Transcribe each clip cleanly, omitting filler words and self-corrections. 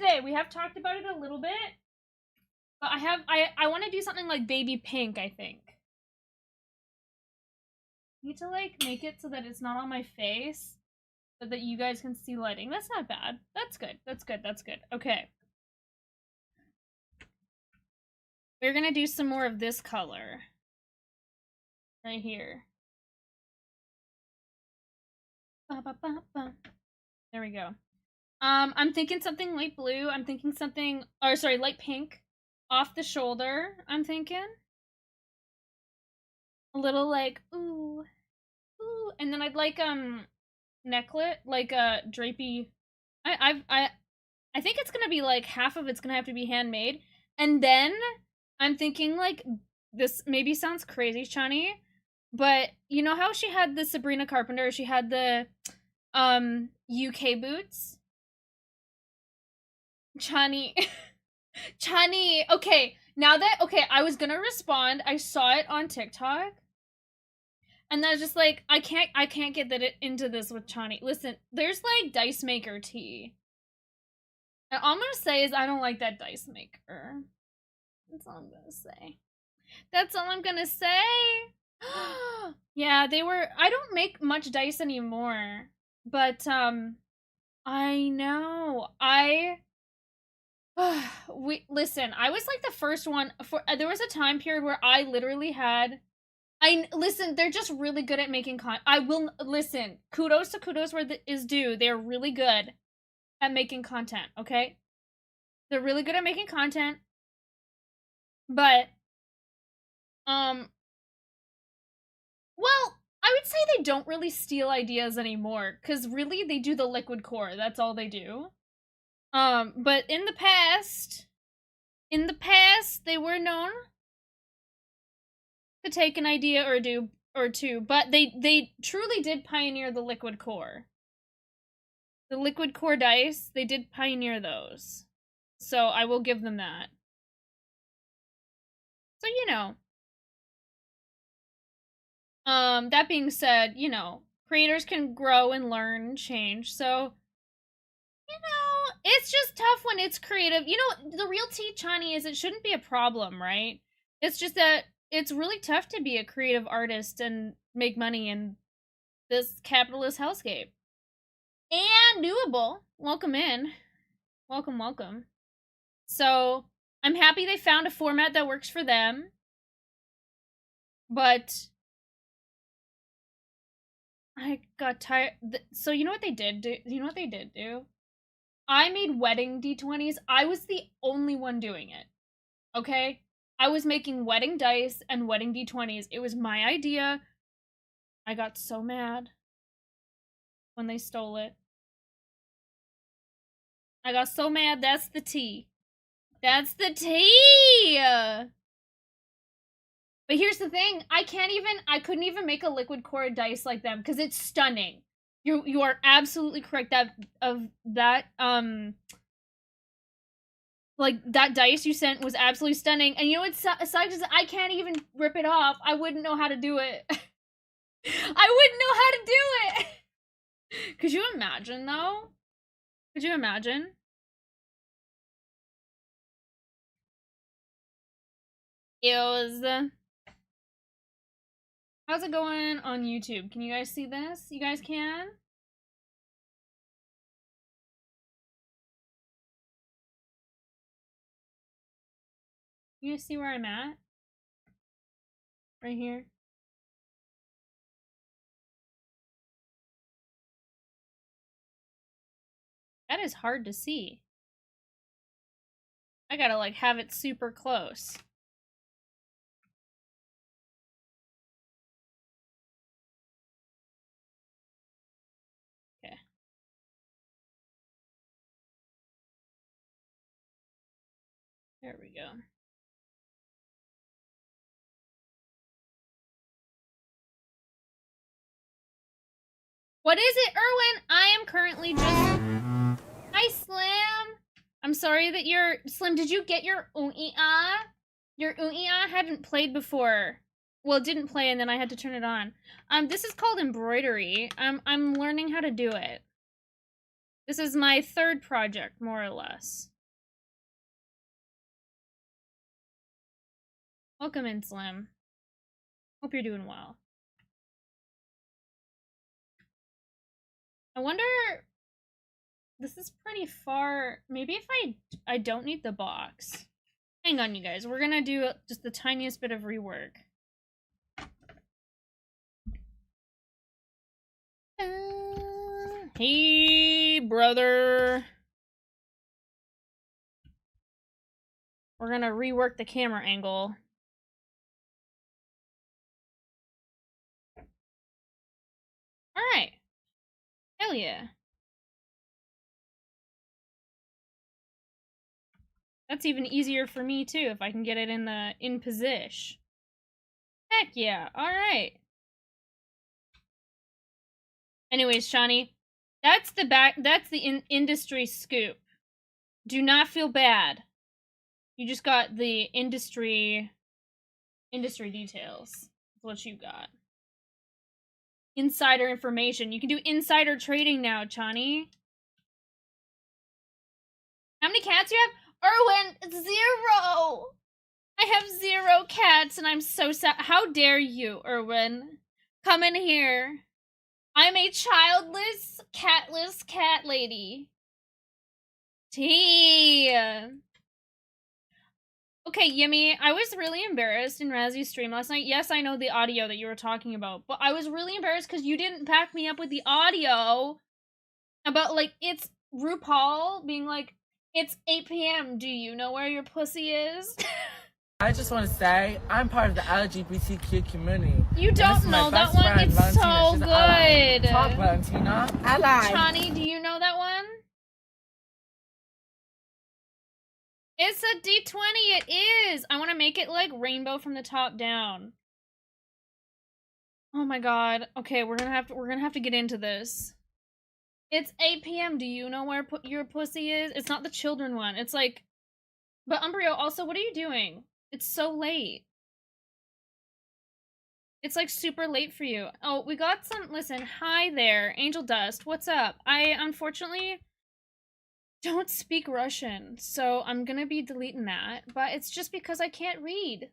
today. We have talked about it a little bit. But I want to do something like baby pink, I think. I need to, like, make it so that it's not on my face, so that you guys can see lighting. That's not bad. That's good. That's good. That's good. Okay. We're gonna do some more of this color. Right here. There we go. I'm thinking something light blue. I'm thinking something, or sorry, light pink. Off the shoulder, I'm thinking. A little like, ooh. Ooh. And then I'd like, necklet, like a drapey. I think it's gonna be like half of it's gonna have to be handmade. And then I'm thinking like, this maybe sounds crazy, Chani, but you know how she had the Sabrina Carpenter, she had the UK boots? Chani. Chani, okay, now that, okay, I was gonna respond, I saw it on TikTok, and I was just like, I can't get into this with Chani. Listen, there's like Dice Maker tea. And all I'm gonna say is I don't like that Dice Maker. That's all I'm gonna say. That's all I'm gonna say. Yeah, they were, I don't make much dice anymore, but I know, listen, I was like the first one for, there was a time period where I literally had, listen, they're just really good at making I will, listen, kudos to kudos where is due. They're really good at making content, okay? They're really good at making content, but, well, I would say they don't really steal ideas anymore, because really, they do the liquid core, that's all they do. But in the past, they were known to take an idea or two, but they truly did pioneer the liquid core. The liquid core dice, they did pioneer those. So I will give them that. So, you know. That being said, you know, creators can grow and learn and change, so, you know, it's just tough when it's creative. You know, the real tea, Chani, is it shouldn't be a problem, right? It's just that it's really tough to be a creative artist and make money in this capitalist hellscape. And doable. Welcome in. Welcome, welcome. So, I'm happy they found a format that works for them. But I got tired. So, you know what they did do? You know what they did do? I made wedding D20s. I was the only one doing it. Okay? I was making wedding dice and wedding D20s. It was my idea. I got so mad when they stole it. I got so mad. That's the tea. That's the tea! But here's the thing. I couldn't even make a liquid core dice like them because it's stunning. You are absolutely correct. Like, that dice you sent was absolutely stunning. And you know what sucks is I can't even rip it off. I wouldn't know how to do it. I wouldn't know how to do it. Could you imagine, though? Could you imagine? It was... How's it going on YouTube? Can you guys see this? You guys can? You guys see where I'm at? Right here. That is hard to see. I gotta, like, have it super close. Okay. There we go. What is it, Erwin? I am currently just... Hi, Slim! I'm sorry that you're... Slim, did you get your Ui-ah? Your Ui-ah hadn't played before. Well, it didn't play, and then I had to turn it on. This is called Embroidery. I'm learning how to do it. This is my third project, more or less. Welcome in, Slim. Hope you're doing well. I wonder... This is pretty far. Maybe if I don't need the box. Hang on, you guys. We're gonna do just the tiniest bit of rework. Hey, brother. We're gonna rework the camera angle. Alright. Hell yeah. That's even easier for me too, if I can get it in position. Heck yeah. Alright. Anyways, Shawnee, that's the industry scoop. Do not feel bad. You just got the industry details. That's what you got. Insider information. You can do insider trading now, Chani. How many cats you have? Erwin, 0! I have 0 cats and I'm so sad. How dare you, Erwin? Come in here. I'm a childless, catless cat lady. Tea. Okay, Yimmy, I was really embarrassed in Razzy's stream last night. Yes, I know the audio that you were talking about, but I was really embarrassed because you didn't back me up with the audio about, like, it's RuPaul being like, it's 8 p.m. Do you know where your pussy is? I just want to say, I'm part of the LGBTQ community. You don't know that one? It's so good. Talk, Valentina. Ally. Chani, do you know that one? It's a D20, it is! I want to make it like rainbow from the top down. Oh my god. Okay, we're gonna have to get into this. It's 8 p.m. Do you know where your pussy is? It's not the children one. It's like... But Umbrio, also, what are you doing? It's so late. It's like super late for you. Oh, we got some... Listen, hi there. Angel Dust, what's up? I, unfortunately... don't speak Russian, so I'm gonna be deleting that, but it's just because I can't read.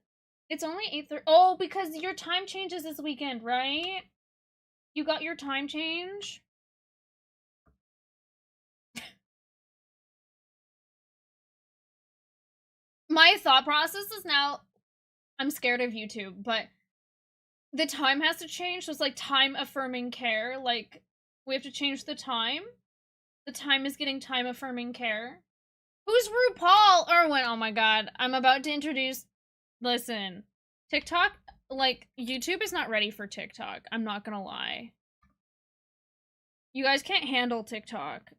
It's only 8:30. Oh, because your time changes this weekend, right? You got your time change? My thought process is now, I'm scared of YouTube, but the time has to change, so it's like time affirming care, like, we have to change the time. The time is getting time affirming care. Who's RuPaul? Erwin, oh my god. I'm about to introduce... Listen. TikTok, like, YouTube is not ready for TikTok. I'm not gonna lie. You guys can't handle TikTok.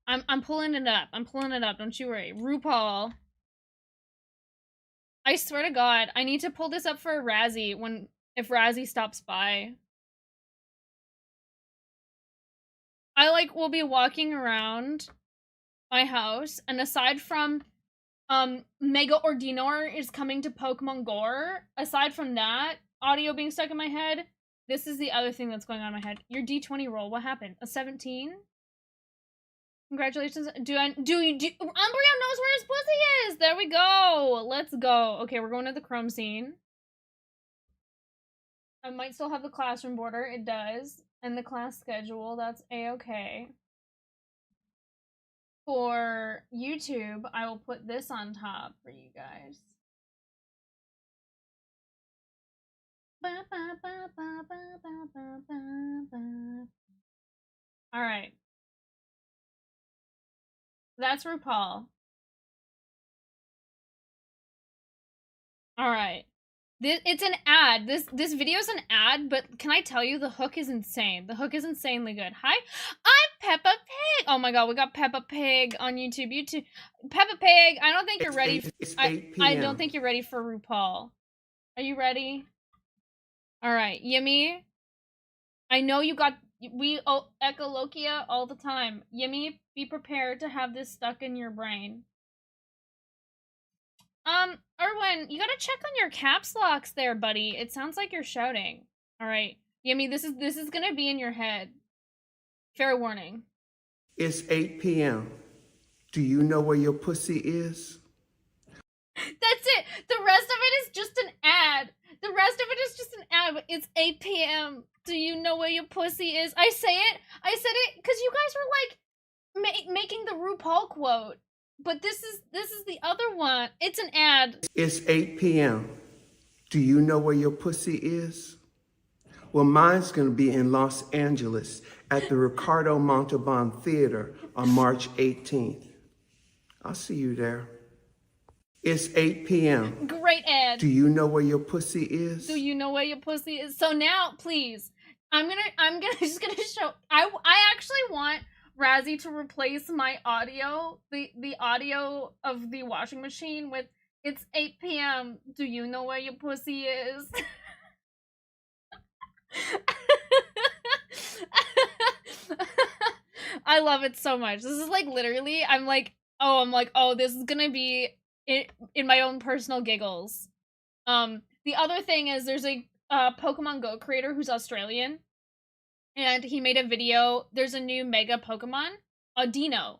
I'm pulling it up. I'm pulling it up. Don't you worry. RuPaul. I swear to god, I need to pull this up for Razzie if Razzie stops by. I, like, will be walking around my house, and aside from, Mega Ordinor is coming to Pokemon Gore, aside from that, audio being stuck in my head, this is the other thing that's going on in my head. Your D20 roll, what happened? A 17? Congratulations. Umbrio knows where his pussy is! There we go! Let's go. Okay, we're going to the Chrome scene. I might still have the classroom border, it does. And the class schedule, that's a-okay. For YouTube, I will put this on top for you guys. Alright. That's RuPaul. Alright. It's an ad. This video is an ad, but can I tell you, the hook is insane. The hook is insanely good. Hi, I'm Peppa Pig. Oh my god, we got Peppa Pig on YouTube. Peppa Pig, I don't think you're ready. I don't think you're ready for RuPaul. Are you ready? Alright, Yimmy. I know you got... We echolokia all the time. Yimmy, be prepared to have this stuck in your brain. Erwin, you gotta check on your caps locks there, buddy. It sounds like you're shouting. Alright. Yimmy, this is gonna be in your head. Fair warning. It's 8 p.m. Do you know where your pussy is? That's it. The rest of it is just an ad. The rest of it is just an ad. But it's 8 p.m. Do you know where your pussy is? I said it because you guys were like making the RuPaul quote. But this is the other one. It's an ad. It's 8 p.m. Do you know where your pussy is? Well, mine's going to be in Los Angeles at the Ricardo Montalban Theater on March 18th. I'll see you there. It's 8 p.m. Great ad. Do you know where your pussy is? Do you know where your pussy is? So now, please, I'm just gonna show. I actually want Razzie to replace my audio, the audio of the washing machine with "It's 8 p.m. Do you know where your pussy is?" I love it so much. This is like literally, I'm like, oh, this is gonna be in my own personal giggles. The other thing is there's a Pokemon Go creator who's Australian, and he made a video. There's a new Mega Pokemon, Audino.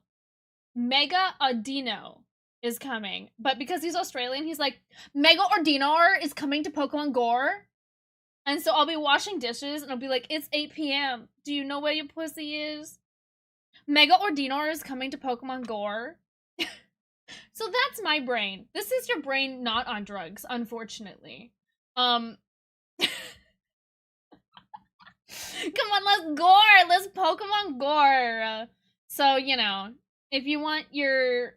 Mega Audino is coming, but because he's Australian, he's like, Mega Audino is coming to Pokemon Go. And so I'll be washing dishes and I'll be like, it's 8 p.m. Do you know where your pussy is? Mega Ordinor is coming to Pokemon Go. So that's my brain. This is your brain not on drugs, unfortunately. Come on, let's gore! Let's Pokemon gore! So, you know, if you want your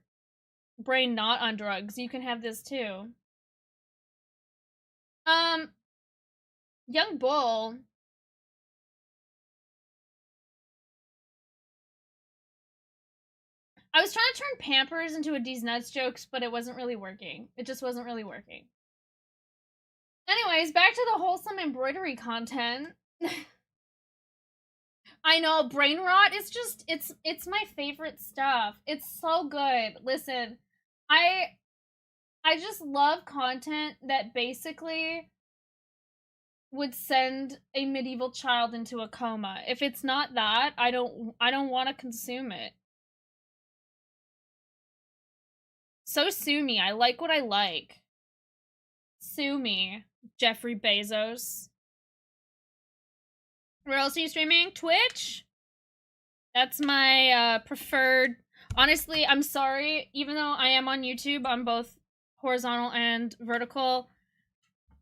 brain not on drugs, you can have this too. Young Bull. I was trying to turn Pampers into a D's Nuts jokes, but it wasn't really working. It just wasn't really working. Anyways, back to the wholesome embroidery content. I know, brain rot is just, it's my favorite stuff. It's so good. Listen, I just love content that basically would send a medieval child into a coma. If it's not that, I don't want to consume it. So sue me. I like what I like. Sue me, Jeffrey Bezos. Where else are you streaming? Twitch? That's my preferred. Honestly, I'm sorry. Even though I am on YouTube, I'm both horizontal and vertical.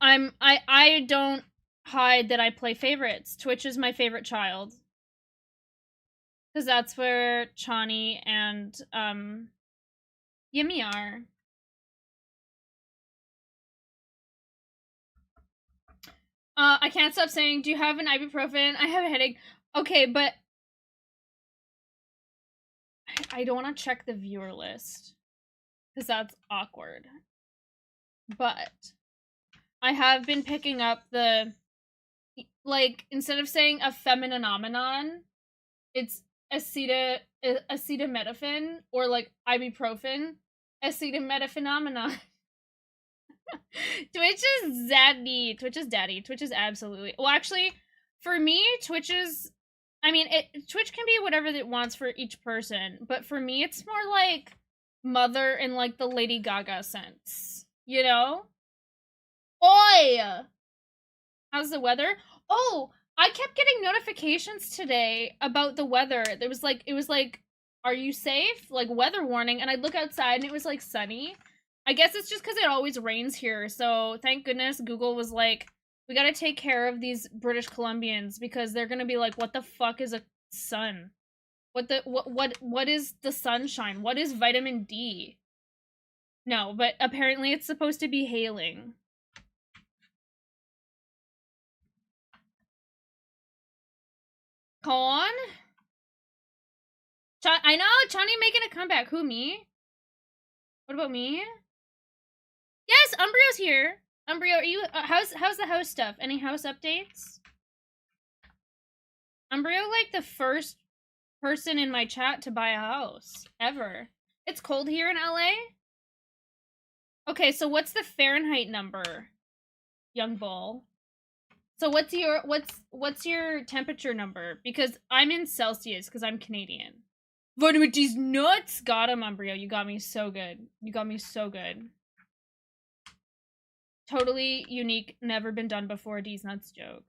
I don't hide that I play favorites. Twitch is my favorite child. Because that's where Chani and Yimmy are. I can't stop saying, do you have an ibuprofen? I have a headache. Okay, but I don't want to check the viewer list. Because that's awkward. But I have been picking up the, like, instead of saying a femininomenon, it's acetaminophen, or like ibuprofen, acetaminophenomena. Twitch is daddy. Twitch is daddy. Twitch is absolutely. Well, actually, for me, Twitch is. I mean, Twitch can be whatever it wants for each person, but for me, it's more like mother in like the Lady Gaga sense. You know? Oi! How's the weather? Oh, I kept getting notifications today about the weather. It was like, are you safe? Like, weather warning. And I'd look outside and it was like sunny. I guess it's just because it always rains here. So thank goodness Google was like, we gotta take care of these British Columbians because they're gonna be like, what the fuck is a sun? What is the sunshine? What is vitamin D? No, but apparently it's supposed to be hailing. Con? I know, Chani making a comeback. Who, me? What about me? Yes, Umbrio's here. Umbrio, are you, how's the house stuff? Any house updates? Umbrio, like, the first person in my chat to buy a house. Ever. It's cold here in LA? Okay, so what's the Fahrenheit number? Young Bull. So what's your temperature number? Because I'm in Celsius, because I'm Canadian. Vitamin D's nuts. Got him, Umbrio. You got me so good. You got me so good. Totally unique, never been done before D's nuts joke.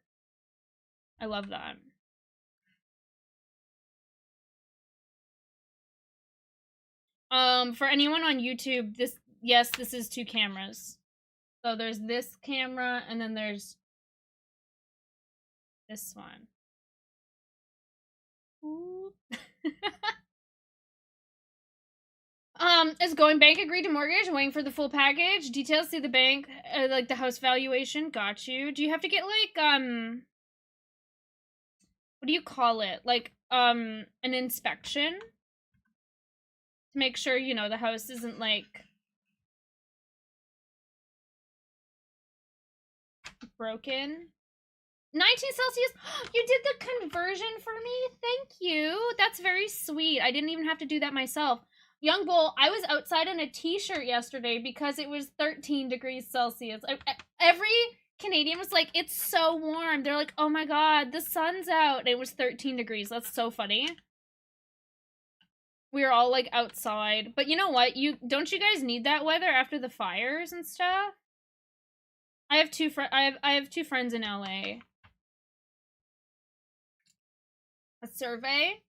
I love that. For anyone on YouTube, this is 2 cameras. So there's this camera and then there's this one. Is going bank agreed to mortgage? Waiting for the full package. Details see the bank, like the house valuation. Got you. Do you have to get like what do you call it? Like an inspection to make sure you know the house isn't like broken. 19 Celsius. You did the conversion for me. Thank you. That's very sweet. I didn't even have to do that myself. Young Bull, I was outside in a t-shirt yesterday because it was 13 degrees Celsius. Every Canadian was like, it's so warm. They're like, oh my god, the sun's out. And it was 13 degrees. That's so funny. We were all like outside. But you know what? Don't you guys need that weather after the fires and stuff? I have two friends in LA. A survey?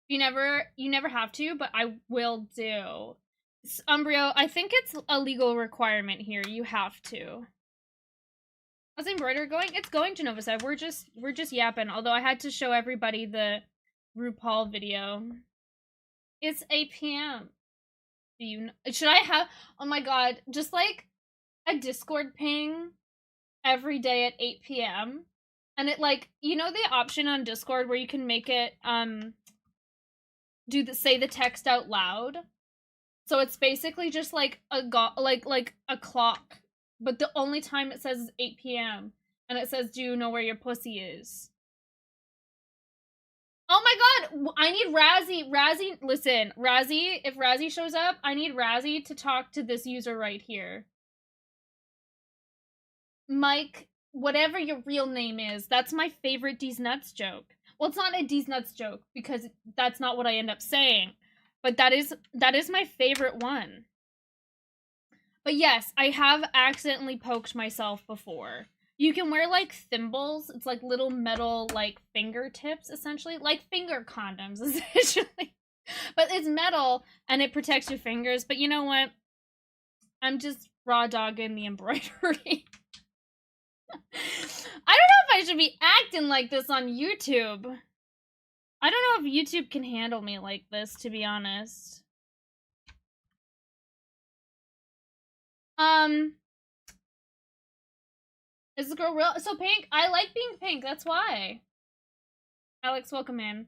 You never have to, but I will do. Umbrio, I think it's a legal requirement here. You have to. How's Embroidery going? It's going to Nova Sad. We're just yapping. Although I had to show everybody the RuPaul video. It's 8 p.m. Do you know? Should I have? Oh my god! Just like a Discord ping every day at 8 p.m. And it like you know the option on Discord where you can make it say the text out loud. So it's basically just like a clock, but the only time it says is 8 p.m. and it says, "Do you know where your pussy is?" Oh my god, I need Razzie, listen, Razzie, if Razzie shows up, I need Razzie to talk to this user right here. Mike, whatever your real name is, that's my favorite D's Nuts joke. Well, it's not a D's Nuts joke because that's not what I end up saying. But that is my favorite one. But yes, I have accidentally poked myself before. You can wear like thimbles. It's like little metal like fingertips essentially, like finger condoms essentially. But it's metal and it protects your fingers. But you know what? I'm just raw dogging the embroidery. I don't know if I should be acting like this on YouTube. I don't know if YouTube can handle me like this, to be honest. Is this girl real? So pink? I like being pink, that's why. Alex, welcome in.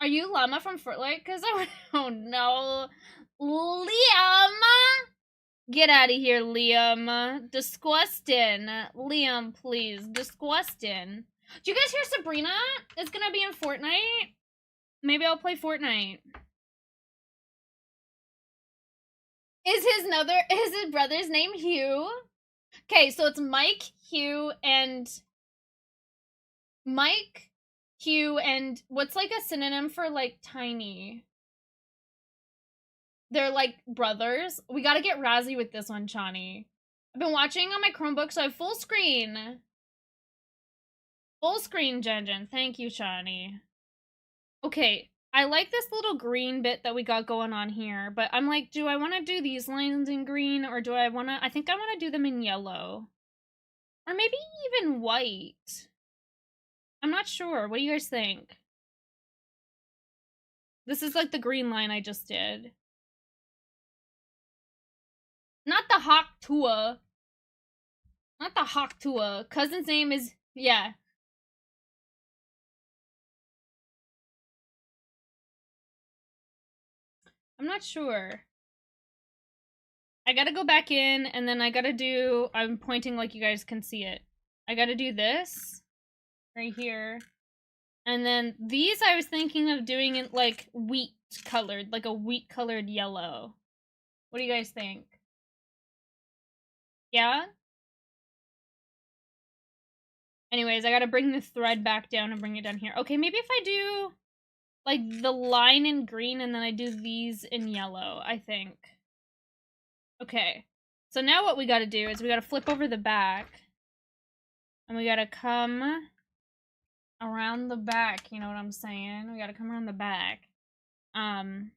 Are you Llama from Fortnite? Cause oh no. Liam! Get out of here, Liam. Disgusting. Liam, please. Disgusting. Do you guys hear Sabrina is gonna be in Fortnite? Maybe I'll play Fortnite. Is his brother's name Hugh? Okay, so it's Mike, Hugh, and what's like a synonym for like tiny? They're like brothers. We gotta get Razzie with this one, Chani. I've been watching on my Chromebook, so I have full screen. Full screen, Jen. Thank you, Chani. Okay, I like this little green bit that we got going on here, but I'm like, do I want to do these lines in green, or do I want to... I think I want to do them in yellow. Or maybe even white. I'm not sure. What do you guys think? This is like the green line I just did. Not the Hawk Tua. Not the Hawk Tua. Cousin's name is... Yeah. I'm not sure. I gotta go back in, and then I gotta do... I'm pointing like you guys can see it. I gotta do this. Right here. And then these I was thinking of doing it like wheat colored. Like a wheat colored yellow. What do you guys think? Yeah? Anyways, I gotta bring the thread back down and bring it down here. Okay, maybe if I do... like the line in green and then I do these in yellow, I think. Okay. So now what we gotta do is we gotta flip over the back. And we gotta come around the back, you know what I'm saying? We gotta come around the back. And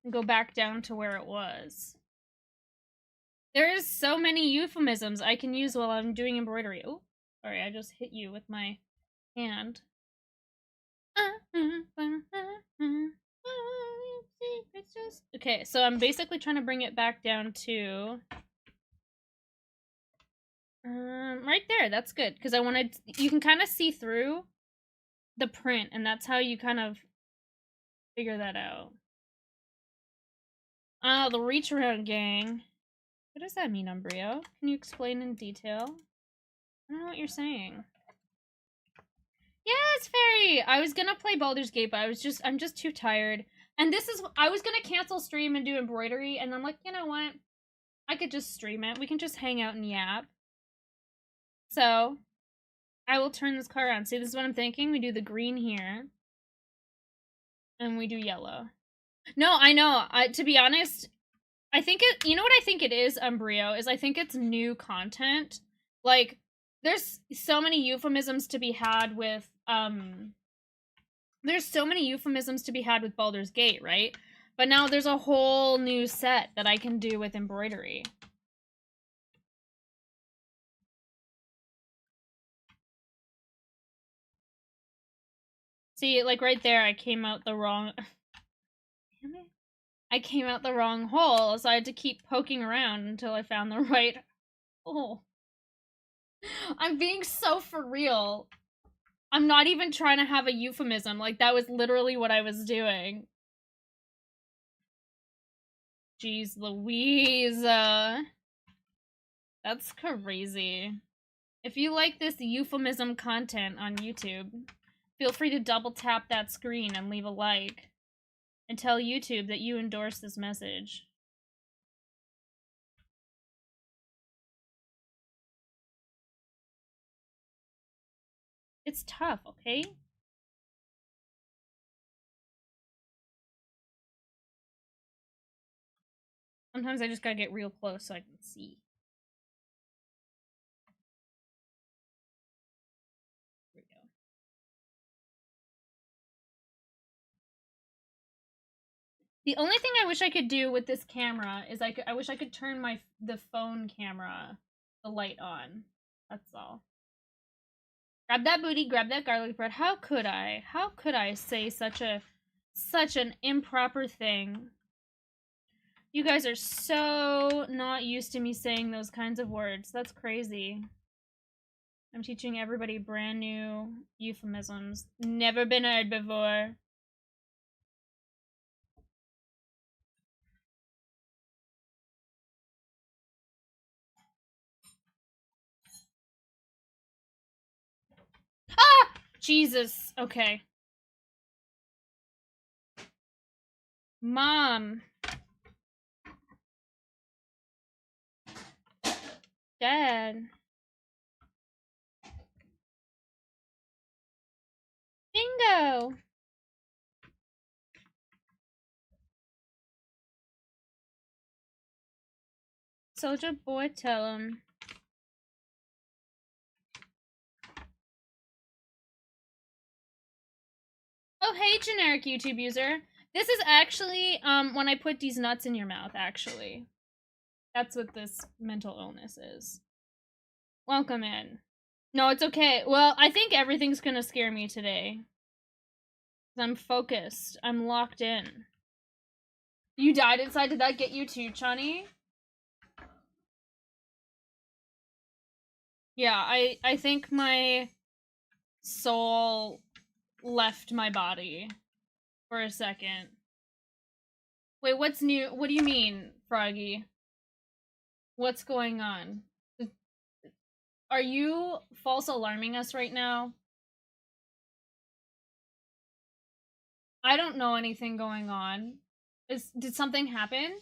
go back down to where it was. There's so many euphemisms I can use while I'm doing embroidery. Oh, sorry, I just hit you with my hand. Okay, so I'm basically trying to bring it back down to right there. That's good because I wanted you can kind of see through the print, and that's how you kind of figure that out. Oh, the reach around gang. What does that mean, Umbrio? Can you explain in detail? I don't know what you're saying. Yes, Fairy! I was gonna play Baldur's Gate, but I'm just too tired. And I was gonna cancel stream and do embroidery, and I'm like, you know what? I could just stream it. We can just hang out and yap. So, I will turn this car around. See, this is what I'm thinking. We do the green here. And we do yellow. No, I know. To be honest, I think you know what I think it is, Umbrio, is I think it's new content. Like, there's so many euphemisms to be had with, there's so many euphemisms to be had with Baldur's Gate, right? But now there's a whole new set that I can do with embroidery. See, like right there, I came out the wrong... Damn it. I came out the wrong hole, so I had to keep poking around until I found the right hole. I'm being so for real. I'm not even trying to have a euphemism. Like, that was literally what I was doing. Jeez Louise. That's crazy. If you like this euphemism content on YouTube, feel free to double tap that screen and leave a like. And tell YouTube that you endorse this message. It's tough, okay? Sometimes I just gotta get real close so I can see. Here we go. The only thing I wish I could do with this camera is I wish I could turn the phone camera, the light on. That's all. Grab that booty, grab that garlic bread. How could I? How could I say such an improper thing? You guys are so not used to me saying those kinds of words. That's crazy. I'm teaching everybody brand new euphemisms. Never been heard before. Ah! Jesus. Okay. Mom. Dad. Bingo. Soldier boy, tell him. Oh, hey, generic YouTube user. This is actually, when I put these nuts in your mouth, actually. That's what this mental illness is. Welcome in. No, it's okay. Well, I think everything's gonna scare me today. I'm focused. I'm locked in. You died inside? Did that get you too, Chani? Yeah, I think my soul left my body for a second. Wait, what's new? What do you mean, Froggy? What's going on? Are you false alarming us right now? I don't know anything going on. Did something happen?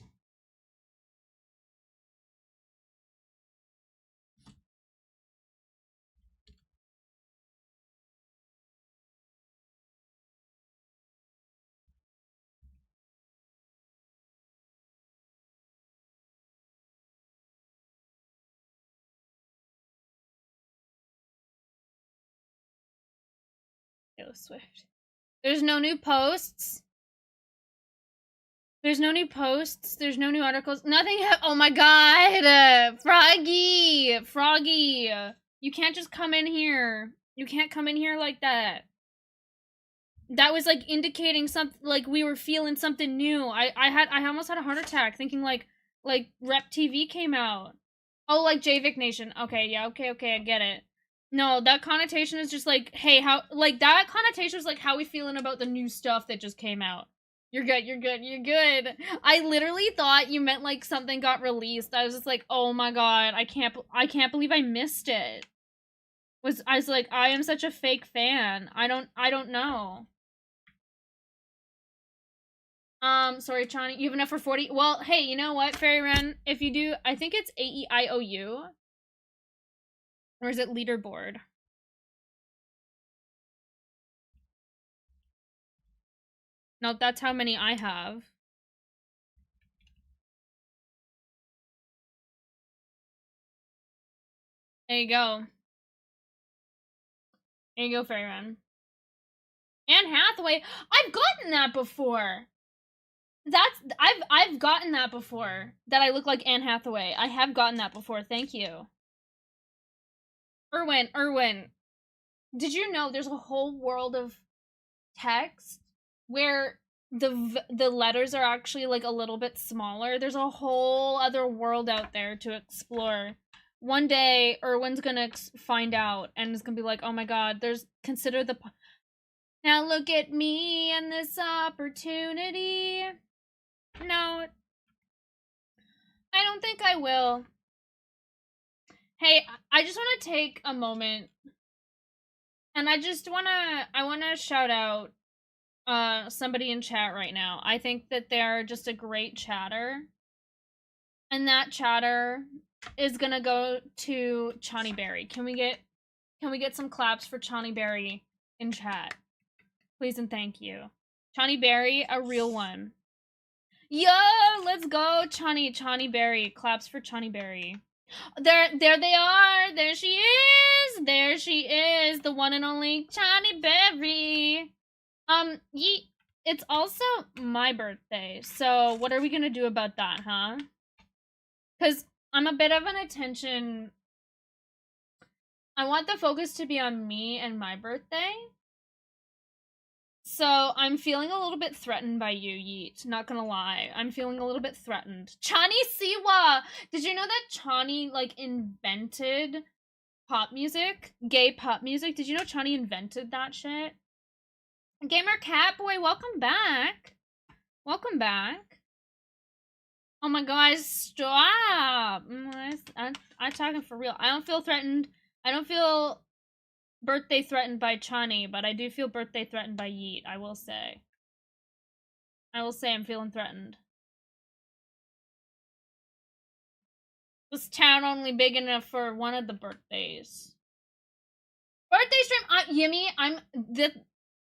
Taylor Swift. There's no new posts. There's no new posts. There's no new articles. Nothing. Oh my god. Froggy. Froggy. You can't just come in here. You can't come in here like that. That was like indicating something, like we were feeling something new. I almost had a heart attack thinking like Rep TV came out. Oh, like JVIC Nation. Okay, yeah, okay, I get it. No, that connotation is just like, hey, how, like that connotation was like, how we feeling about the new stuff that just came out? You're good, you're good, you're good. I literally thought you meant like something got released. I was just like, oh my god, I can't believe I missed it. I was like, I am such a fake fan. I don't know. Sorry, Chani, you have enough for 40? Well, hey, you know what, Fairy Ren? If you do, I think it's AEIOU. Or is it leaderboard? No, that's how many I have. There you go. There you go, Fairy Ren. Anne Hathaway. I've gotten that before. I've gotten that before. That I look like Anne Hathaway. I have gotten that before. Thank you. Erwin. Did you know there's a whole world of text where the letters are actually like a little bit smaller? There's a whole other world out there to explore. One day, Erwin's gonna find out and is gonna be like, oh my god, consider the... Now look at me and this opportunity. No, I don't think I will. Hey, I just want to take a moment, and I want to shout out somebody in chat right now. I think that they're just a great chatter, and that chatter is gonna go to Chani Berry. Can we get some claps for Chani Berry in chat, please and thank you. Chani Berry, a real one. Yo, let's go, Chani Berry. Claps for Chani Berry. There they are. There she is. There she is, the one and only Chani Berry. It's also my birthday, so what are we gonna do about that, huh? Because I'm a bit of an attention... I want the focus to be on me and my birthday. So, I'm feeling a little bit threatened by you, Yeet. Not gonna lie. I'm feeling a little bit threatened. Chani Siwa! Did you know that Chani, like, invented pop music? Gay pop music? Did you know Chani invented that shit? Gamer Catboy, welcome back. Welcome back. Oh my god, stop! I'm talking for real. I don't feel threatened. I don't feel birthday threatened by Chani, but I do feel birthday threatened by Yeet, I will say. I will say I'm feeling threatened. This town only big enough for one of the birthdays. Birthday stream! Yimmy,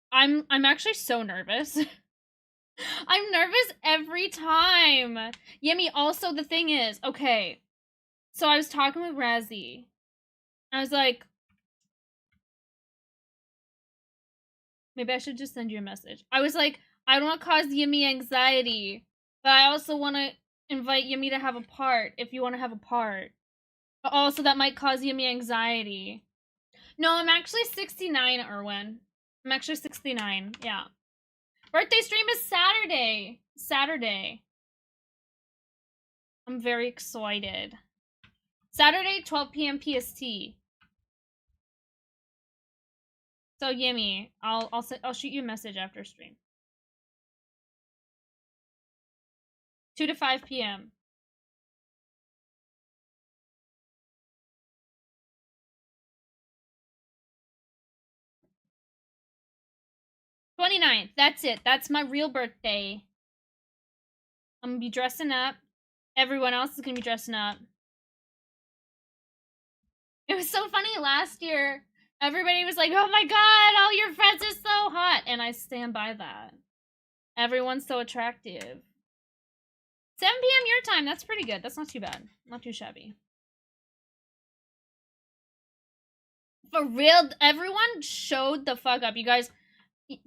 I'm actually so nervous. I'm nervous every time. Yimmy, also the thing is, okay, so I was talking with Razzie. I was like, maybe I should just send you a message. I was like, I don't want to cause Yimmy anxiety, but I also want to invite Yimmy to have a part, if you want to have a part. But also, that might cause Yimmy anxiety. No, I'm actually 69, Erwin. I'm actually 69, yeah. Birthday stream is Saturday. Saturday. I'm very excited. Saturday, 12 p.m. PST. So Yimmy, I'll shoot you a message after stream. 2 to 5 p.m. '29th. That's it. That's my real birthday. I'm gonna be dressing up. Everyone else is gonna be dressing up. It was so funny last year. Everybody was like, oh my god, all your friends are so hot. And I stand by that. Everyone's so attractive. 7 p.m. your time. That's pretty good. That's not too bad. Not too shabby. For real, everyone showed the fuck up. You guys,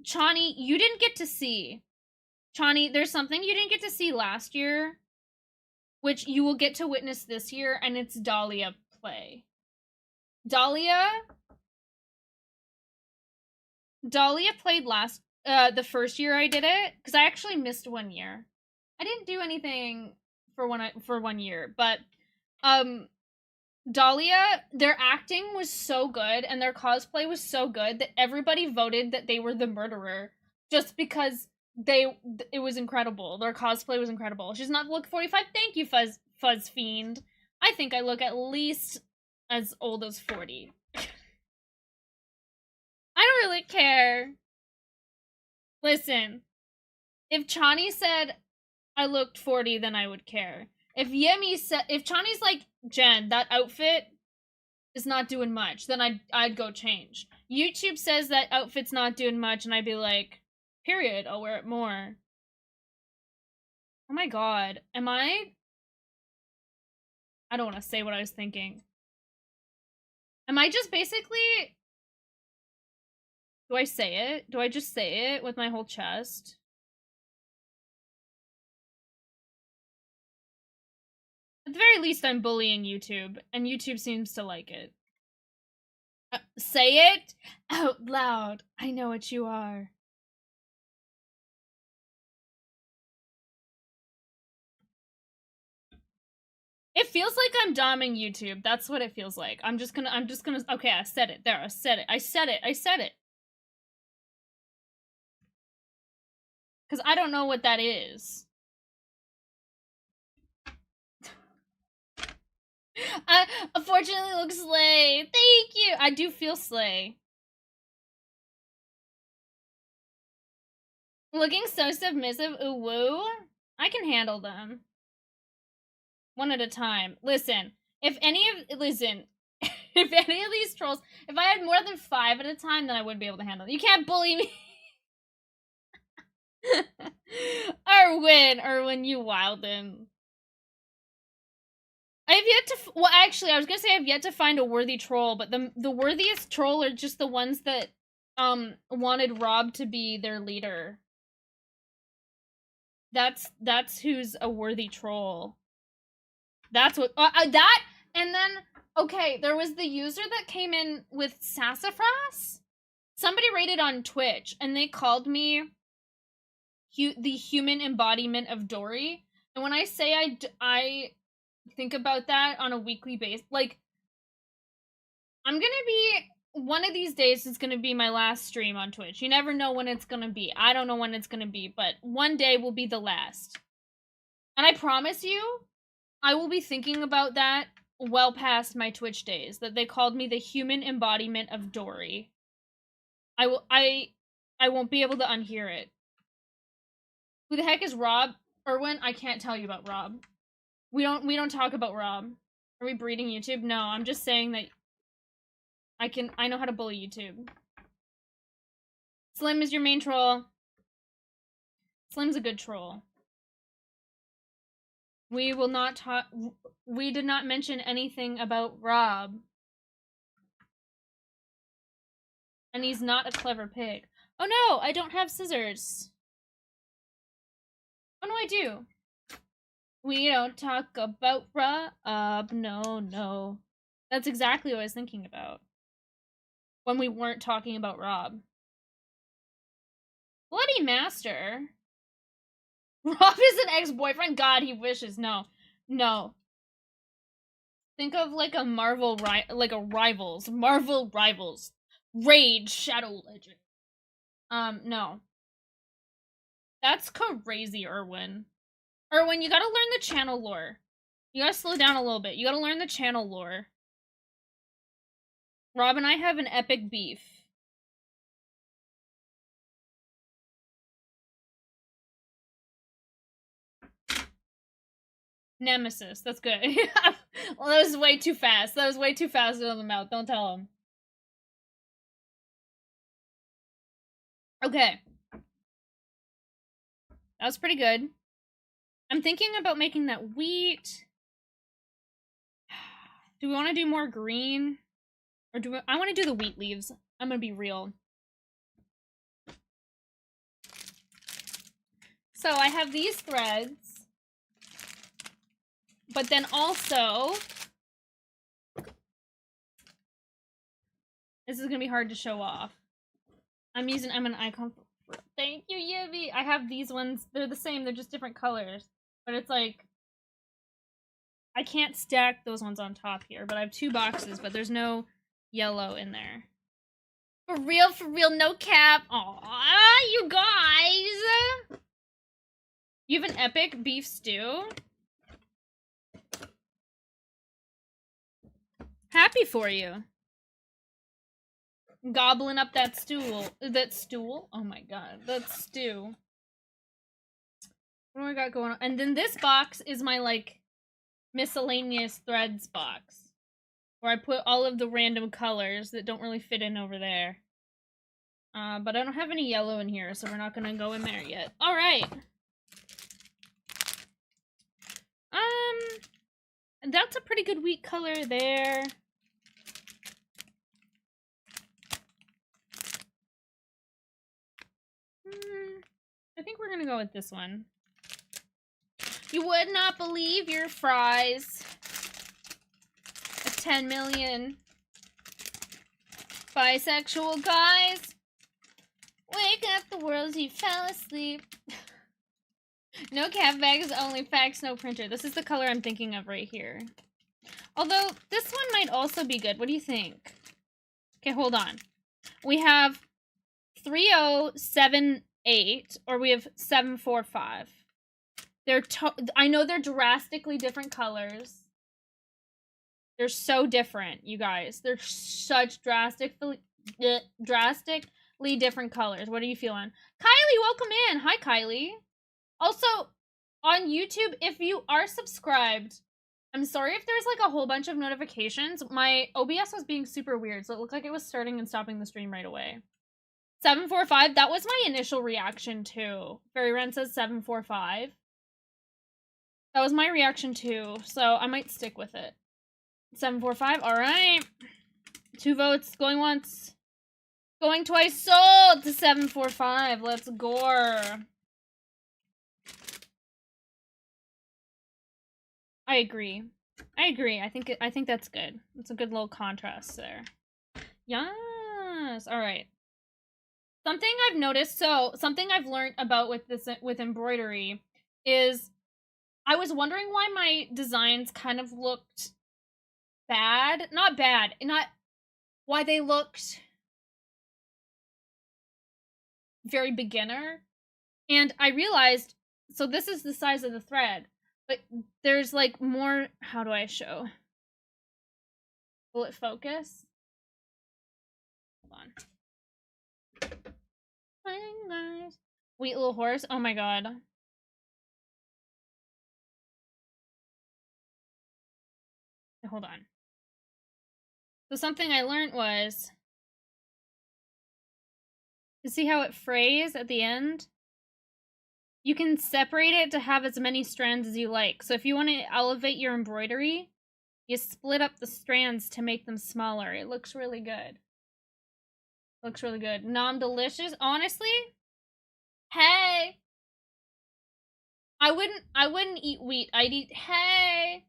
Chani, you didn't get to see. Chani, there's something you didn't get to see last year, which you will get to witness this year, and it's Dahlia play. Dahlia played the first year I did it, because I actually missed 1 year. I didn't do anything for 1 year, but Dahlia, their acting was so good and their cosplay was so good that everybody voted that they were the murderer just because it was incredible. Their cosplay was incredible. She's not look 45. Thank you, Fuzz Fiend. I think I look at least as old as 40. I don't really care. Listen, if Chani said I looked 40, then I would care. If Chani's like, Jen, that outfit is not doing much, then I'd go change. YouTube says that outfit's not doing much, and I'd be like, period, I'll wear it more. Oh my god, I don't want to say what I was thinking. Am I just basically... Do I say it? Do I just say it with my whole chest? At the very least, I'm bullying YouTube, and YouTube seems to like it. Say it out loud. I know what you are. It feels like I'm doming YouTube. That's what it feels like. I'm just gonna, okay, I said it. There, I said it. I said it. Because I don't know what that is. I unfortunately look slay. Thank you. I do feel slay. Looking so submissive. Ooh woo. I can handle them. One at a time. Listen, if any of these trolls, if I had more than 5 at a time, then I wouldn't be able to handle them. You can't bully me. Erwin, you wildin'. I have yet to, well, actually, I was gonna say I've yet to find a worthy troll, but the worthiest troll are just the ones that, wanted Rob to be their leader. That's who's a worthy troll. That's what, that, and then, okay, there was the user that came in with Sassafras. Somebody rated on Twitch, and they called me the human embodiment of Dory. And when I say I think about that on a weekly basis, like, I'm gonna be, one of these days is gonna be my last stream on Twitch. You never know when it's gonna be. I don't know when it's gonna be, but one day will be the last. And I promise you, I will be thinking about that well past my Twitch days, that they called me the human embodiment of Dory. I won't be able to unhear it. Who the heck is Rob? Erwin, I can't tell you about Rob. We don't talk about Rob. Are we breeding YouTube? No, I'm just saying that I know how to bully YouTube. Slim is your main troll. Slim's a good troll. We will not talk. We did not mention anything about Rob. And he's not a clever pig. Oh no, I don't have scissors. Oh no, I do. We don't talk about Rob. No. That's exactly what I was thinking about. When we weren't talking about Rob. Bloody Master. Rob is an ex-boyfriend? God, he wishes. No. Think of like a Marvel, like a Rivals. Marvel Rivals. Rage Shadow Legend. No. That's crazy, Erwin. Erwin, you gotta learn the channel lore. You gotta slow down a little bit. You gotta learn the channel lore. Rob and I have an epic beef. Nemesis. That's good. Well, that was way too fast. That was way too fast on the mouth. Don't tell him. Okay. That was pretty good. I'm thinking about making that wheat. Do we want to do more green? Or I want to do the wheat leaves. I'm gonna be real. So I have these threads, but then also, this is gonna be hard to show off. I'm an icon. Thank you, Yibby. I have these ones. They're the same. They're just different colors. But it's like, I can't stack those ones on top here. But I have 2 boxes, but there's no yellow in there. For real, no cap. Aw, you guys. You have an epic beef stew? Happy for you. Gobbling up that stool. That stool? Oh my god. That stew. What do I got going on? And then this box is my, like, miscellaneous threads box. Where I put all of the random colors that don't really fit in over there. But I don't have any yellow in here, so we're not gonna go in there yet. Alright. That's a pretty good wheat color there. I think we're gonna go with this one. You would not believe your fries. 10 million bisexual guys. Wake up the world as you fell asleep. No cap bags, only fax, no printer. This is the color I'm thinking of right here. Although, this one might also be good. What do you think? Okay, hold on. We have 3078, or we have 745. I know they're drastically different colors. They're so different, you guys. They're such drastically different colors. What are you feeling? Kylie, welcome in. Hi, Kylie. Also, on YouTube, if you are subscribed, I'm sorry if there's like a whole bunch of notifications. My OBS was being super weird, so it looked like it was starting and stopping the stream right away. 745, that was my initial reaction too. Fairy Ren says 745. That was my reaction too, so I might stick with it. 745, alright. 2 votes, going once. Going twice, sold to 745. Let's gore. I agree. I think that's good. It's a good little contrast there. Yes. Alright. Something I've noticed, something I've learned about with embroidery is I was wondering why my designs kind of looked bad. Not why they looked very beginner. And I realized, so this is the size of the thread, but there's like more, how do I show? Will it focus? Hold on. Wheat little horse, oh my god. Hold on. So something I learned was, you see how it frays at the end? You can separate it to have as many strands as you like. So if you want to elevate your embroidery, you split up the strands to make them smaller. It looks really good. Looks really good. Nom delicious. Honestly, hey. I wouldn't eat wheat. I'd eat hay.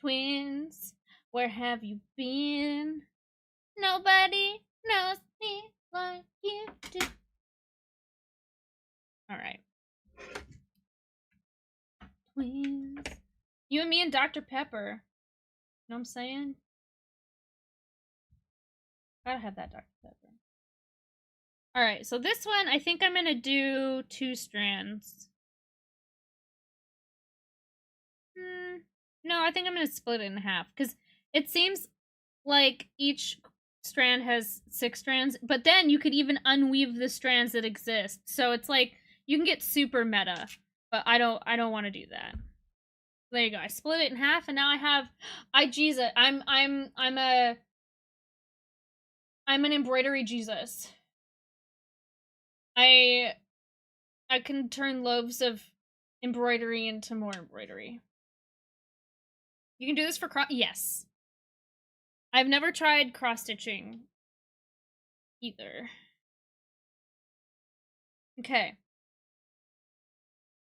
Twins, where have you been? Nobody knows me like you do. Alright. Twins. You and me and Dr. Pepper. You know what I'm saying? Gotta have that Dr. Pepper. Alright, so this one, I think I'm gonna do 2 strands. No, I think I'm gonna split it in half, because it seems like each strand has 6 strands, but then you could even unweave the strands that exist. So it's like, you can get super meta, but I don't want to do that. There you go. I split it in half, and now I have, Jesus, I'm an embroidery Jesus. I can turn loaves of embroidery into more embroidery. You can do this for yes. I've never tried cross-stitching either. Okay.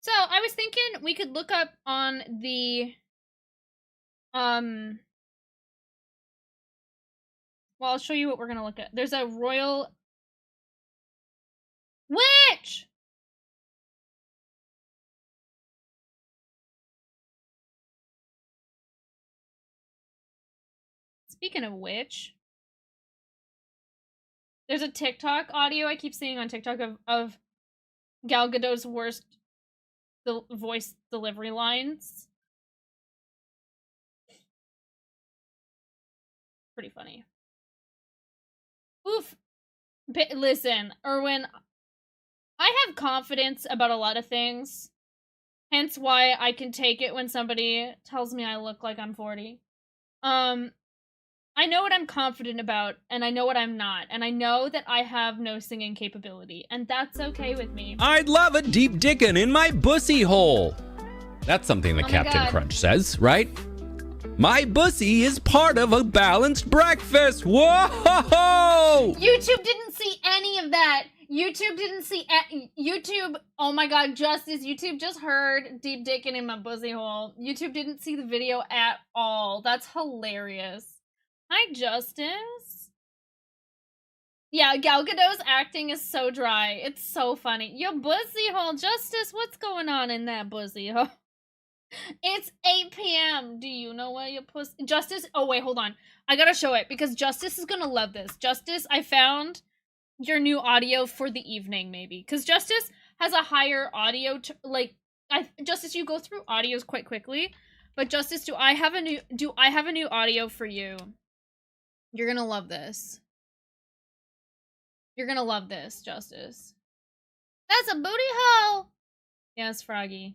So I was thinking we could look up on the well, I'll show you what we're gonna look at. There's a royal witch. Speaking of which, there's a TikTok audio I keep seeing on TikTok of Gal Gadot's worst voice delivery lines. Pretty funny. Oof. Listen, Erwin, I have confidence about a lot of things. Hence why I can take it when somebody tells me I look like I'm 40. I know what I'm confident about, and I know what I'm not, and I know that I have no singing capability, and that's okay with me. I'd love a deep dickin' in my bussy hole. That's something that Captain Crunch says, right? My bussy is part of a balanced breakfast. Whoa! YouTube didn't see any of that. YouTube didn't see YouTube. Oh my god, Justice. YouTube just heard deep dickin' in my bussy hole. YouTube didn't see the video at all. That's hilarious. Hi, Justice. Yeah, Gal Gadot's acting is so dry. It's so funny. Your bussy hole, Justice. What's going on in that bussy hole? It's 8 p.m. Do you know where your pussy... Justice... Oh, wait, hold on. I gotta show it, because Justice is gonna love this. Justice, I found your new audio for the evening, maybe. Because Justice has a higher audio... Justice, you go through audios quite quickly. But Justice, do I have a new audio for you? You're gonna love this. You're gonna love this, Justice. That's a booty hole! Yes, Froggy.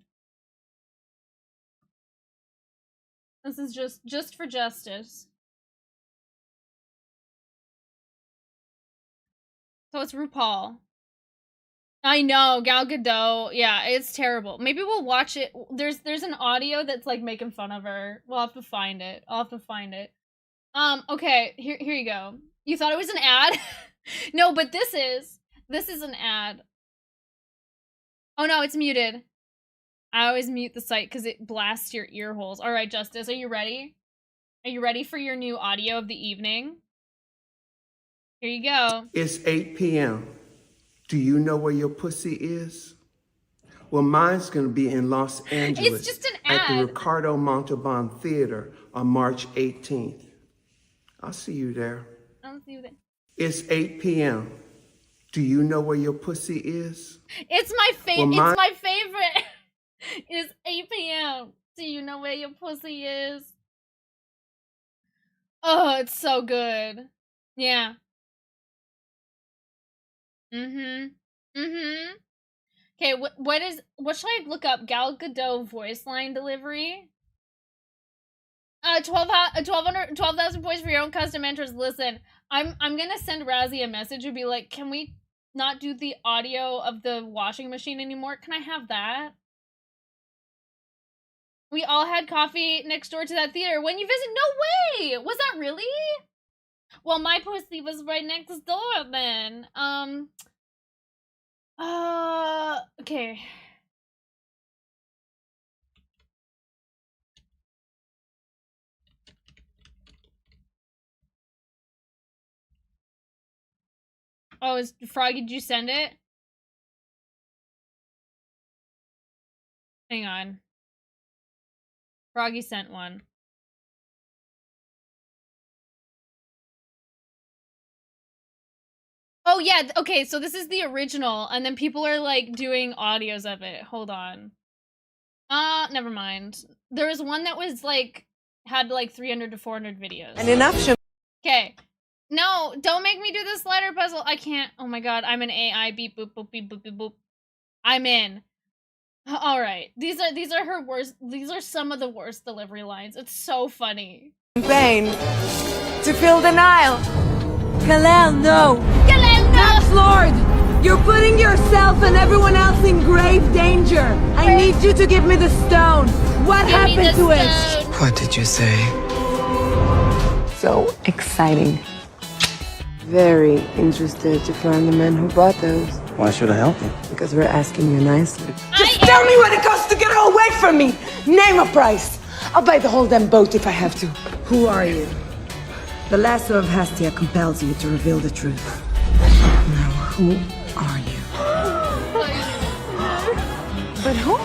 This is just for Justice. So it's RuPaul. I know, Gal Gadot. Yeah, it's terrible. Maybe we'll watch it. There's an audio that's like making fun of her. We'll have to find it. I'll have to find it. Okay, here you go. You thought it was an ad? No, but this is an ad. Oh no, it's muted. I always mute the site because it blasts your ear holes. All right, Justice, are you ready? Are you ready for your new audio of the evening? Here you go. It's 8 p.m. Do you know where your pussy is? Well, mine's going to be in Los Angeles. It's just an ad. At the Ricardo Montalban Theater on March 18th. I'll see you there. I'll see you there. It's 8 p.m. Do you know where your pussy is? It's my favorite. Well, it's my favorite. It's 8 p.m. Do you know where your pussy is? Oh, it's so good. Yeah. Okay, what should I look up? Gal Gadot voice line delivery? 12,000 points for your own custom entries. Listen, I'm gonna send Razzie a message and be like, can we not do the audio of the washing machine anymore? Can I have that? We all had coffee next door to that theater when you visit. No way! Was that really? Well, my pussy was right next door then. Okay. Oh, is Froggy, did you send it? Hang on. Froggy sent one. Oh, yeah, okay, so this is the original, and then people are, like, doing audios of it. Hold on. Never mind. There was one that was, like, had, like, 300 to 400 videos. And enough should... Okay. No, don't make me do this letter puzzle. I can't. Oh my god, I'm an AI. Beep, boop, boop, beep, boop, beep, boop. I'm in. Alright. These are her worst. These are some of the worst delivery lines. It's so funny. Campaign to fill the Nile. Kalel, no. Kalel, no! Tax Lord, you're putting yourself and everyone else in grave danger. I need you to give me the stone. What happened to it? What did you say? So exciting. very interested to find the men who bought those. Why should I help you? Because we're asking you nicely. Just I tell me what it costs to get her away from me! Name a price! I'll buy the whole damn boat if I have to. Who are you? The lasso of Hastia compels you to reveal the truth. Now, who are you? But who?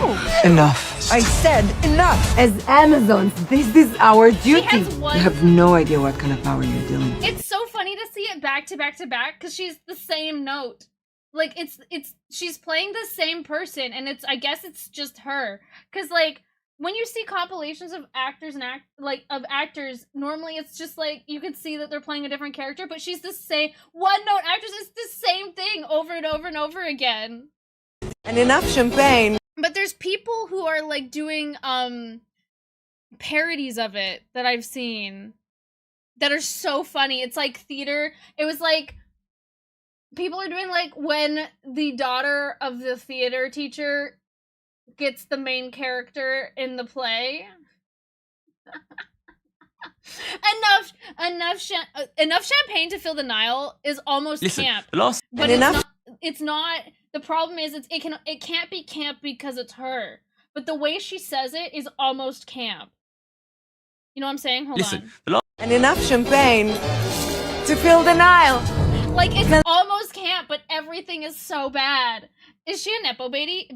Enough. I said enough! As Amazons, this is our duty. has one- You have no idea what kind of power you're dealing with. It's so funny to see it back to back to back because she's the same note. Like she's playing the same person, and I guess it's just her. Cause like when you see compilations of actors and actors, normally it's just like you can see that they're playing a different character, but she's the same one note actress. It's the same thing over and over and over again. And enough champagne. But there's people who are like doing parodies of it that I've seen that are so funny. It's like theater. It was like people are doing like when the daughter of the theater teacher gets the main character in the play. enough champagne to fill the Nile is almost camp. But it's not. The problem is it can't be camp because it's her. But the way she says it is almost camp. You know what I'm saying? Hold on. And enough champagne to fill the Nile. Like it's almost camp, but everything is so bad. Is she a nepo baby?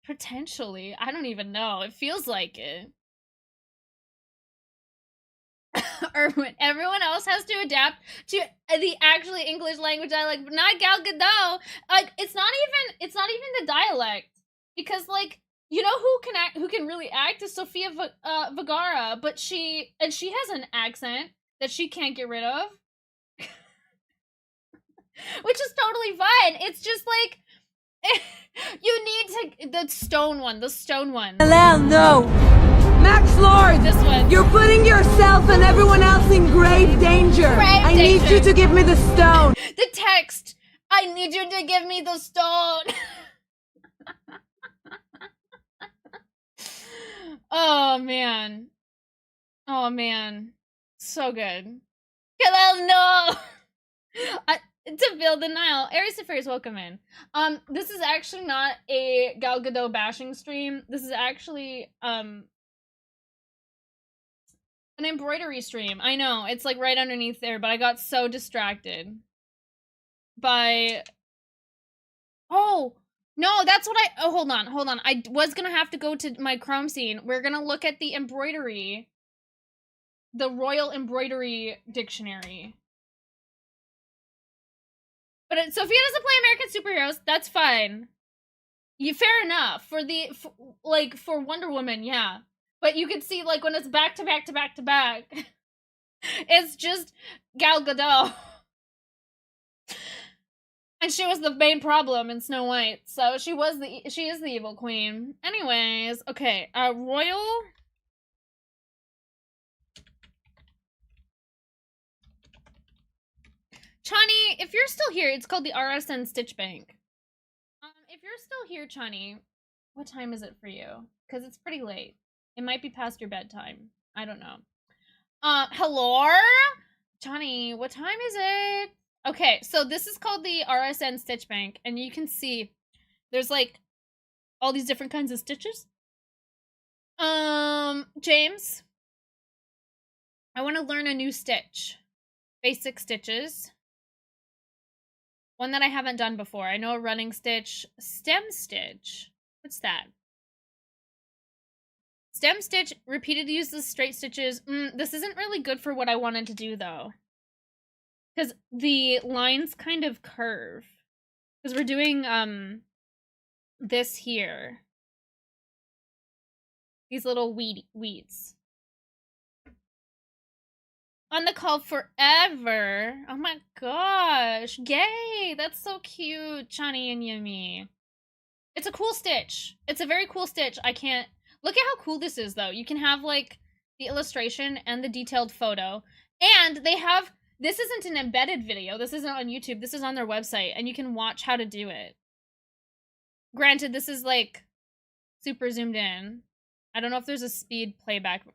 Potentially. I don't even know. It feels like it. Or when everyone else has to adapt to the actually English language dialect, but not Gal Gadot. Like it's not even the dialect, because like you know who can really act is Sofia Vergara, but she has an accent that she can't get rid of, which is totally fine. It's just like you need the stone one. Hell no! Max Lord! This one. You're putting yourself and everyone else in grave danger! I need you to give me the stone! The text! I need you to give me the stone! Oh, man. So good. Hello, no! To build the Nile. Aries Safari's welcome in. This is actually not a Gal Gadot bashing stream. This is actually, an embroidery stream. I know, it's like right underneath there, but I got so distracted by... Oh, no, that's what oh, hold on. I was gonna have to go to my Chrome scene. We're gonna look at the embroidery. The Royal Embroidery Dictionary. But Sophia doesn't play American superheroes. That's fine. Fair enough. For Wonder Woman, yeah. But you can see, like, when it's back to back to back to back, it's just Gal Gadot. And she was the main problem in Snow White. So she is the evil queen. Anyways, okay. Royal... Chani, if you're still here, it's called the RSN Stitch Bank. If you're still here, Chani, what time is it for you? Because it's pretty late. It might be past your bedtime. I don't know. Hello? Chani, what time is it? Okay, so this is called the RSN Stitch Bank, and you can see there's like all these different kinds of stitches. James, I want to learn a new stitch. Basic stitches. One that I haven't done before. I know a running stitch. Stem stitch. What's that? Stem stitch, repeated uses straight stitches. This isn't really good for what I wanted to do, though. Because the lines kind of curve. Because we're doing, this here. These little weeds. On the call forever. Oh my gosh. Yay. That's so cute. Chani and Yumi. It's a cool stitch. It's a very cool stitch. I can't... Look at how cool this is, though. You can have, like, the illustration and the detailed photo. And they have... This isn't an embedded video. This isn't on YouTube. This is on their website. And you can watch how to do it. Granted, this is, like, super zoomed in. I don't know if there's a speed playback.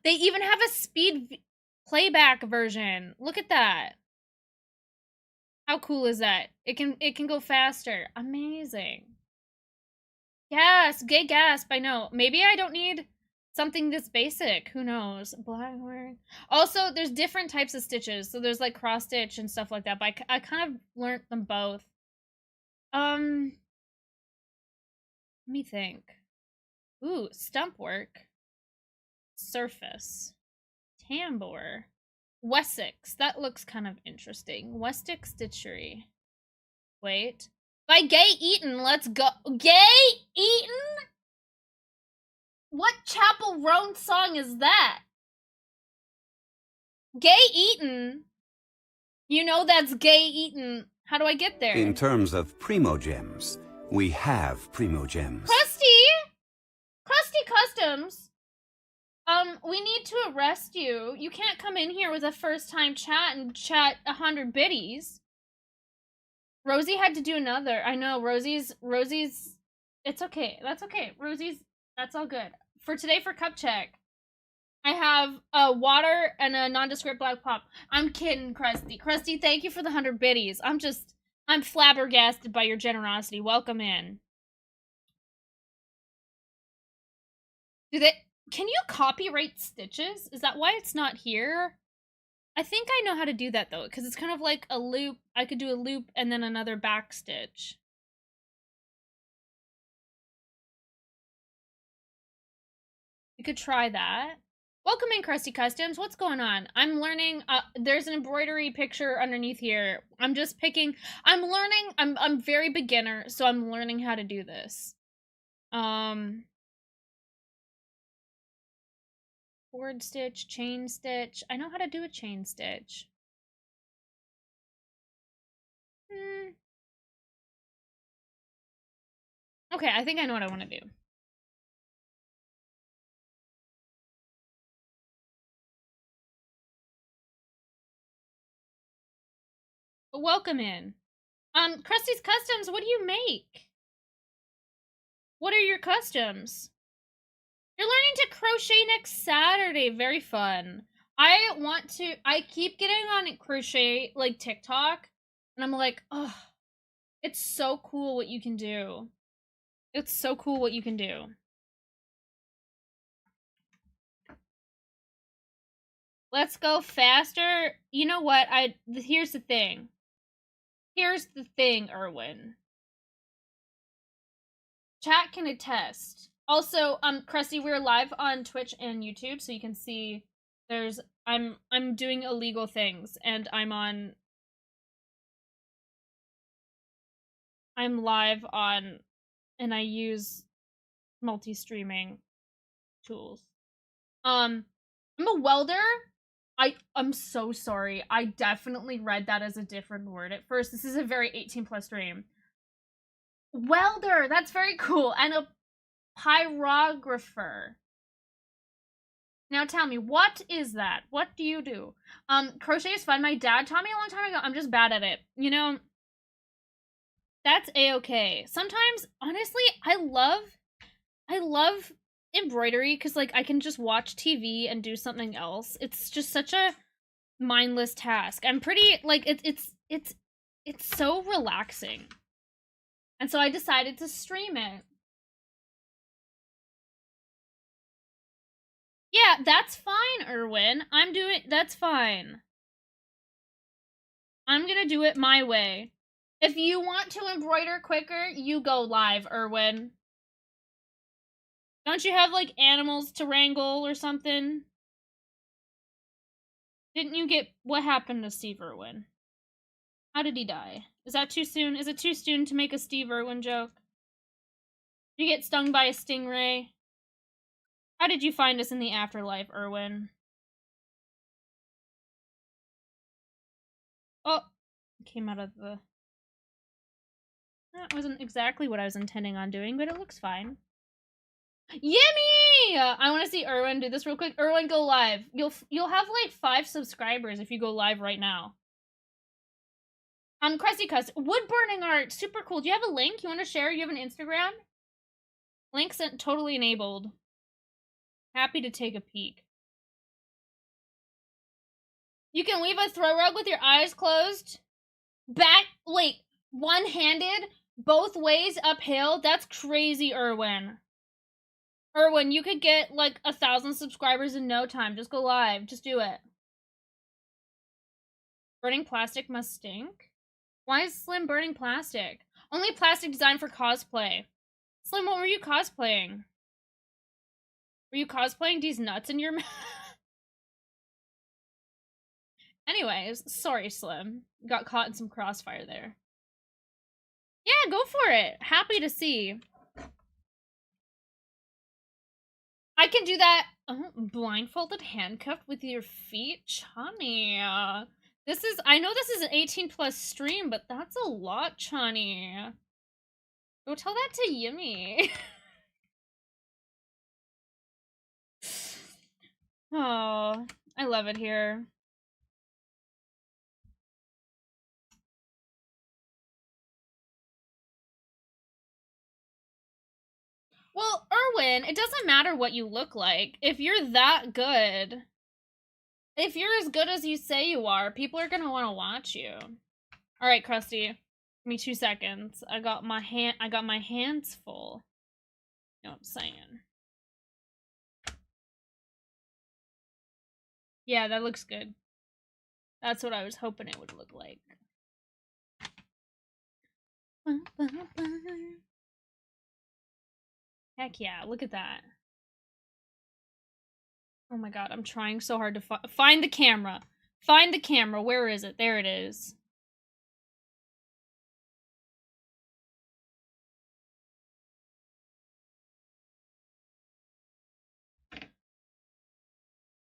They even have a speed... playback version. Look at that. How cool is that? It can go faster. Amazing. Gasp, gay gasp. I know. Maybe I don't need something this basic. Who knows? Blackboard. Also, there's different types of stitches. So there's like cross stitch and stuff like that. But I kind of learned them both. Let me think. Ooh, stump work. Surface. Tambour. Wessex. That looks kind of interesting. Wessex Stitchery. Wait. By Gay Eaton, let's go. Gay Eaton? What Chapel Roan song is that? Gay Eaton? You know that's Gay Eaton. How do I get there? In terms of Primo Gems, we have Primo Gems. Krusty Customs. We need to arrest you. You can't come in here with a first-time chat and chat 100 biddies. Rosie had to do another. I know, Rosie's, it's okay. That's okay. Rosie's, that's all good. For today, for Cup Check, I have a water and a nondescript black pop. I'm kidding, Krusty. Krusty, thank you for the 100 biddies. I'm flabbergasted by your generosity. Welcome in. Can you copyright stitches? Is that why it's not here? I think I know how to do that though, because it's kind of like a loop. I could do a loop and then another back stitch. We could try that. Welcome in, Krusty Customs. What's going on? I'm learning. There's an embroidery picture underneath here. I'm just picking. I'm learning. I'm very beginner, so I'm learning how to do this. Cord stitch, chain stitch. I know how to do a chain stitch. Okay, I think I know what I want to do. But welcome in. Krusty's Customs, what do you make? What are your customs? You're learning to crochet next Saturday. Very fun. I keep getting on crochet, like, TikTok, and I'm like, oh, it's so cool what you can do. It's so cool what you can do. Let's go faster. You know what? Here's the thing. Here's the thing, Erwin. Chat can attest. Also, Krusty, we're live on Twitch and YouTube, so you can see I'm doing illegal things, and I'm live on, and I use multi-streaming tools. I'm a welder. I'm so sorry. I definitely read that as a different word at first. This is a very 18+ stream. Welder, that's very cool. And a pyrographer. Now tell me, what is that? What do you do? Crochet is fun. My dad taught me a long time ago. I'm just bad at it. You know, that's a-okay. Sometimes, honestly, I love embroidery because, like, I can just watch TV and do something else. It's just such a mindless task. I'm pretty, like, it's so relaxing. And so I decided to stream it. Yeah, that's fine, Erwin. That's fine. I'm gonna do it my way. If you want to embroider quicker, you go live, Erwin. Don't you have, like, animals to wrangle or something? Didn't you get... What happened to Steve Irwin? How did he die? Is that too soon? Is it too soon to make a Steve Irwin joke? Did you get stung by a stingray? How did you find us in the afterlife, Irwin? Oh! Came out of the... That wasn't exactly what I was intending on doing, but it looks fine. Yummy! I want to see Erwin do this real quick. Erwin, go live. You'll have like 5 subscribers if you go live right now. Krusty Cuss, wood burning art, super cool. Do you have a link you want to share? You have an Instagram? Links totally enabled. Happy to take a peek. You can weave a throw rug with your eyes closed. Wait, one-handed, both ways uphill? That's crazy, Erwin. Erwin, you could get like 1,000 subscribers in no time. Just go live. Just do it. Burning plastic must stink? Why is Slim burning plastic? Only plastic designed for cosplay. Slim, what were you cosplaying? Were you cosplaying these nuts in your mouth? Anyways, sorry, Slim. Got caught in some crossfire there. Yeah, go for it. Happy to see. I can do that. Blindfolded, handcuffed with your feet? Chani. I know this is an 18+ stream, but that's a lot, Chani. Go tell that to Yimmy. Oh, I love it here. Well, Erwin, it doesn't matter what you look like. If you're that good, if you're as good as you say you are, people are gonna want to watch you. All right, Krusty, give me 2 seconds. I got my hands full. You know what I'm saying? Yeah, that looks good. That's what I was hoping it would look like. Heck yeah, look at that. Oh my god, I'm trying so hard to find the camera. Find the camera. Where is it? There it is.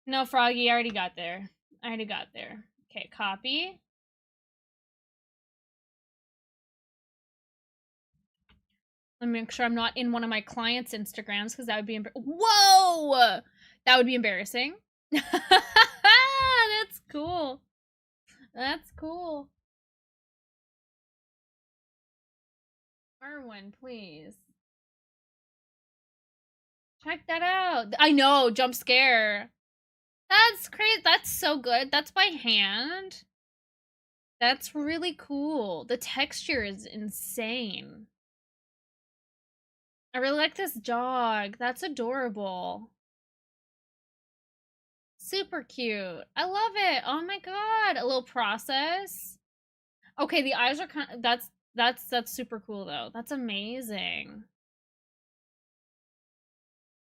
No, Froggy, I already got there. Okay, copy. Let me make sure I'm not in one of my clients' Instagrams, because that would be whoa! That would be embarrassing. That's cool. That's cool. Erwin, please. Check that out. I know, jump scare. That's crazy. That's so good. That's by hand. That's really cool. The texture is insane. I really like this dog. That's adorable. Super cute. I love it. Oh my god. A little process. Okay, the eyes are kind of, that's super cool though. That's amazing.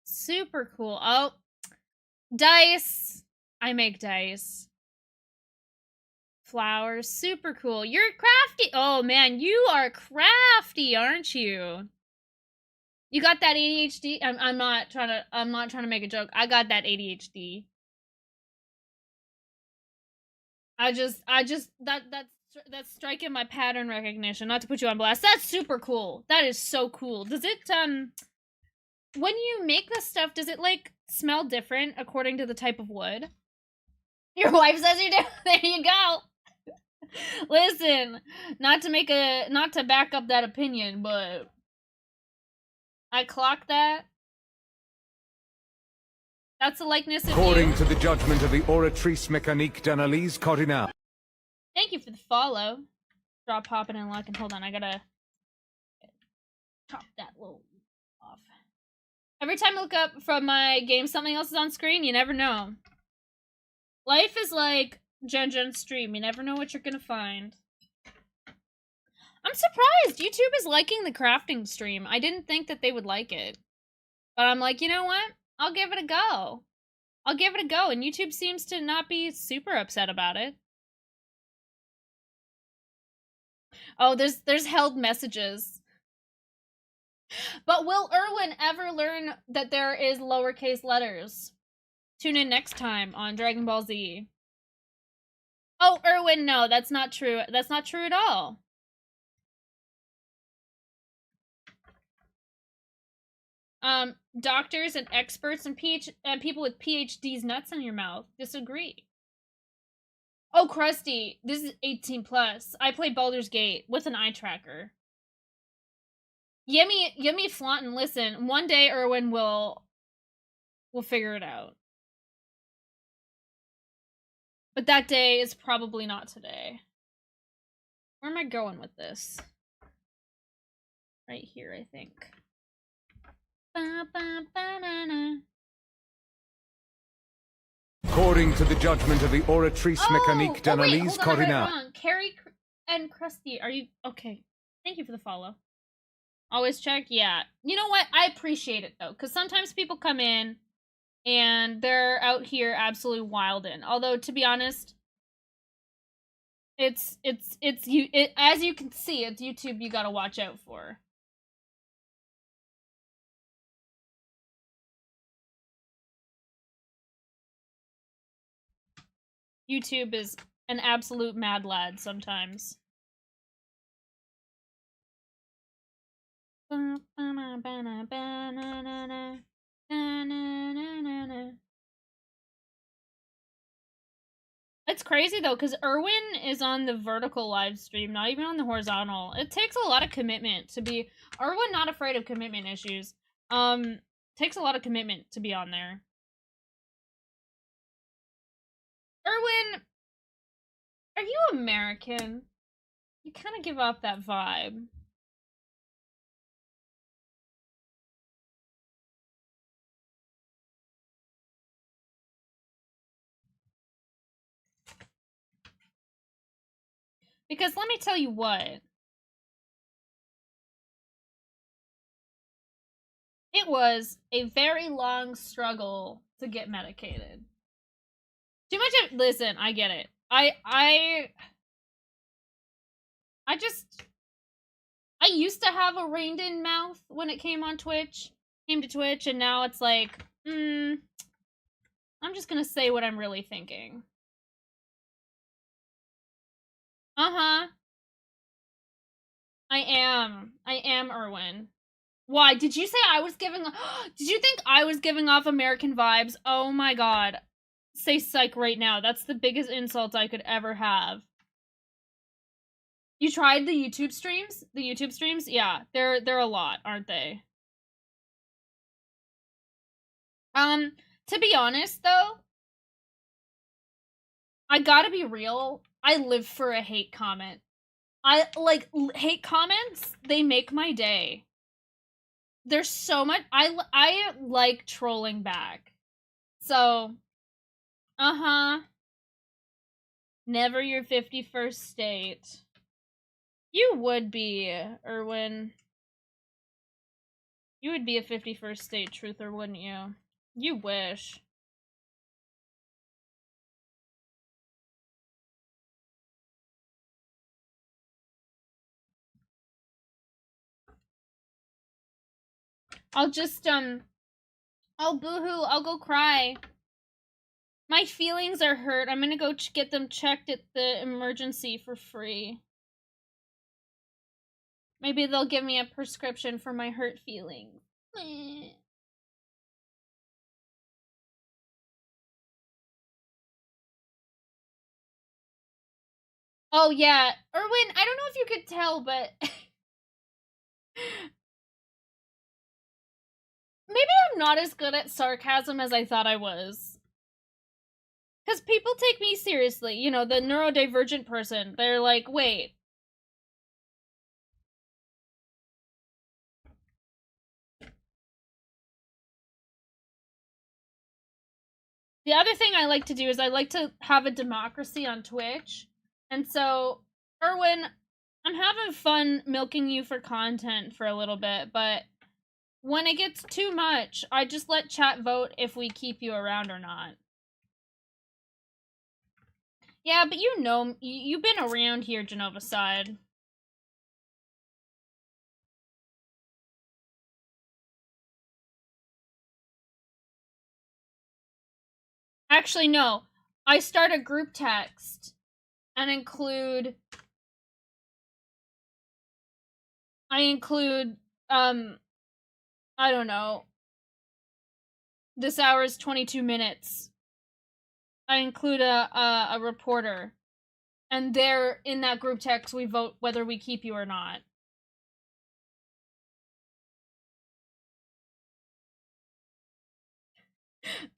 Super cool. Oh, dice. I make dice. Flowers. Super cool. You're crafty. Oh man, you are crafty, aren't you? You got that ADHD? I'm not trying to make a joke. I got that ADHD. That's striking my pattern recognition. Not to put you on blast. That's super cool. That is so cool. Does it when you make this stuff, does it like smell different according to the type of wood? Your wife says you do. There you go. Listen, not to back up that opinion, but I clocked that. That's the likeness of According you. to the judgment of the Oratrice Mécanique d'Analyse Cardinal. Thank you for the follow. Drop, hopping, and locking. Hold on, I gotta chop that little off. Every time I look up from my game, something else is on screen. You never know. Life is like Jen's stream. You never know what you're gonna find. I'm surprised YouTube is liking the crafting stream. I didn't think that they would like it. But I'm like, you know what? I'll give it a go. I'll give it a go. And YouTube seems to not be super upset about it. Oh, there's held messages. But will Erwin ever learn that there is lowercase letters? Tune in next time on Dragon Ball Z. Oh, Erwin, no, that's not true. That's not true at all. Doctors and experts and people with PhDs nuts in your mouth disagree. Oh, Krusty, this is 18+. I play Baldur's Gate with an eye tracker. Yummy flauntin', listen, one day Erwin will figure it out. But that day is probably not today. Where am I going with this? Right here, I think. Ba-ba-ba-na-na. According to the judgment of the Oratrice Mécanique Oh, wait, d'Analyse hold on, I read it Cardinal. wrong. Carrie and Krusty, are you okay? Thank you for the follow. Always check, yeah. You know what? I appreciate it though, because sometimes people come in and they're out here absolutely wildin'. Although to be honest, it's as you can see, it's YouTube you gotta watch out for. YouTube is an absolute mad lad sometimes. It's crazy though, because Erwin is on the vertical live stream, not even on the horizontal. It takes a lot of commitment to be Erwin, not afraid of commitment issues. Takes a lot of commitment to be on there. Erwin, are you American? You kind of give off that vibe. Because let me tell you what. It was a very long struggle to get medicated. Too much of, listen, I get it. I used to have a reined in mouth when it came to Twitch, and now it's like, I'm just gonna say what I'm really thinking. Uh-huh. I am Erwin. Why? Did you say I was giving... Did you think I was giving off American vibes? Oh my god. Say psych right now. That's the biggest insult I could ever have. You tried the YouTube streams? The YouTube streams? Yeah, they're a lot, aren't they? To be honest, though, I gotta be real. I live for a hate comment. I, like, hate comments, they make my day. There's so much... I like trolling back. So... Uh-huh. Never your 51st state. You would be, Erwin. You would be a 51st state truther, wouldn't you? You wish. I'll just, I'll boohoo, I'll go cry. My feelings are hurt. I'm gonna go get them checked at the emergency for free. Maybe they'll give me a prescription for my hurt feelings. Oh yeah, Erwin, I don't know if you could tell, but maybe I'm not as good at sarcasm as I thought I was. Because people take me seriously, you know, the neurodivergent person. They're like, wait. The other thing I like to do is I like to have a democracy on Twitch. And so, Erwin, I'm having fun milking you for content for a little bit, but when it gets too much, I just let chat vote if we keep you around or not. Yeah, but you know, you've been around here, Genova side. Actually, no. I start a group text and include... I don't know. This hour is 22 minutes. I include a reporter. And there, in that group text, we vote whether we keep you or not.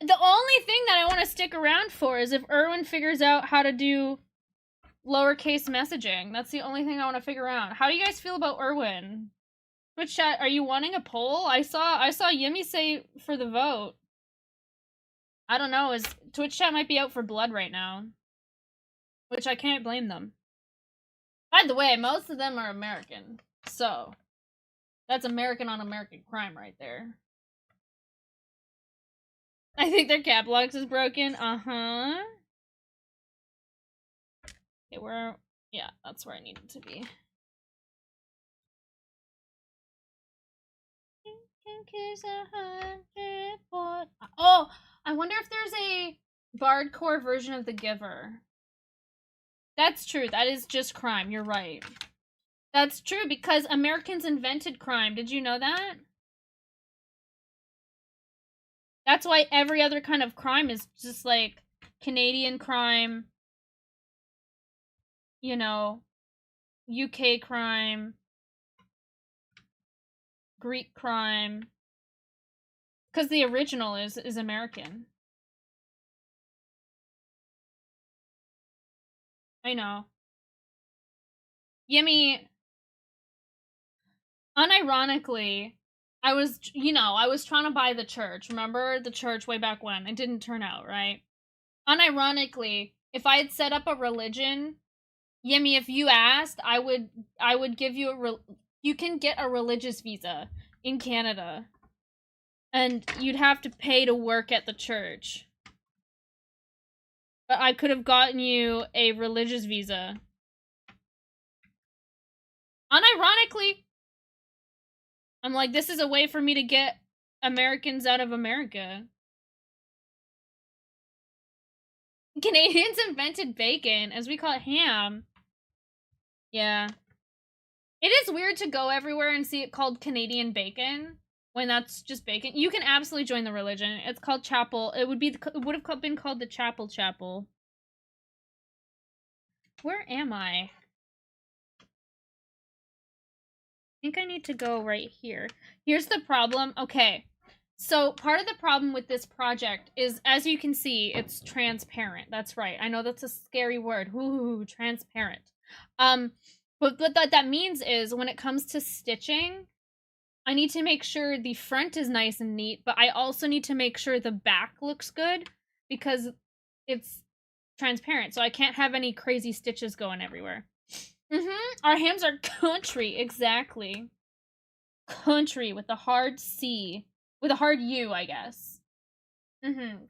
The only thing that I want to stick around for is if Erwin figures out how to do lowercase messaging. That's the only thing I want to figure out. How do you guys feel about Irwin? Twitch chat, are you wanting a poll? I saw Yimmy say for the vote. I don't know, Twitch chat might be out for blood right now. Which I can't blame them. By the way, most of them are American. So, that's American on American crime right there. I think their cap locks is broken. Uh-huh. Okay, yeah, that's where I need it to be. Oh, I wonder if there's a bardcore version of The Giver. That's true. That is just crime. You're right. That's true because Americans invented crime. Did you know that? That's why every other kind of crime is just like Canadian crime, you know, UK crime, Greek crime. Because the original is American. I know. Yimmy, unironically, I was trying to buy the church. Remember the church way back when? It didn't turn out, right? Unironically, if I had set up a religion, Yimmy, if you asked, I would give you you can get a religious visa in Canada. And you'd have to pay to work at the church. But I could have gotten you a religious visa. Unironically, I'm like, this is a way for me to get Americans out of America. Canadians invented bacon, as we call it ham. Yeah. It is weird to go everywhere and see it called Canadian bacon. When that's just bacon. You can absolutely join the religion. It's called Chapel. It would have been called the Chapel. Where am I? I think I need to go right here. Here's the problem. Okay. So part of the problem with this project is, as you can see, it's transparent. That's right. I know that's a scary word. Ooh, transparent. But what that means is when it comes to stitching, I need to make sure the front is nice and neat, but I also need to make sure the back looks good because it's transparent, so I can't have any crazy stitches going everywhere. Our hams are country, exactly. Country with a hard C. With a hard U, I guess.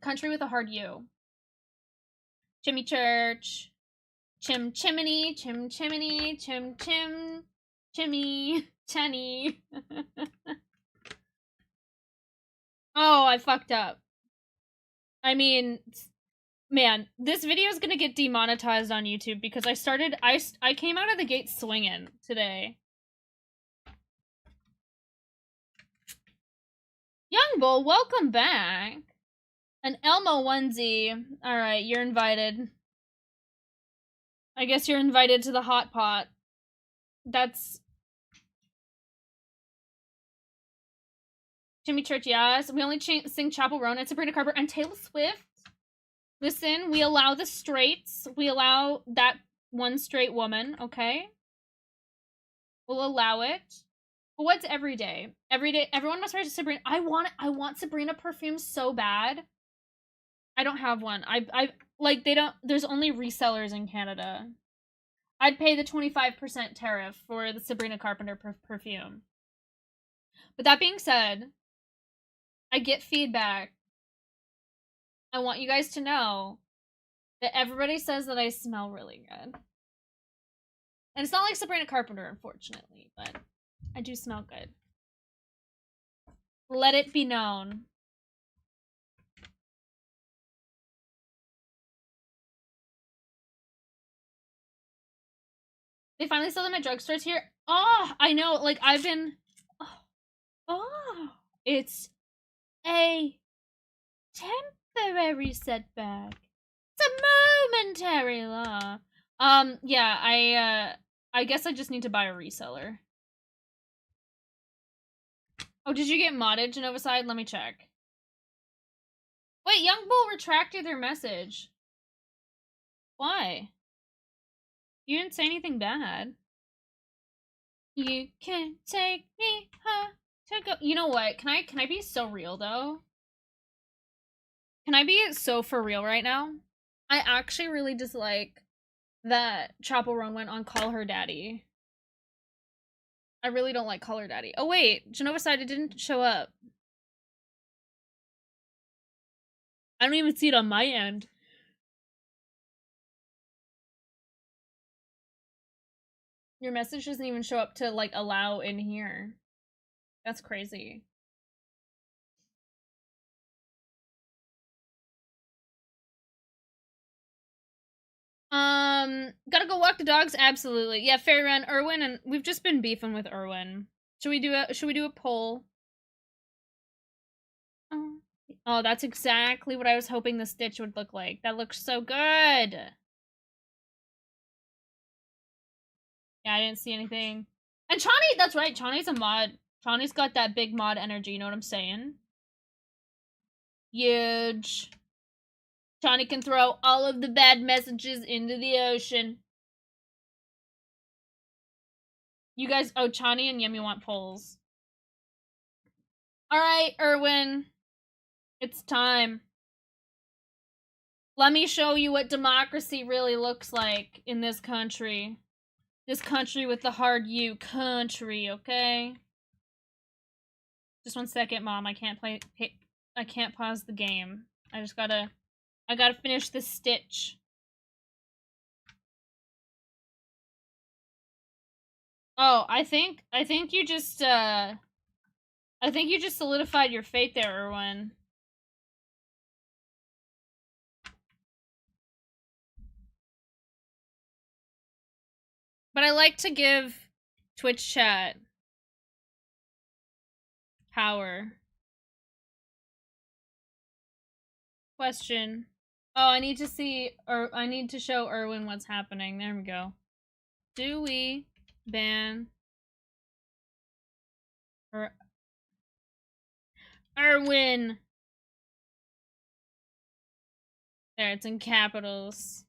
Country with a hard U. Chimney church. Chim chimney, chim chimney, chim chim, chimney. Chenny. Oh, I fucked up. I mean, man, this video is gonna get demonetized on YouTube because I came out of the gate swinging today. Young Bull, welcome back. An Elmo onesie. Alright, you're invited. I guess you're invited to the hot pot. That's... Jimmy Church, yes. We only sing Chapel Roan and Sabrina Carpenter and Taylor Swift. Listen, we allow the straights. We allow that one straight woman, okay? We'll allow it. But what's every day? Every day, everyone must wear Sabrina. I want Sabrina perfume so bad. I don't have one. Like, there's only resellers in Canada. I'd pay the 25% tariff for the Sabrina Carpenter perfume. But that being said, I get feedback. I want you guys to know that everybody says that I smell really good. And it's not like Sabrina Carpenter, unfortunately, but I do smell good. Let it be known. They finally sell them at drugstores here. Oh, I know. Like, I've been... Oh, it's a temporary setback. It's a momentary law. Yeah, I guess I just need to buy a reseller. Oh, did you get modded, Genovicide? Let me check. Wait, Young Bull retracted their message. Why? You didn't say anything bad. You can take me home to go. You know what? Can I be so real though? Can I be so for real right now? I actually really dislike that Chapel Run went on Call Her Daddy. I really don't like Call Her Daddy. Oh wait, Genova side, it didn't show up. I don't even see it on my end. Your message doesn't even show up to like allow in here. That's crazy. Gotta go walk the dogs? Absolutely. Yeah, Fairy Run, Erwin, and we've just been beefing with Erwin. Should we do a poll? Oh, that's exactly what I was hoping the stitch would look like. That looks so good. Yeah, I didn't see anything. And Chani, that's right, Chani's a mod. Chani's got that big mod energy, you know what I'm saying? Huge. Chani can throw all of the bad messages into the ocean. You guys, oh, Chani and Yemi want polls. Alright, Erwin. It's time. Let me show you what democracy really looks like in this country. This country with the hard U country, okay? Just 1 second, Mom. I can't I can't pause the game. I gotta finish this stitch. Oh, I think you just solidified your fate there, Erwin. But I like to give Twitch chat power. Question. Oh, I need to see, or I need to show Erwin what's happening. There we go. Do we ban Erwin? There, it's in capitals.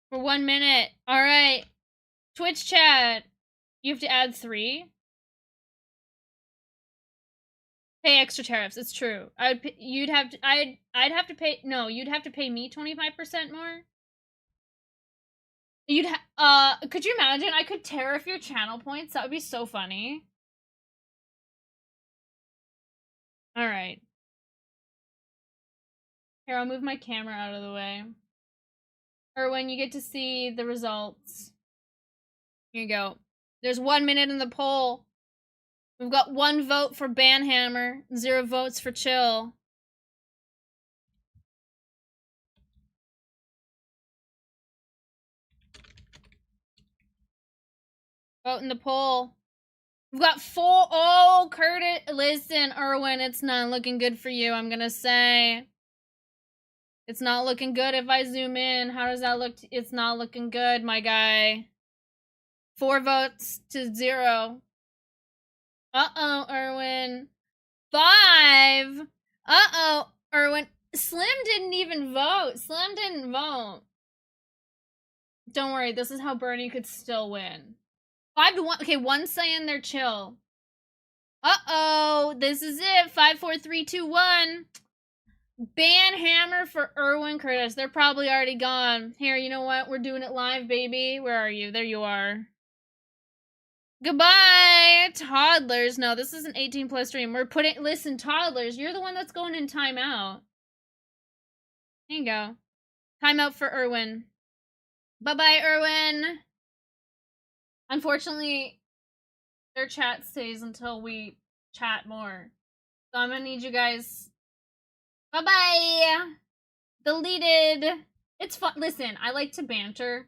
For 1 minute. Alright. Twitch chat. You have to add 3. Pay extra tariffs. It's true. I'd have to pay. No, you'd have to pay me 25% more. Could you imagine? I could tariff your channel points. That would be so funny. All right. Here, I'll move my camera out of the way. Erwin, you get to see the results. Here you go. There's 1 minute in the poll. We've got 1 vote for Banhammer, 0 votes for Chill. Vote in the poll. We've got 4. Oh, Curtis. Listen, Erwin, it's not looking good for you, I'm gonna say. It's not looking good if I zoom in. How does that look? It's not looking good, my guy. 4 votes to 0. Uh-oh, Erwin. 5. Uh-oh, Erwin. Slim didn't even vote. Slim didn't vote. Don't worry, this is how Bernie could still win. 5 to 1. Okay, 1 saying they're chill. Uh-oh, this is it. 5, 4, 3, 2, 1. Ban hammer for Erwin Curtis. They're probably already gone. Here, you know what? We're doing it live, baby. Where are you? There you are. Goodbye, toddlers. No, this is an 18+ stream. We're putting... Listen, toddlers, you're the one that's going in timeout. There you go. Timeout for Erwin. Bye-bye, Erwin. Unfortunately, their chat stays until we chat more. So I'm gonna need you guys... Bye-bye! Deleted! It's fun. Listen, I like to banter.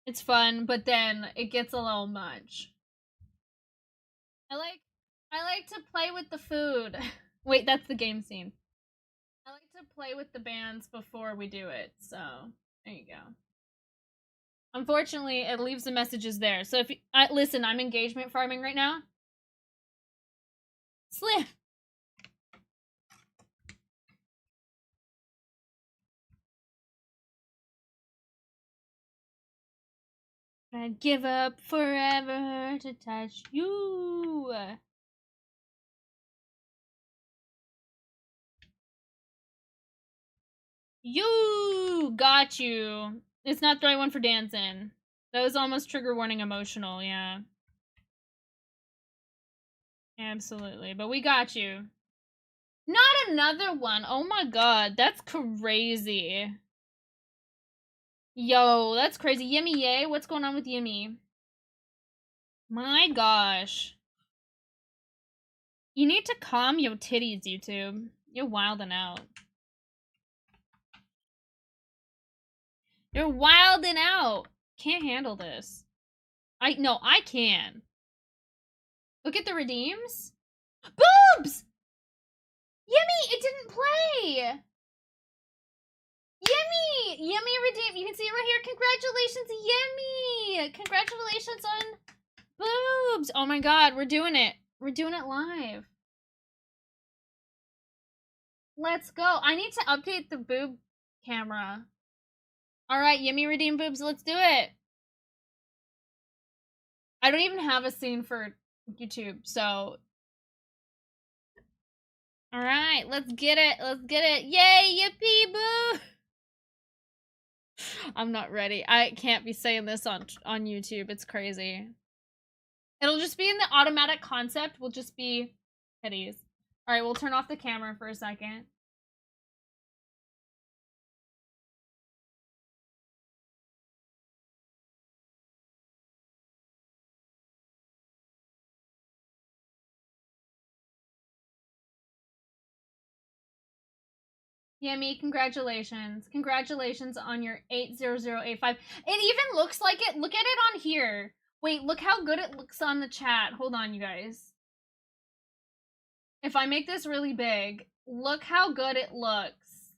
It's fun, but then it gets a little much. I like to play with the food. Wait, that's the game scene. I like to play with the bands before we do it, so there you go. Unfortunately, it leaves the messages there. So if you, listen, I'm engagement farming right now. Slim. I'd give up forever to touch you. You got you. It's not the right one for dancing. That was almost trigger warning emotional, yeah. Absolutely. But we got you. Not another one. Oh my god, that's crazy. Yo, that's crazy. Yimmy yay? What's going on with Yimmy? My gosh. You need to calm your titties, YouTube. You're wildin' out. You're wildin' out. Can't handle this. No, I can. Look at the redeems. Boobs! Yimmy, it didn't play. Yimmy! Yimmy redeem. You can see it right here. Congratulations, Yimmy! Congratulations on boobs. Oh my god, we're doing it. We're doing it live. Let's go. I need to update the boob camera. Alright, Yimmy redeem boobs. Let's do it. I don't even have a scene for YouTube, so... Alright, let's get it. Let's get it. Yay, yippee boo! I'm not ready. I can't be saying this on YouTube. It's crazy. It'll just be in the automatic concept. Will just be titties. Alright, we'll turn off the camera for a second. Yummy, congratulations. Congratulations on your 80085. It even looks like it. Look at it on here. Wait, look how good it looks on the chat. Hold on, you guys. If I make this really big, look how good it looks.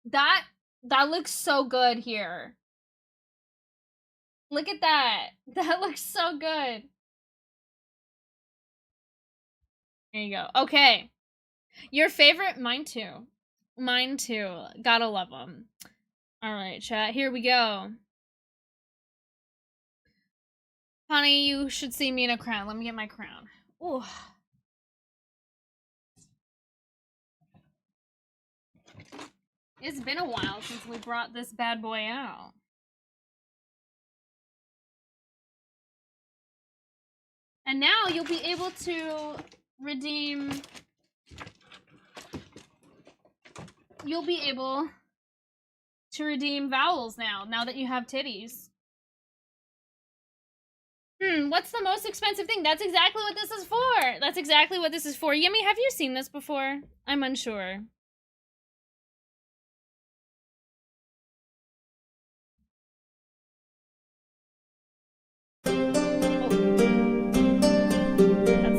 That looks so good here. Look at that. That looks so good. There you go. Okay. Your favorite? Mine too. Mine too. Gotta love them. Alright, chat. Here we go. Honey, you should see me in a crown. Let me get my crown. Ooh. It's been a while since we brought this bad boy out. And now you'll be able to redeem... You'll be able to redeem vowels now that you have titties. What's the most expensive thing? That's exactly what this is for. That's exactly what this is for. Yummy, have you seen this before? I'm unsure. That's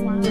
loud.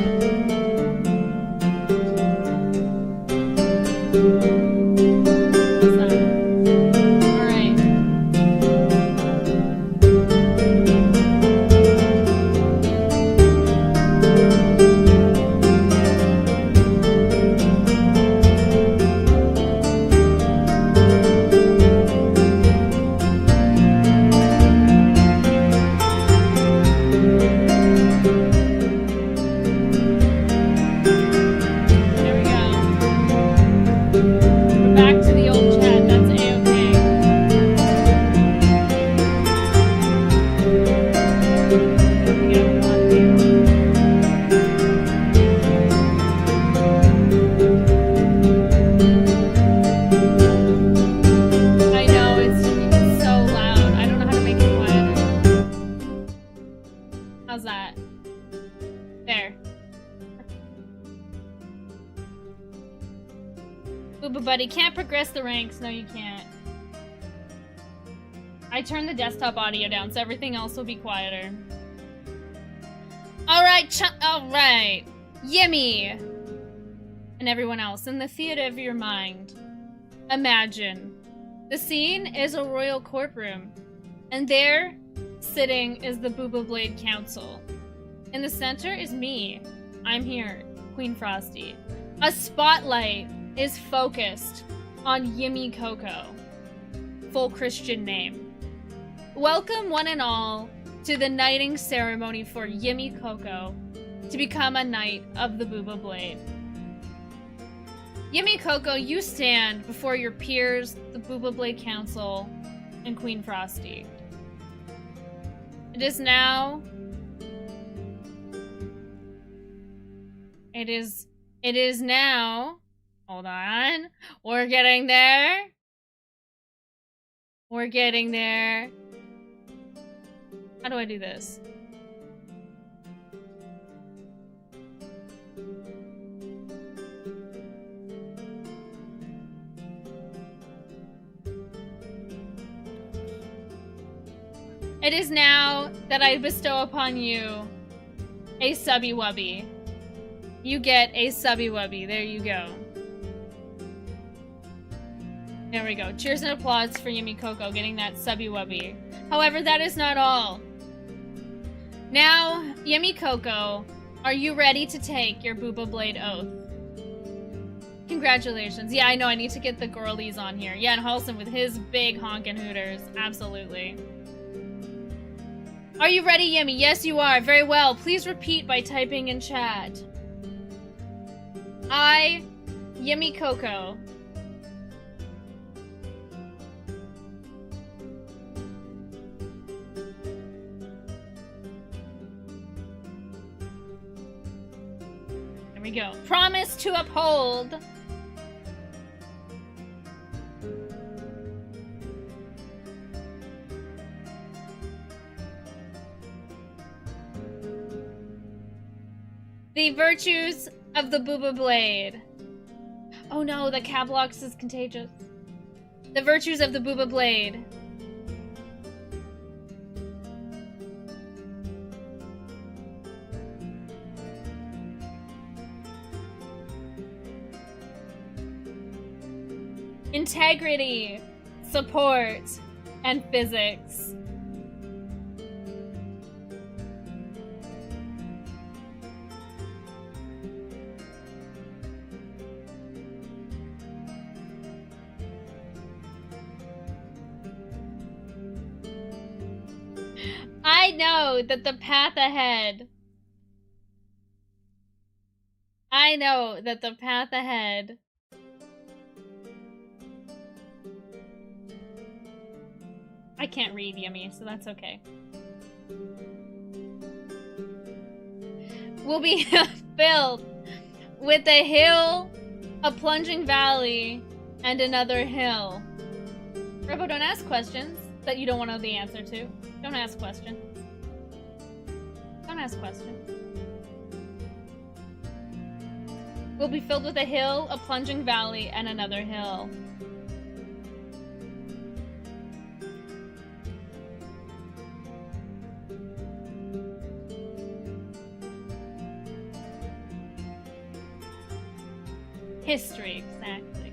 Buddy, can't progress the ranks. No, you can't. I turned the desktop audio down, so everything else will be quieter. Alright, alright. Yimmy! And everyone else, in the theater of your mind, imagine. The scene is a royal courtroom, and there, sitting, is the Booba Blade Council. In the center is me, I'm here, Queen Frosty. A spotlight is focused on Yimmy Coco. Full Christian name. Welcome one and all to the knighting ceremony for Yimmy Coco to become a knight of the Booba Blade. Yimmy Coco, you stand before your peers, the Booba Blade Council, and Queen Frosty. It is now... It is now... Hold on. We're getting there. We're getting there. How do I do this? It is now that I bestow upon you a subby wubby. You get a subby wubby. There you go. There we go. Cheers and applause for Yimmy Coco getting that subby wubby. However, that is not all. Now, Yimmy Coco, are you ready to take your Booba Blade oath? Congratulations. Yeah, I know. I need to get the girlies on here. Yeah, and Halston with his big honkin' hooters. Absolutely. Are you ready, Yimmy? Yes, you are. Very well. Please repeat by typing in chat. I, Yimmy Coco. There we go. Promise to uphold. The virtues of the Booba Blade. Oh no, the Cablox is contagious. The virtues of the Booba Blade. Integrity, support, and physics. I know that the path ahead. I know that the path ahead. I can't read, Yummy, so that's okay. Will be filled with a hill, a plunging valley, and another hill. Robo, don't ask questions that you don't want to know the answer to. Don't ask questions. Don't ask questions. Will be filled with a hill, a plunging valley, and another hill. History, exactly.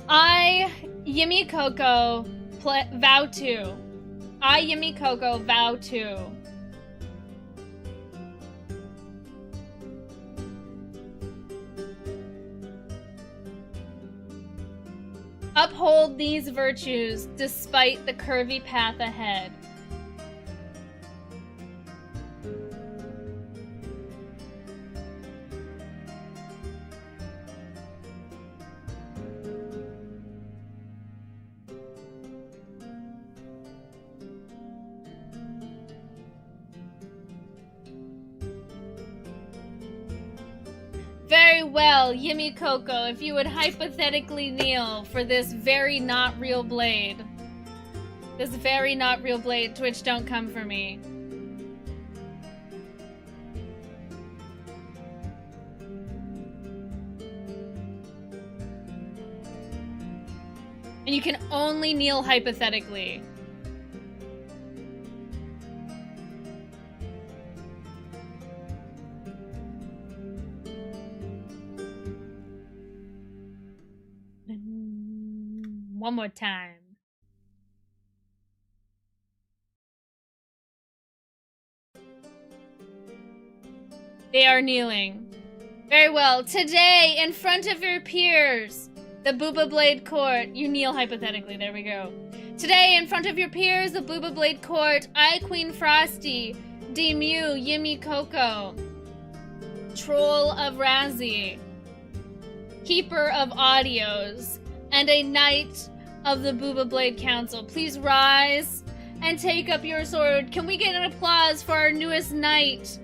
I, Yimmy Coco, vow to. I, Yimmy Coco, vow to. Uphold these virtues despite the curvy path ahead. Very well, Yimmy Coco, if you would hypothetically kneel for this very not real blade. This very not real blade, Twitch, don't come for me. And you can only kneel hypothetically. One more time. They are kneeling. Very well. Today, in front of your peers, the Booba Blade Court. You kneel hypothetically. There we go. Today, in front of your peers, the Booba Blade Court, I, Queen Frosty, Demew, Yimmy Coco, Troll of Razzie, Keeper of Audios, and a Knight of the Booba Blade Council. Please rise and take up your sword. Can we get an applause for our newest Knight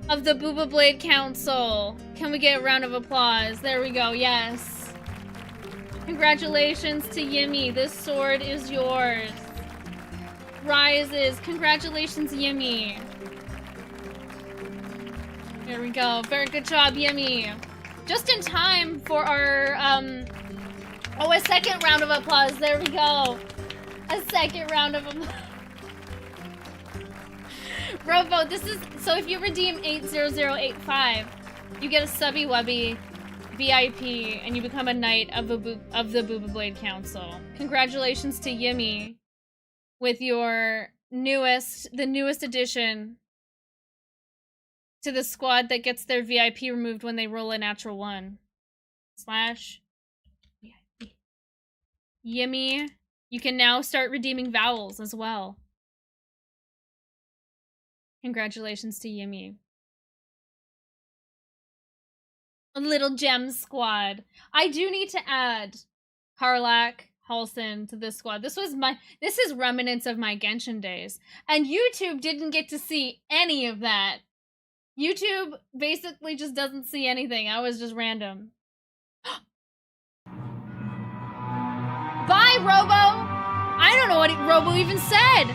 of the Booba Blade Council? Can we get a round of applause? There we go, yes. Congratulations to Yimmy. This sword is yours. Rises. Congratulations, Yimmy. There we go. Very good job, Yimmy. Just in time for our, oh, a second round of applause. There we go. A second round of applause. Robo, this is, so if you redeem 80085, you get a Subby Wubby VIP, and you become a Knight of the Booba Blade Council. Congratulations to Yimmy with your the newest addition to the squad that gets their VIP removed when they roll a natural 1. / VIP. Yimmy, you can now start redeeming vowels as well. Congratulations to Yimmy. A little gem squad. I do need to add Karlak, Halson to this squad. This is remnants of my Genshin days. And YouTube didn't get to see any of that. YouTube basically just doesn't see anything. I was just random. Bye, Robo! I don't know what Robo even said.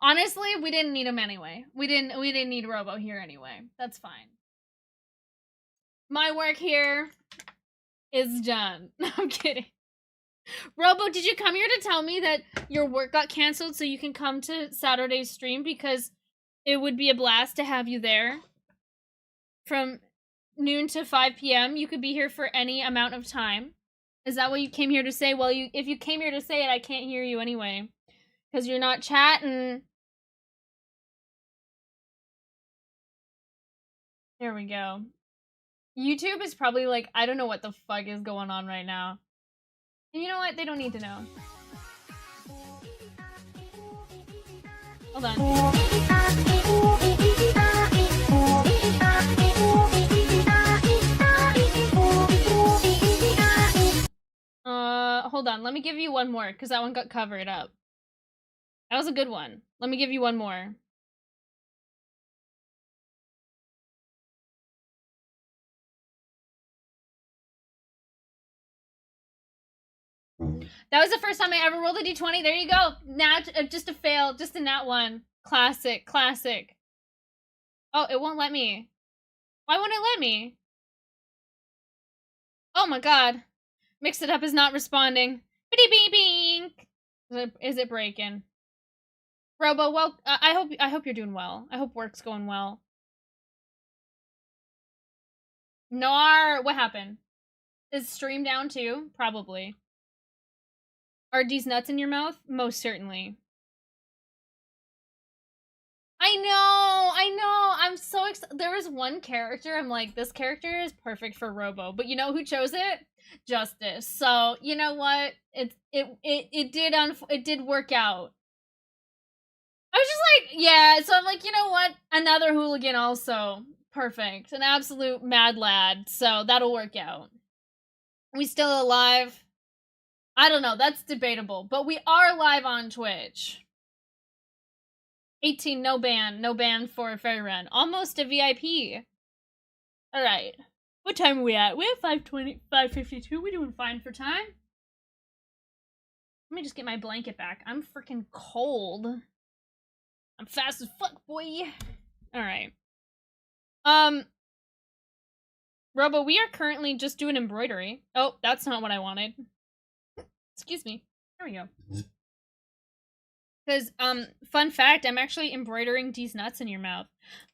Honestly, we didn't need him anyway. We didn't need Robo here anyway. That's fine. My work here is done. No, I'm kidding. Robo, did you come here to tell me that your work got canceled so you can come to Saturday's stream? Because it would be a blast to have you there. From noon to 5 p.m. You could be here for any amount of time. Is that what you came here to say? Well, if you came here to say it, I can't hear you anyway. Because you're not chatting. There we go. YouTube is probably like, I don't know what the fuck is going on right now. And you know what? They don't need to know. Hold on. Hold on. Let me give you one more, because that one got covered up. That was a good one. Let me give you one more. That was the first time I ever rolled a d20. There you go. Just a fail. Just a nat 1. Classic. Classic. Oh, it won't let me. Why won't it let me? Oh my god. Mix It Up is not responding. Bing. Is it breaking? Robo, well, I hope you're doing well. I hope work's going well. Nar, what happened? Is stream down too? Probably. Are these nuts in your mouth? Most certainly. I know. I'm so excited. There was one character, I'm like, this character is perfect for Robo. But you know who chose it? Justice. So, you know what? It did work out. I was just like, yeah. So I'm like, you know what? Another hooligan also. Perfect. An absolute mad lad. So that'll work out. We still alive? I don't know. That's debatable. But we are live on Twitch. 18, no ban. No ban for Fairy Run. Almost a VIP. Alright. What time are we at? We're at 5:20, 5:52. We're doing fine for time. Let me just get my blanket back. I'm freaking cold. I'm fast as fuck, boy. Alright. Robo, we are currently just doing embroidery. Oh, that's not what I wanted. Excuse me. There we go. Because, fun fact, I'm actually embroidering these nuts in your mouth.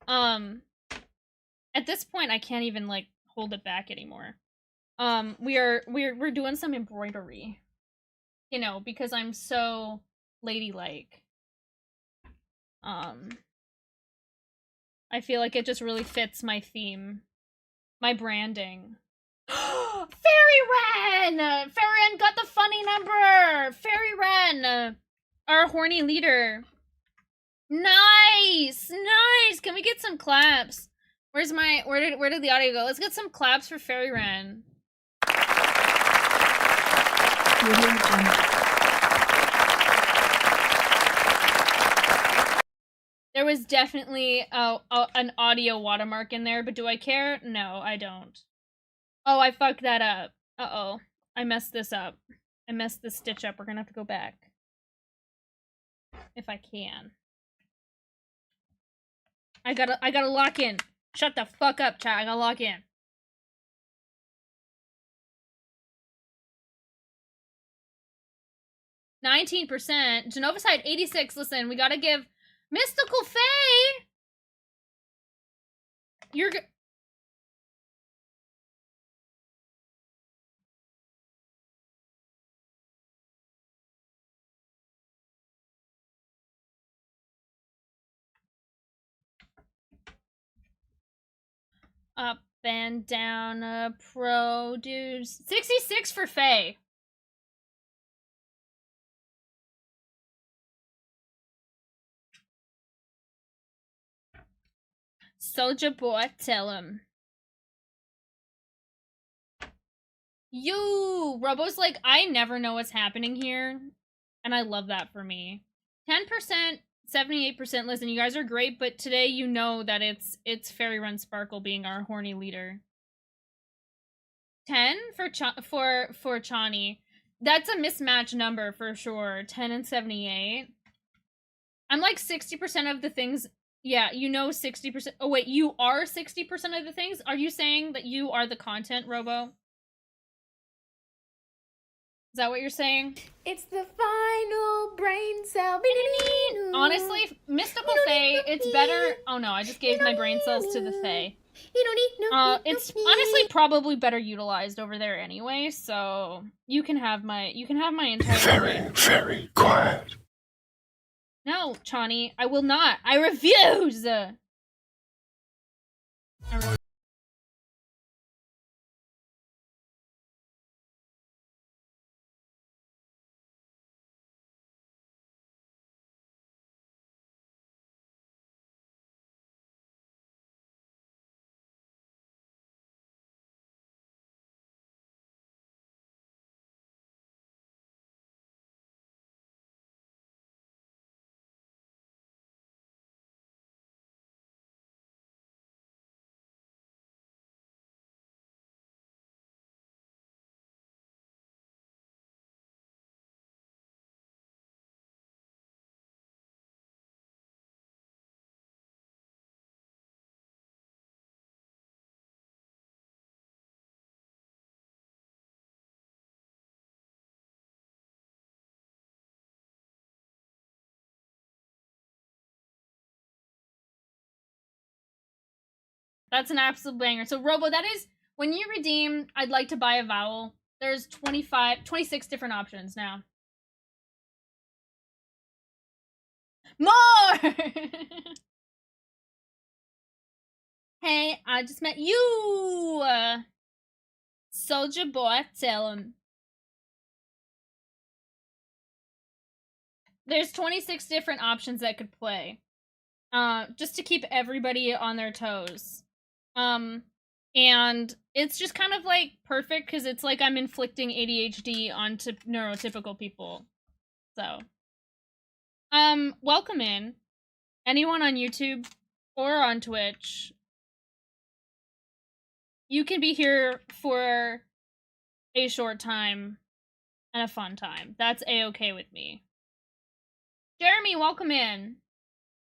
At this point, I can't even, like, hold it back anymore. We're doing some embroidery. You know, because I'm so ladylike. I feel like it just really fits my theme. My branding. Fairy Wren! Fairy Wren got the funny number! Fairy Wren! Our horny leader. Nice! Nice! Can we get some claps? Where's my... Where did the audio go? Let's get some claps for Fairy Wren. There was definitely an audio watermark in there, but do I care? No, I don't. Oh, I fucked that up. Uh-oh. I messed this up. I messed this stitch up. We're gonna have to go back. If I can. I gotta lock in. Shut the fuck up, chat. I gotta lock in. %. Genovicide 86. Listen, we gotta give Mystical Fae. You're up and down produce 66 for Faye. Soldier boy, tell him. You Robo's like, I never know what's happening here. And I love that for me. 10%, 78%. Listen, you guys are great, but today you know that it's Fairy Run Sparkle being our horny leader. 10 for Chani. That's a mismatch number for sure. 10 and 78. I'm like 60% of the things. Yeah, you know 60%. Oh wait, you are 60% of the things? Are you saying that you are the content, Robo? Is that what you're saying? It's the final brain cell. Honestly, Mystical Fae, it's better. Oh no, I just gave my brain cells to the Fae. It's honestly probably better utilized over there anyway, so you can have my entire Very quiet. No, Chani, I will not. I refuse. That's an absolute banger. So, Robo, that is, when you redeem, I'd like to buy a vowel, there's 26 different options now. More! Hey, I just met you! Soldier boy, tell him. There's 26 different options that could play. Just to keep everybody on their toes. And it's just kind of like perfect because it's like I'm inflicting ADHD onto neurotypical people. So, welcome in. Anyone on YouTube or on Twitch, you can be here for a short time and a fun time. That's a-okay with me. Jeremy, welcome in.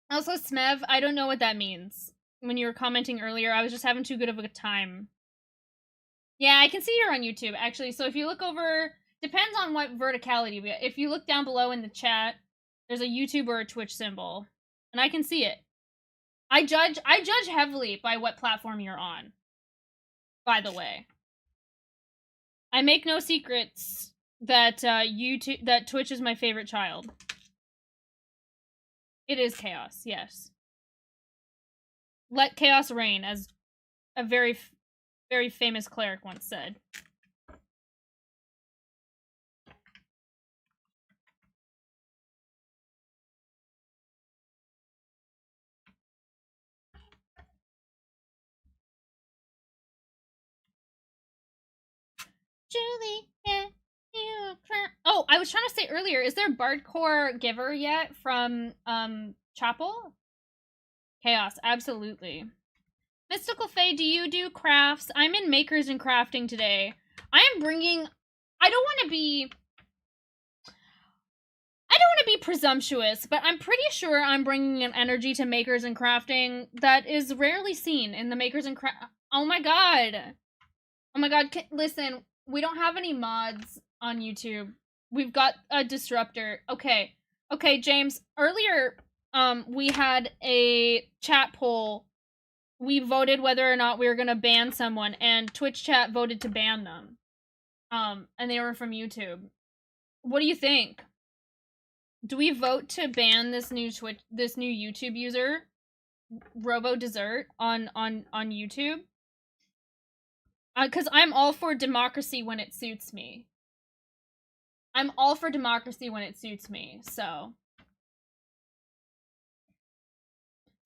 Also, Smev, I don't know what that means. When you were commenting earlier, I was just having too good of a time. Yeah, I can see you're on YouTube, actually. So if you look over, depends on what verticality. If you look down below in the chat, there's a YouTube or a Twitch symbol, and I can see it. I judge heavily by what platform you're on. By the way, I make no secrets that that Twitch is my favorite child. It is chaos, yes. let chaos reign, as a very, very famous cleric once said. Julie, yeah, you oh, I was trying to say earlier, is there Bardcore Giver yet from Chapel? Chaos, absolutely. Mystical Fae, do you do crafts? I'm in Makers and Crafting today. I am bringing... I don't want to be presumptuous, but I'm pretty sure I'm bringing an energy to Makers and Crafting that is rarely seen in the Makers and Craft... Oh my god. Oh my god, listen, we don't have any mods on YouTube. We've got a disruptor. Okay. Okay, James, earlier, we had a chat poll. We voted whether or not we were gonna ban someone, and Twitch chat voted to ban them. And they were from YouTube. What do you think? Do we vote to ban this new YouTube user, Robo Dessert, on YouTube? Because I'm all for democracy when it suits me. I'm all for democracy when it suits me, so.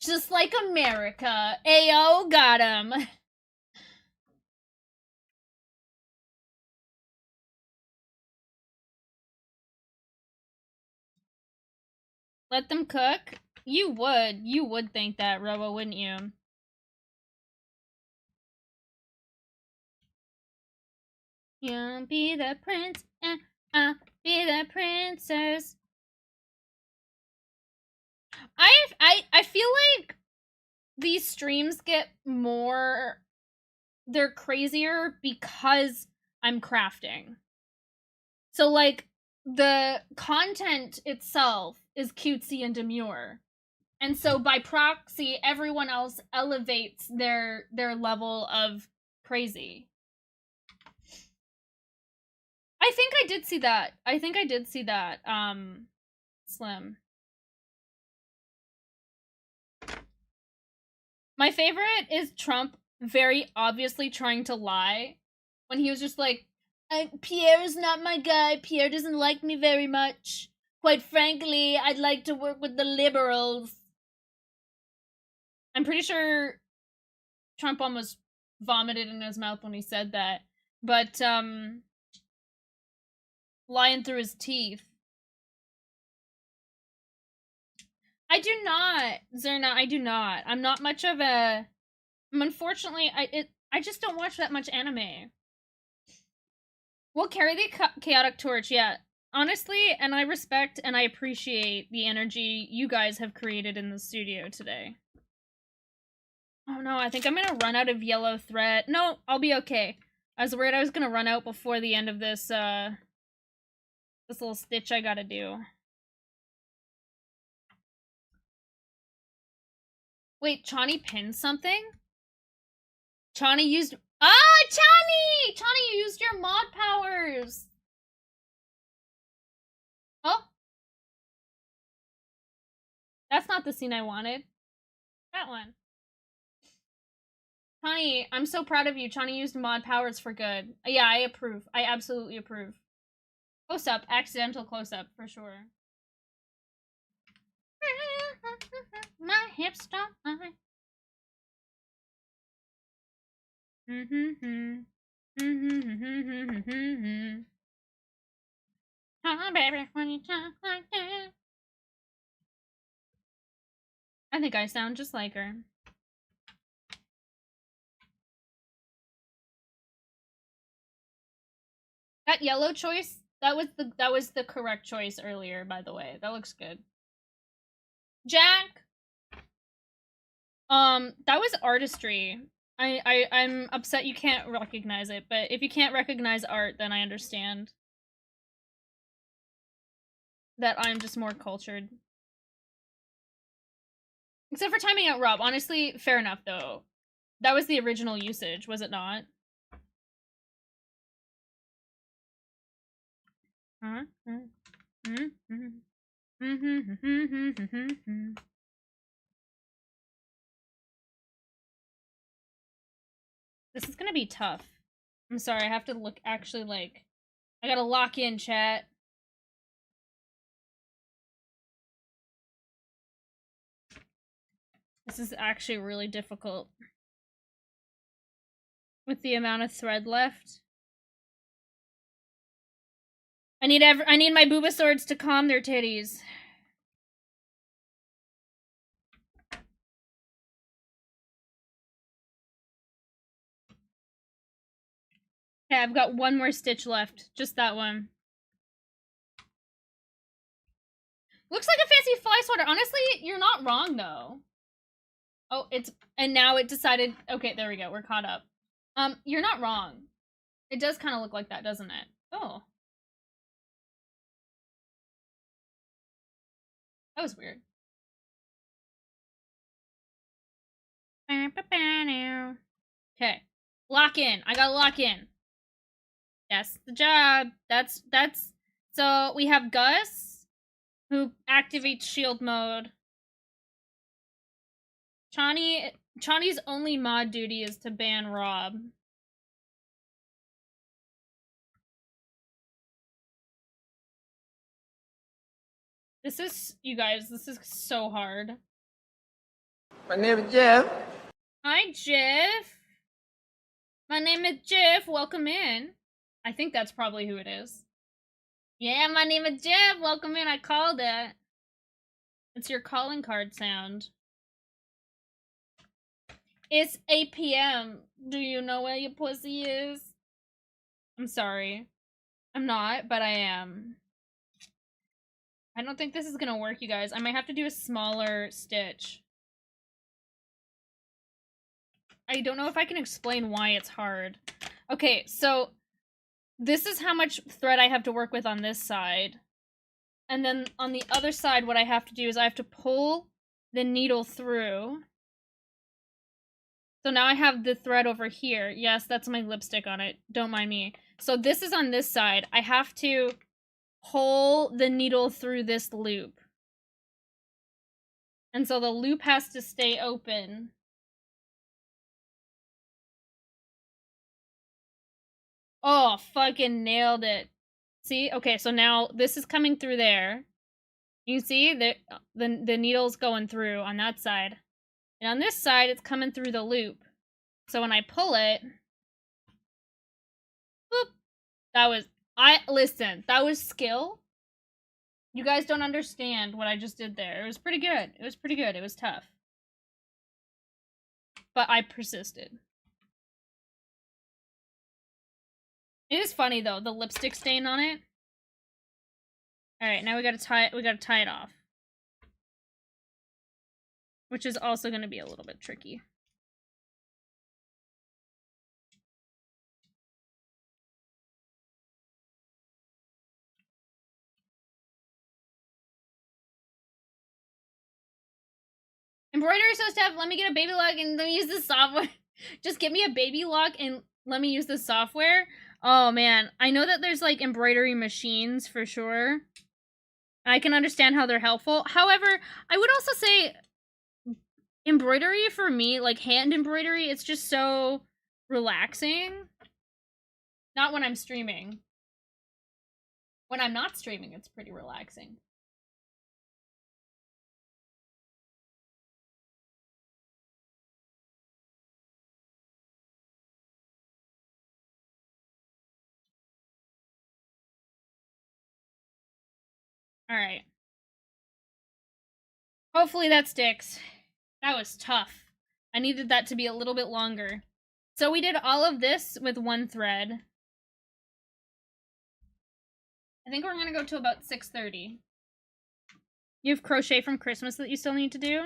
Just like America. Ayo, got him. Let them cook? You would think that, Robo, wouldn't you? You'll be the prince, and I'll be the princess. I feel like these streams get more... They're crazier because I'm crafting. So, like, the content itself is cutesy and demure. And so, by proxy, everyone else elevates their level of crazy. I think I did see that. Slim. My favorite is Trump very obviously trying to lie when he was just like, Pierre is not my guy. Pierre doesn't like me very much. Quite frankly, I'd like to work with the liberals. I'm pretty sure Trump almost vomited in his mouth when he said that. But, lying through his teeth. I do not, Zerna, I do not. I'm not much of a... Unfortunately, I just don't watch that much anime. We'll carry the chaotic torch, yeah. Honestly, and I respect and I appreciate the energy you guys have created in the studio today. Oh no, I think I'm gonna run out of yellow thread. No, I'll be okay. I was worried I was gonna run out before the end of this, this little stitch I gotta do. Wait, Chani pinned something? Chani used... Ah, Chani! Chani, you used your mod powers! Oh? That's not the scene I wanted. That one. Chani, I'm so proud of you. Chani used mod powers for good. Yeah, I approve. I absolutely approve. Close up. Accidental close up, for sure. My hips don't lie. Oh, baby, when you talk like that. I think I sound just like her. That yellow choice, that was the correct choice earlier, by the way. That looks good. Jack! That was artistry. I'm upset you can't recognize it, but if you can't recognize art, then I understand that I'm just more cultured. Except for timing out Rob. Honestly, fair enough, though. That was the original usage, was it not? This is gonna be tough. I'm sorry, I have to look, actually, like, I gotta lock in, chat. This is actually really difficult. With the amount of thread left. I need my booba swords to calm their titties. Okay, I've got one more stitch left. Just that one. Looks like a fancy fly swatter. Honestly, you're not wrong, though. Oh, and now it decided, okay, there we go, we're caught up. You're not wrong. It does kind of look like that, doesn't it? Oh. That was weird. Okay. Lock in. I gotta lock in. That's the job. That's, so we have Gus, who activates shield mode. Chani's only mod duty is to ban Rob. This is, you guys, this is so hard. My name is Jeff. Hi, Jeff. My name is Jeff. Welcome in. I think that's probably who it is. Yeah, my name is Jeff. Welcome in. I called it. It's your calling card sound. It's 8 p.m. Do you know where your pussy is? I'm sorry. I'm not, but I am. I don't think this is gonna work, you guys. I might have to do a smaller stitch. I don't know if I can explain why it's hard. Okay, so this is how much thread I have to work with on this side. And then on the other side, what I have to do is I have to pull the needle through. So now I have the thread over here. Yes, that's my lipstick on it. Don't mind me. So this is on this side. I have to pull the needle through this loop. And so the loop has to stay open. Oh, fucking nailed it. See? Okay, so now this is coming through there. You can see the needle's going through on that side. And on this side, it's coming through the loop. So when I pull it... Boop! Listen, that was skill. You guys don't understand what I just did there. It was pretty good. It was pretty good. It was tough. But I persisted. It is funny though, the lipstick stain on it. Alright, now we gotta tie it off. Which is also gonna be a little bit tricky. Embroidery so stuff, let me get a baby lock and let me use the software. Just get me a baby lock and let me use the software. Oh man, I know that there's like embroidery machines for sure. I can understand how they're helpful. However, I would also say embroidery for me, like hand embroidery, it's just so relaxing. Not when I'm streaming. When I'm not streaming, it's pretty relaxing. Alright. Hopefully that sticks. That was tough. I needed that to be a little bit longer. So we did all of this with one thread. I think we're gonna go to about 6:30. You have crochet from Christmas that you still need to do?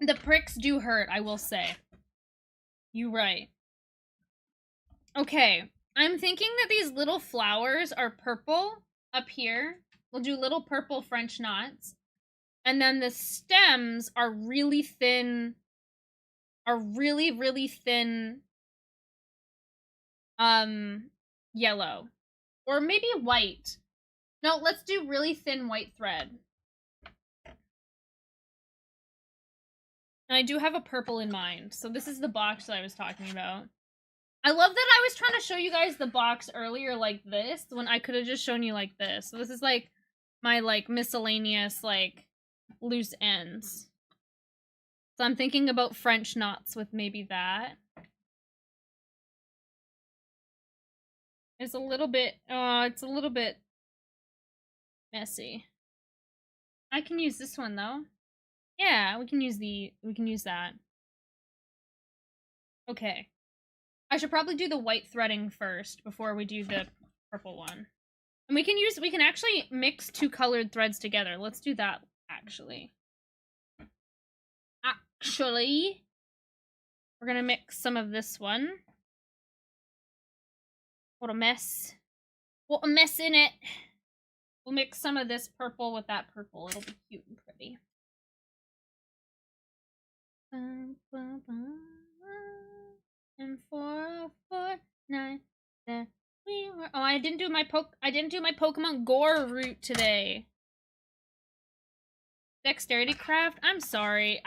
The pricks do hurt, I will say. You right. Okay, I'm thinking that these little flowers are purple up here. We'll do little purple French knots. And then the stems are really thin, really thin yellow. Or maybe white. No, let's do really thin white thread. And I do have a purple in mind. So this is the box that I was talking about. I love that I was trying to show you guys the box earlier like this, when I could have just shown you like this. So this is like my like miscellaneous like loose ends. So I'm thinking about French knots with maybe that. It's a little bit, it's a little bit messy. I can use this one though. Yeah, we can use that. Okay. I should probably do the white threading first before we do the purple one. And we can actually mix two colored threads together. Let's do that, actually. We're gonna mix some of this one. What a mess. What a mess in it. We'll mix some of this purple with that purple. It'll be cute and pretty. And 449 that we were. Oh, I didn't do my Pokemon Gore route today. Dexterity craft. I'm sorry.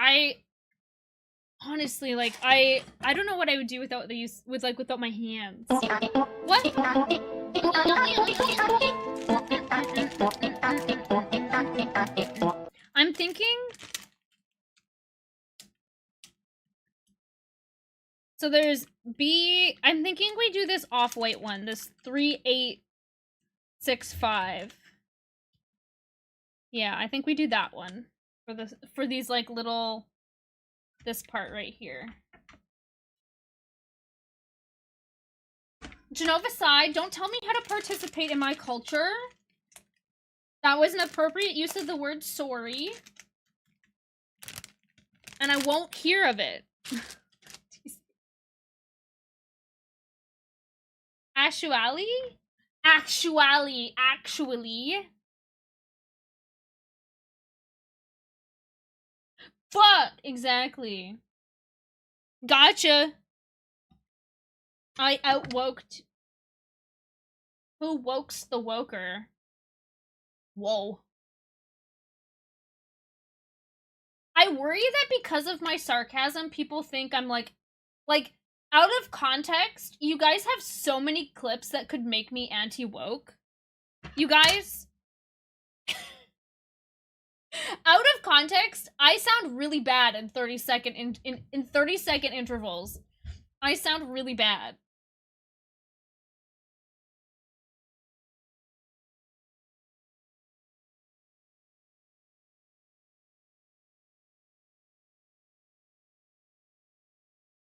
Honestly, like I don't know what I would do without without my hands. What? I'm thinking. So there's B. I'm thinking we do this off-white one. This 3865. Yeah, I think we do that one for these like little. This part right here. Genova Sai, don't tell me how to participate in my culture. That was an appropriate use of the word sorry. And I won't hear of it. Actually? Fuck! Exactly. Gotcha. I outwoked. Who wokes the woker? Whoa. I worry that because of my sarcasm, people think I'm like, out of context, you guys have so many clips that could make me anti-woke. You guys... out of context, I sound really bad in 30-second in 30-second intervals. I sound really bad.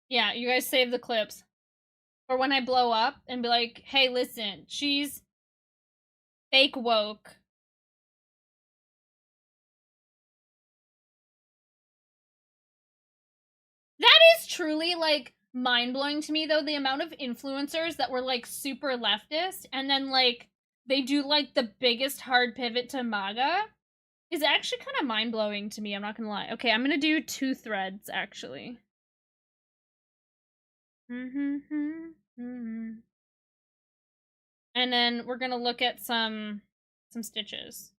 Yeah, you guys save the clips. Or when I blow up and be like, hey, listen, she's fake woke. That is truly, like, mind-blowing to me, though, the amount of influencers that were, like, super leftist, and then, like, they do, like, the biggest hard pivot to MAGA is actually kind of mind-blowing to me, I'm not gonna lie. Okay, I'm gonna do 2 threads, actually. And then we're gonna look at some stitches.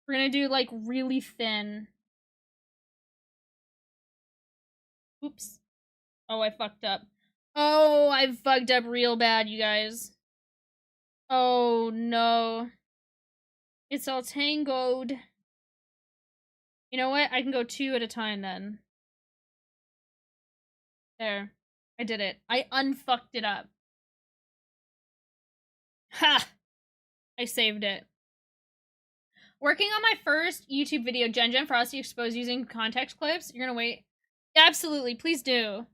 We're gonna do, like, really thin. Oops. Oh, I fucked up. Oh, I fucked up real bad, you guys. Oh, no. It's all tangled. You know what? I can go 2 at a time, then. There. I did it. I unfucked it up. Ha! I saved it. Working on my first YouTube video, Gen Frosty exposed using context clips. You're gonna wait? Absolutely, please do.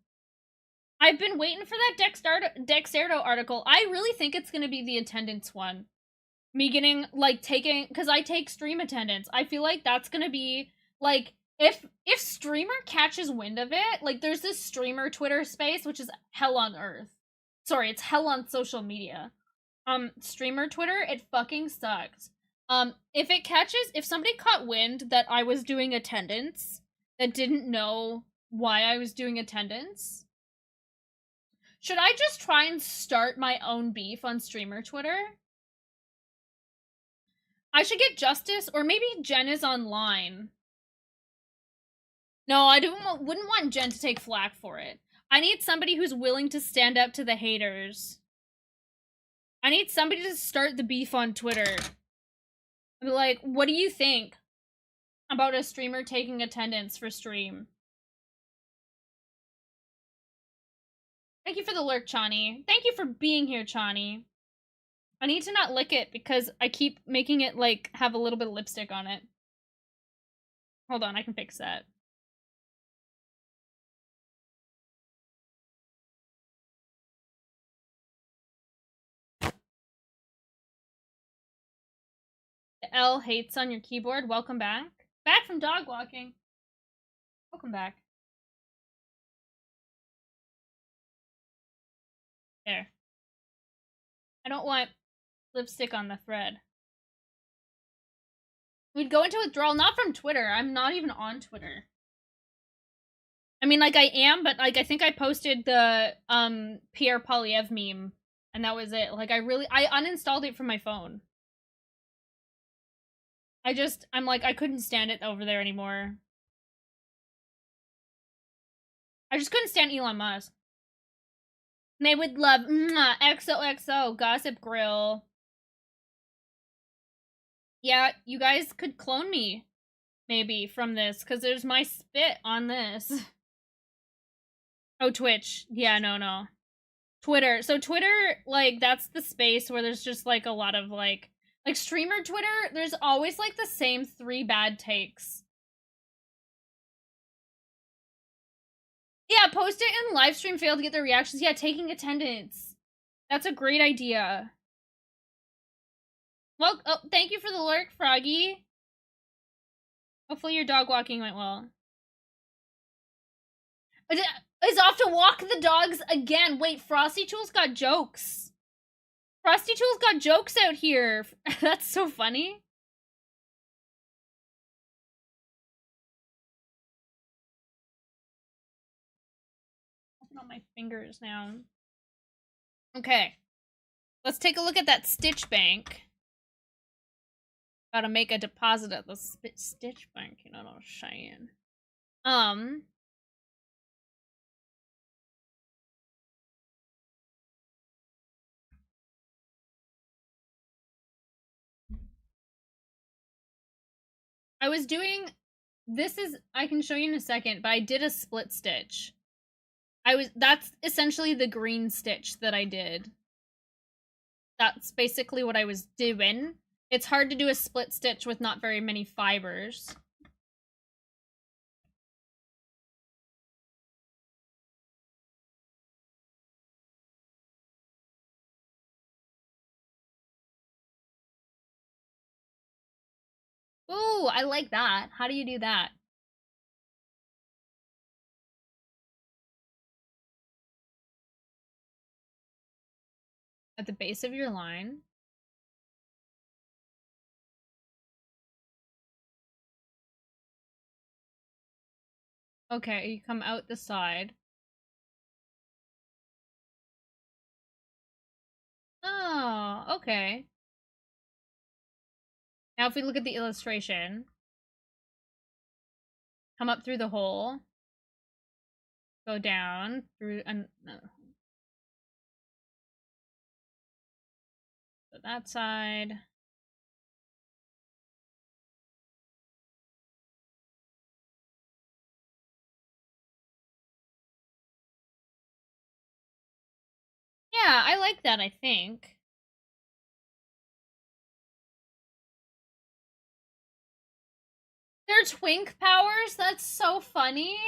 I've been waiting for that Dexerto article. I really think it's gonna be the attendance one. Me getting, like, because I take stream attendance. I feel like that's gonna be, like, if streamer catches wind of it, like, there's this streamer Twitter space, which is hell on earth. Sorry, it's hell on social media. Streamer Twitter, it fucking sucks. If somebody caught wind that I was doing attendance, that didn't know why I was doing attendance, Should I just try and start my own beef on streamer Twitter? I should get Justice, or maybe Jen is online. No, I wouldn't want Jen to take flack for it. I need somebody who's willing to stand up to the haters. I need somebody to start the beef on Twitter. Be like, what do you think about a streamer taking attendance for stream? Thank you for the lurk, Chani. Thank you for being here, Chani. I need to not lick it because I keep making it, like, have a little bit of lipstick on it. Hold on, I can fix that. L hates on your keyboard. Welcome back. Back from dog walking. Welcome back. There. I don't want lipstick on the thread. We'd go into withdrawal, not from Twitter. I'm not even on Twitter. I mean, like, I am, but, like, I think I posted the, Pierre Polyev meme, and that was it. Like, I uninstalled it from my phone. I'm like, I couldn't stand it over there anymore. I just couldn't stand Elon Musk. They would love XOXO Gossip Grill. Yeah, you guys could clone me, maybe, from this, because there's my spit on this. Oh, Twitch. Yeah, no. Twitter. So Twitter, like, that's the space where there's just, like, a lot of, like streamer Twitter, there's always, like, the same 3 bad takes. Yeah, post it in live stream, fail to get the reactions. Yeah, taking attendance. That's a great idea. Well, oh, thank you for the lurk, Froggy. Hopefully your dog walking went well. Is off to walk the dogs again. Wait, Frosty Tools got jokes. Frosty Tools got jokes out here. That's so funny. Open all my fingers now. Okay. Let's take a look at that Stitch Bank. Gotta make a deposit at the Stitch Bank, you know what I'm saying. I was doing, I can show you in a second, but I did a split stitch. That's essentially the green stitch that I did. That's basically what I was doing. It's hard to do a split stitch with not very many fibers. Ooh, I like that. How do you do that? At the base of your line. Okay, you come out the side. Oh, okay. Now if we look at the illustration, come up through the hole, go down through and that side. Yeah, I like that, I think. They're twink powers? That's so funny.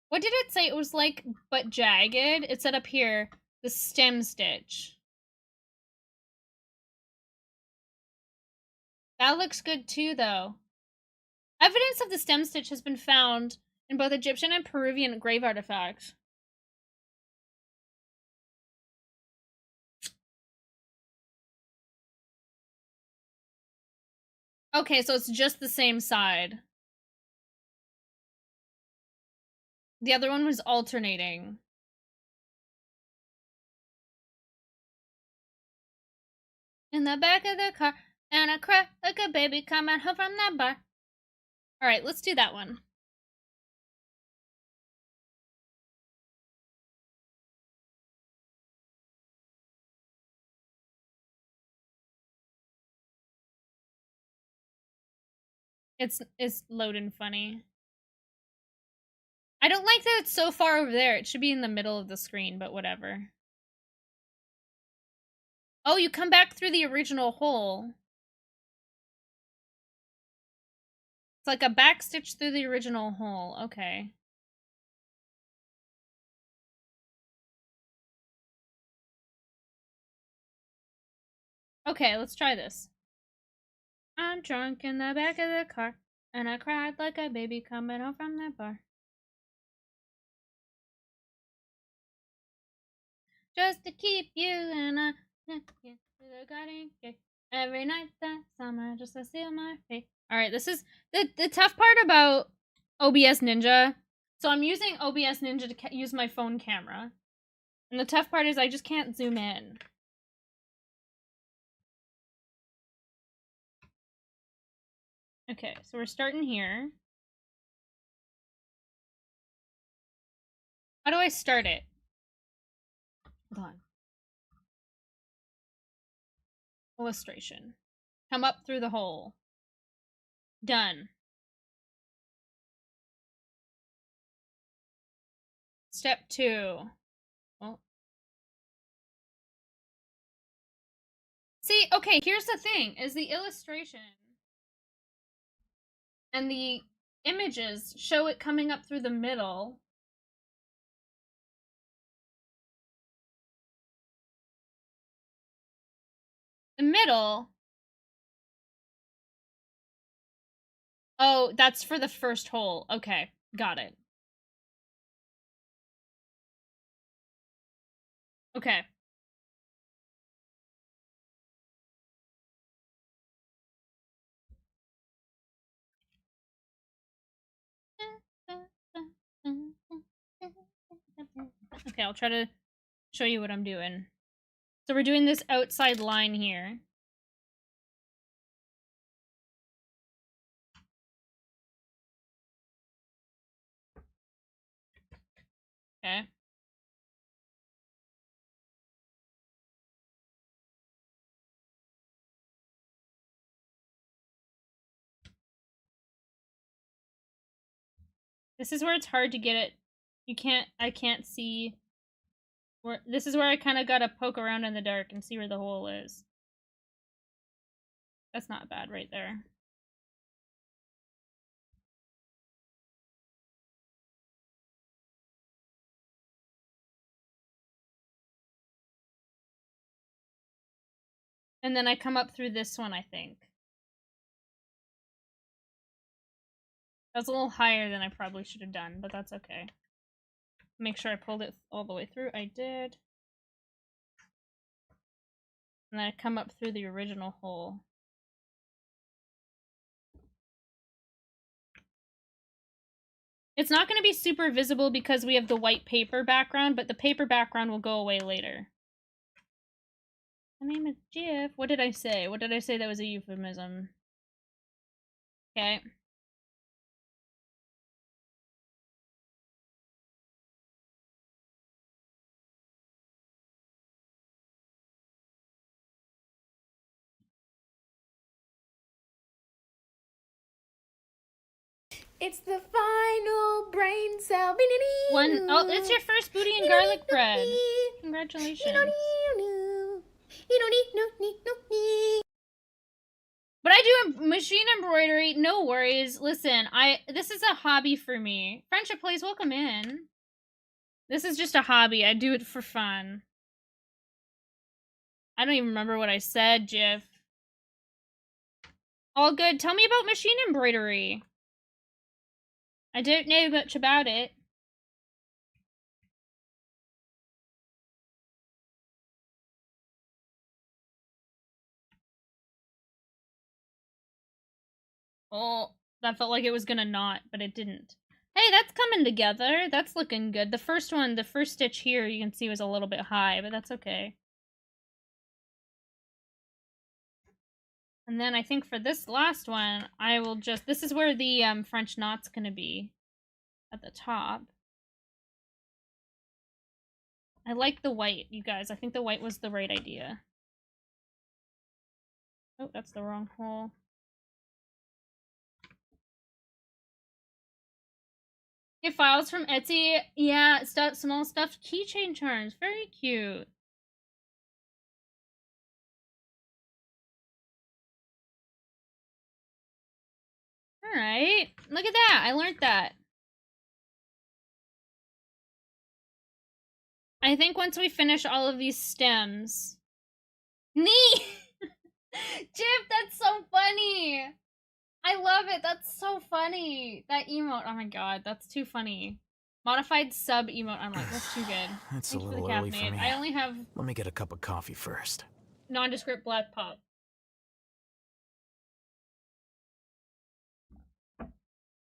What did it say? It was like, but jagged. It said up here, the stem stitch. That looks good too, though. Evidence of the stem stitch has been found in both Egyptian and Peruvian grave artifacts. Okay, so it's just the same side. The other one was alternating. in the back of the car, and I cry like a baby coming home from that bar. Alright, let's do that one. It's loading funny. I don't like that it's so far over there. It should be in the middle of the screen, but whatever. Oh, you come back through the original hole. It's like a backstitch through the original hole. Okay. Okay, let's try this. I'm drunk in the back of the car, and I cried like a baby coming home from that bar. Just to keep you and I to the garden gate every night that summer, just to seal my fate. All right, this is the tough part about OBS Ninja. So I'm using OBS Ninja to use my phone camera, and the tough part is I just can't zoom in. Okay, so we're starting here. How do I start it? Hold on. Illustration. Come up through the hole. Done. Step 2. Oh. See, okay, here's the thing, is the illustration and the images show it coming up through the middle. The middle. Oh, that's for the first hole. Okay, got it. Okay. Okay, I'll try to show you what I'm doing. So we're doing this outside line here. Okay. This is where it's hard to get it. I can't see where, this is where I kind of gotta poke around in the dark and see where the hole is. That's not bad right there. And then I come up through this one, I think. That's a little higher than I probably should have done, but that's okay. Make sure I pulled it all the way through. I did. And then I come up through the original hole. It's not going to be super visible because we have the white paper background, but the paper background will go away later. My name is Jeff. What did I say? What did I say that was a euphemism? Okay. It's the final brain cell. One, oh, it's your first booty and garlic bread. Congratulations. But I do machine embroidery, no worries. Listen, this is a hobby for me. Friendship Plays, welcome in. This is just a hobby. I do it for fun. I don't even remember what I said, Jiff. All good. Tell me about machine embroidery. I don't know much about it. Oh, that felt like it was gonna not, but it didn't. Hey, that's coming together. That's looking good. The first one, the first stitch here, you can see was a little bit high, but that's okay. And then I think for this last one, I will just... This is where the French knot's going to be at the top. I like the white, you guys. I think the white was the right idea. Oh, that's the wrong hole. Get files from Etsy. Yeah, small stuffed keychain charms. Very cute. Alright. Look at that. I learned that. I think once we finish all of these stems... Neat! Jip, that's so funny! I love it. That's so funny. That emote. Oh my god, that's too funny. Modified sub emote. I'm like, that's too good. It's Thanks a for the little early for caffeine. me. I only have Let me get a cup of coffee first. nondescript black pop.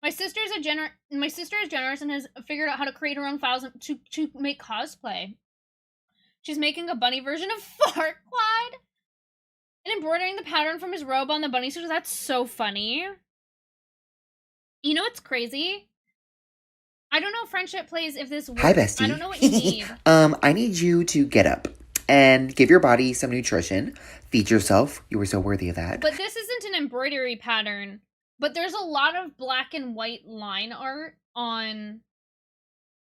My sister is generous and has figured out how to create her own files to make cosplay. She's making a bunny version of Farquaad and embroidering the pattern from his robe on the bunny suit. That's so funny. You know what's crazy? I don't know Friendship Plays if this works. Hi, bestie. I don't know what you need. I need you to get up and give your body some nutrition. Feed yourself. You were so worthy of that. But this isn't an embroidery pattern. But there's a lot of black and white line art on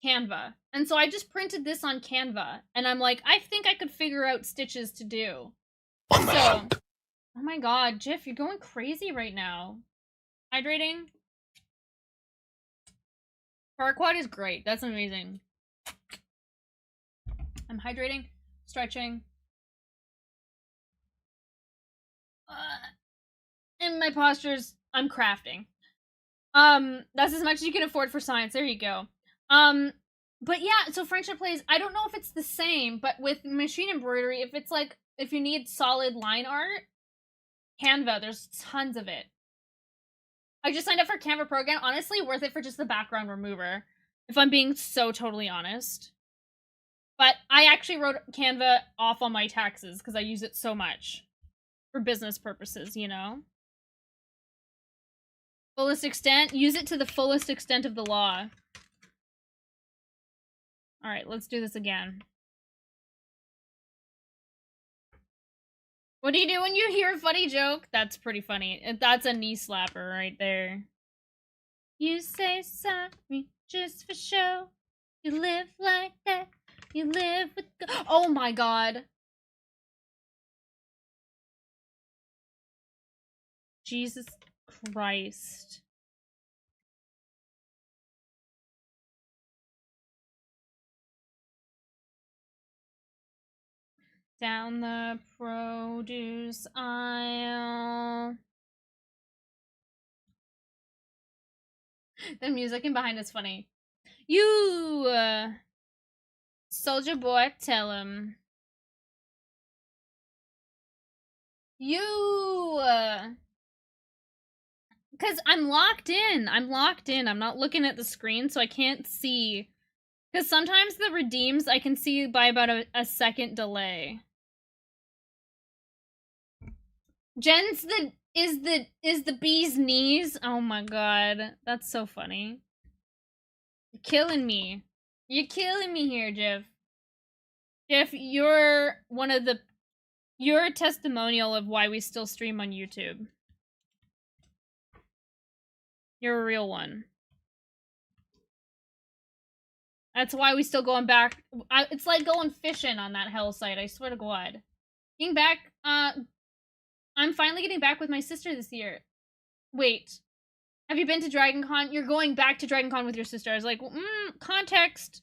Canva. And so I just printed this on Canva. And I'm like, I think I could figure out stitches to do. Oh my god, Jiff, you're going crazy right now. Hydrating. Farquaad is great. That's amazing. I'm hydrating, stretching. And my postures, I'm crafting. That's as much as you can afford for science. There you go. But yeah, so Friendship Plays, I don't know if it's the same, but with machine embroidery, if it's like, if you need solid line art, Canva, there's tons of it. I just signed up for Canva Pro again. Honestly, worth it for just the background remover, if I'm being so totally honest. But I actually wrote Canva off on my taxes because I use it so much. For business purposes, you know? Fullest extent? Use it to the fullest extent of the law. Alright, let's do this again. What do you do when you hear a funny joke? That's pretty funny. That's a knee slapper right there. You say sorry just for show. You live like that. You live with... Oh my god. Jesus Christ. Down the produce aisle. The music in behind is funny. You, Soldier Boy, tell him. You, because I'm locked in. I'm locked in. I'm not looking at the screen, so I can't see. Because sometimes the redeems I can see by about a second delay. Jen's is the bee's knees. Oh my god, that's so funny. You're killing me. You're killing me here, Jeff. Jeff, you're you're a testimonial of why we still stream on YouTube. You're a real one. That's why we still going back. It's like going fishing on that hell site, I swear to God. Getting back, I'm finally getting back with my sister this year. Wait. Have you been to Dragon Con? You're going back to Dragon Con with your sister. I was like, context.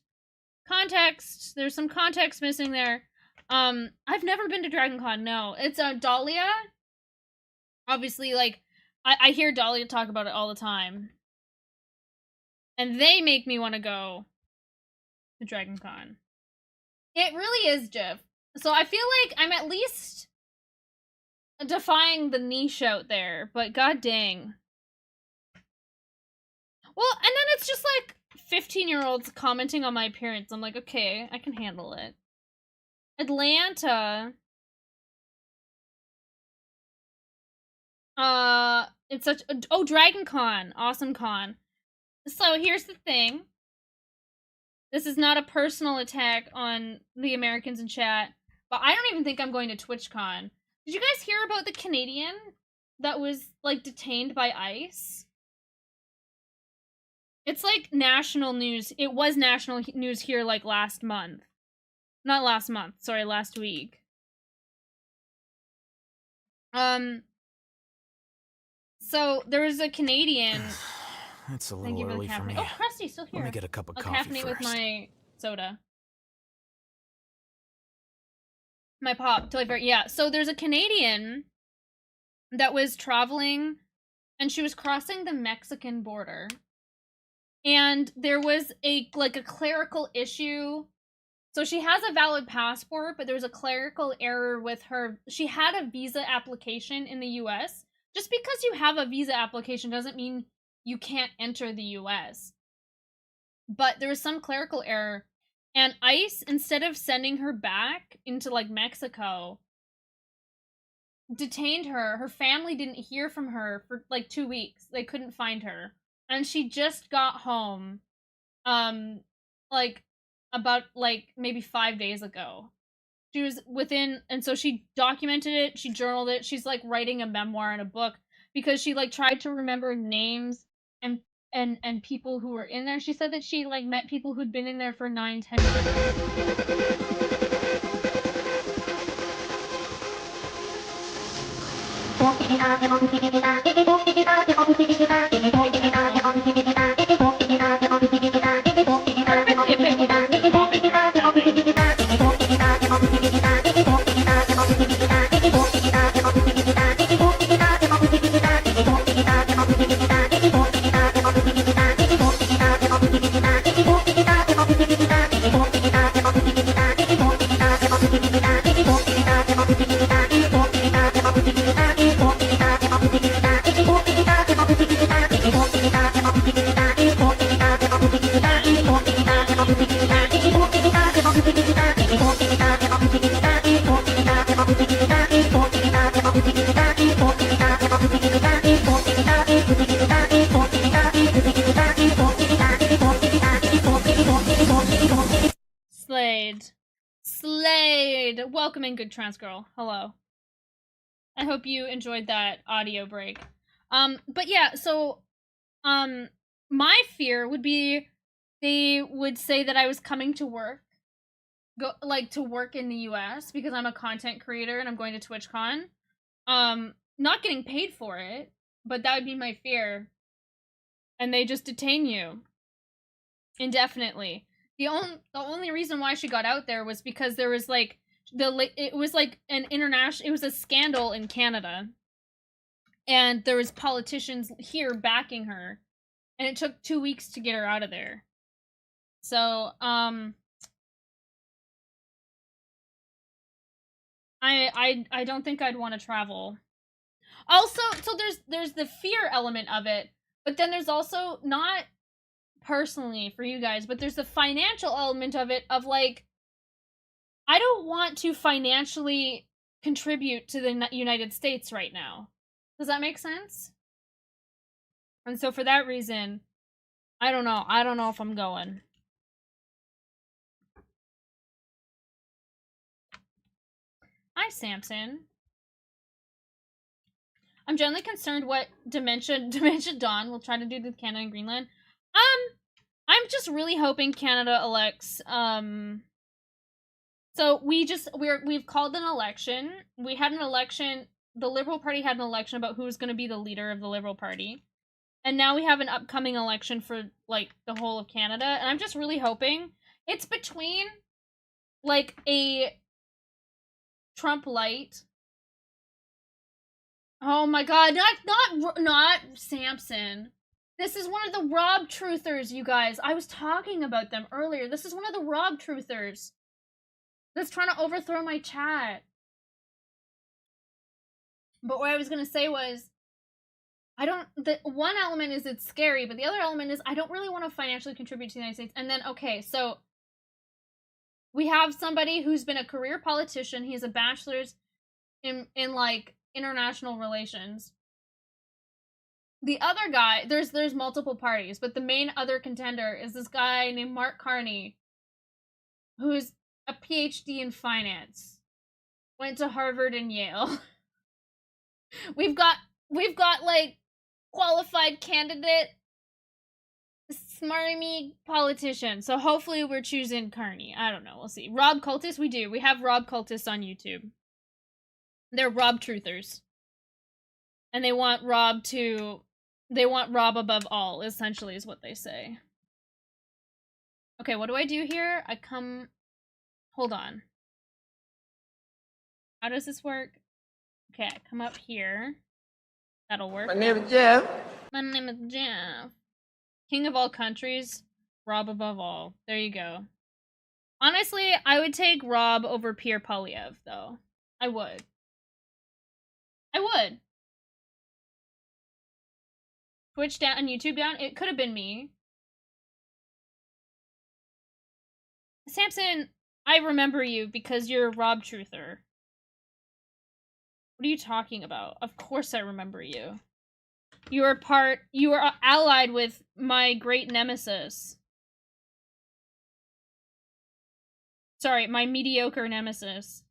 Context. There's some context missing there. I've never been to Dragon Con, no. It's Dahlia. Obviously, like, I hear Dahlia talk about it all the time. And they make me want to go to Dragon Con. It really is, Jeff. So I feel like I'm at least defying the niche out there, but god dang. Well, and then it's just like 15-year-olds commenting on my appearance. I'm like, okay, I can handle it. Atlanta. It's such a, oh, Dragon Con, awesome con. So here's the thing. This is not a personal attack on the Americans in chat, but I don't even think I'm going to TwitchCon. Did you guys hear about the Canadian that was like detained by ICE? It's like national news. It was national news here like last month. Not last month, sorry, last week. So there was a Canadian. It's a Thank little you for early the for me. caffeine. Oh, Krusty's still here. Let me get a cup of I'll coffee caffeinate first. with my soda. My pop, totally fair. Yeah, so there's a Canadian that was traveling, and she was crossing the Mexican border, and there was a clerical issue. So she has a valid passport, but there was a clerical error with her. She had a visa application in the US. Just because you have a visa application doesn't mean you can't enter the US. But there was some clerical error, and ICE, instead of sending her back into like Mexico, detained her. Her family didn't hear from her for like 2 weeks. They couldn't find her. And she just got home like about like maybe 5 days ago. She was within, and so she documented it, she journaled it. She's like writing a memoir and a book because she like tried to remember names and people who were in there. She said that she like met people who'd been in there for 9-10 Slade. Welcome in, good trans girl. Hello. I hope you enjoyed that audio break. But yeah, so my fear would be they would say that I was coming to work, to work in the US because I'm a content creator and I'm going to TwitchCon. Not getting paid for it, but that would be my fear. And they just detain you indefinitely. The only reason why she got out there was because there was like it was like an international, it was a scandal in Canada, and there was politicians here backing her, and it took 2 weeks to get her out of there. So I don't think I'd want to travel. Also, so there's the fear element of it, but then there's also, not personally for you guys, but there's the financial element of it, of like, I don't want to financially contribute to the United States right now. Does that make sense? And so for that reason, I don't know if I'm going. Hi, Samson. I'm generally concerned what Dementia Dawn will try to do with Canada and Greenland. I'm just really hoping Canada elects, so we've called an election. We had an election, the Liberal Party had an election about who was going to be the leader of the Liberal Party. And now we have an upcoming election for, like, the whole of Canada. And I'm just really hoping it's between, like, a Trump light. Oh my god, not Samson. This is one of the Rob Truthers, you guys. I was talking about them earlier. This is one of the Rob Truthers that's trying to overthrow my chat. But what I was gonna say was, the one element is it's scary, but the other element is I don't really want to financially contribute to the United States. And then, okay, so we have somebody who's been a career politician. He has a bachelor's in like international relations. the other guy, there's multiple parties, but the main other contender is this guy named Mark Carney, who's a PhD in finance, went to Harvard and Yale. we've got like qualified candidate, smarmy politician. So hopefully we're choosing Carney. I don't know. We'll see. Rob Cultist, we do. We have Rob Cultist on YouTube. They're Rob truthers. And they want Rob above all, essentially, is what they say. Okay, what do I do here? Hold on. How does this work? Okay, I come up here. That'll work. My name is Jeff. My name is Jeff. King of all countries, Rob above all. There you go. Honestly, I would take Rob over Pierre Polyev, though. I would. Twitch down and YouTube down? It could have been me. Samson, I remember you because you're a Rob truther. What are you talking about? Of course I remember you. You are allied with my great nemesis. Sorry, my mediocre nemesis.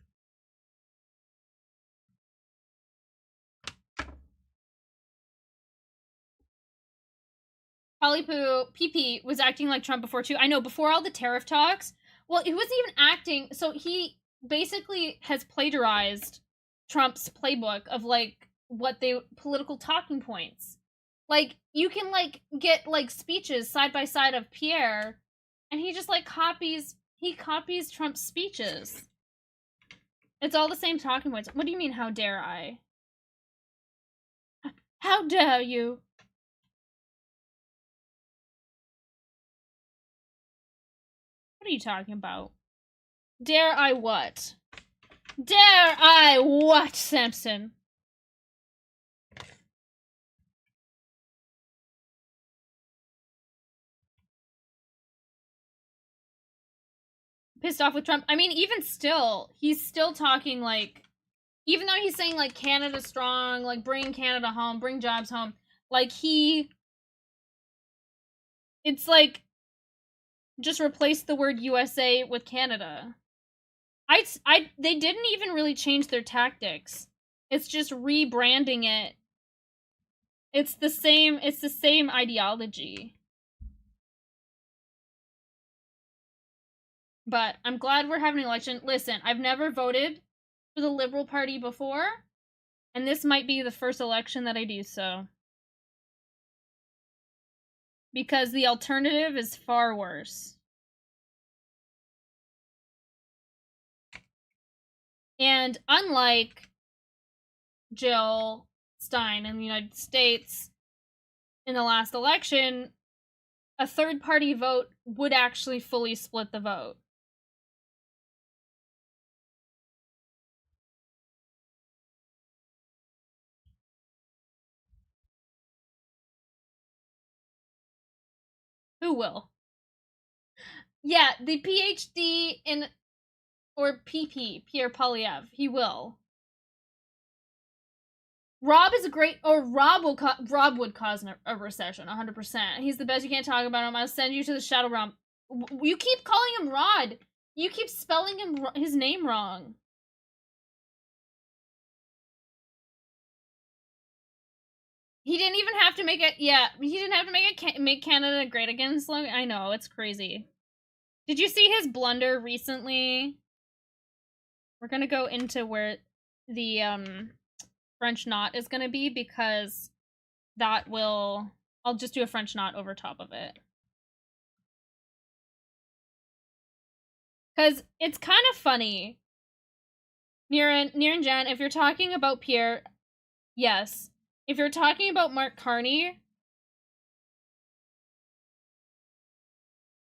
Polypoo PP was acting like Trump before too. I know, before all the tariff talks. Well, he wasn't even acting, so he basically has plagiarized Trump's playbook of like political talking points. Like, you can like get like speeches side by side of Pierre, and he just like copies Trump's speeches. It's all the same talking points. What do you mean, how dare I? How dare you? What are you talking about? Dare I what? Dare I what, Samson? Pissed off with Trump. I mean, even still, he's still talking like, even though he's saying like Canada's strong, like bring Canada home, bring jobs home, like it's like, just replace the word USA with Canada. They didn't even really change their tactics. It's just rebranding it. It's the same ideology. But I'm glad we're having an election. Listen, I've never voted for the Liberal Party before, and this might be the first election that I do so. Because the alternative is far worse. And unlike Jill Stein in the United States in the last election, a third-party vote would actually fully split the vote. Who will? Yeah, the PhD in, or PP, Pierre Polyev, he will. Rob is a great, or Rob would cause a recession, 100%. He's the best, you can't talk about him. I'll send you to the Shadow Realm. You keep calling him Rod. You keep spelling his name wrong. He didn't even have to make it, yeah, he didn't have to make Canada great again slogan. I know, it's crazy. Did you see his blunder recently? We're gonna go into where the, French knot is gonna be, because that will, I'll just do a French knot over top of it. Because it's kind of funny. Near and Jen, if you're talking about Pierre, yes. If you're talking about Mark Carney,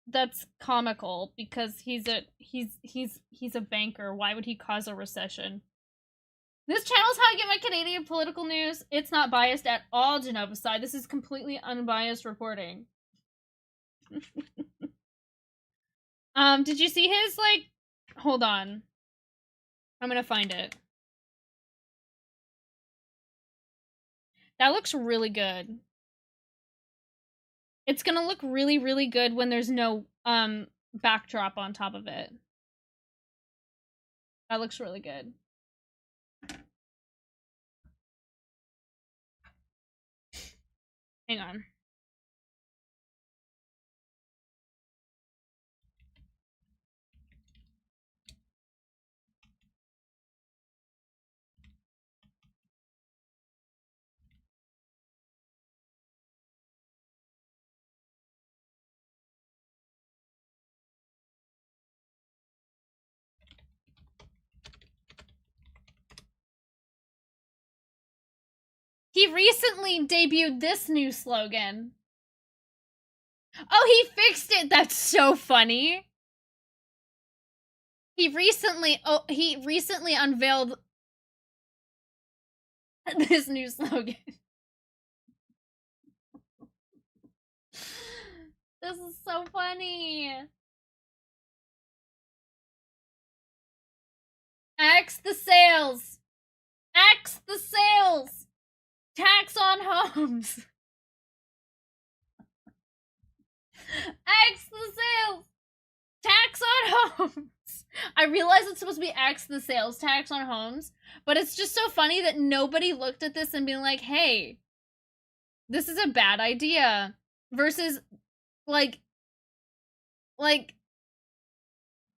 that's comical because he's a banker. Why would he cause a recession? This channel's how I get my Canadian political news. It's not biased at all, Genovicide. This is completely unbiased reporting. Did you see his, like, hold on. I'm gonna find it. That looks really good. It's gonna look really, really good when there's no backdrop on top of it. That looks really good. Hang on. He recently debuted this new slogan. Oh, he fixed it. That's so funny. He recently unveiled this new slogan. This is so funny. Axe the sales. Axe the sales. Tax on homes. Axe the sales. Tax on homes. I realize it's supposed to be axe the sales tax on homes, but it's just so funny that nobody looked at this and being like, hey, this is a bad idea. Versus, like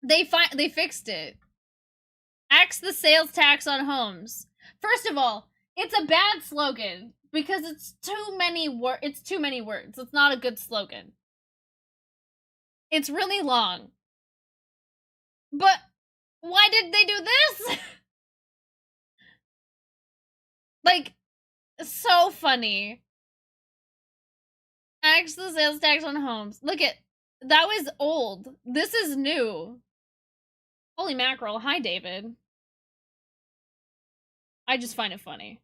they fixed it. Axe the sales tax on homes. First of all, it's a bad slogan because it's too many words. It's not a good slogan. It's really long. But why did they do this? Like, so funny. Axe the sales tax on homes. Look at that was old. This is new. Holy mackerel. Hi, David. I just find it funny.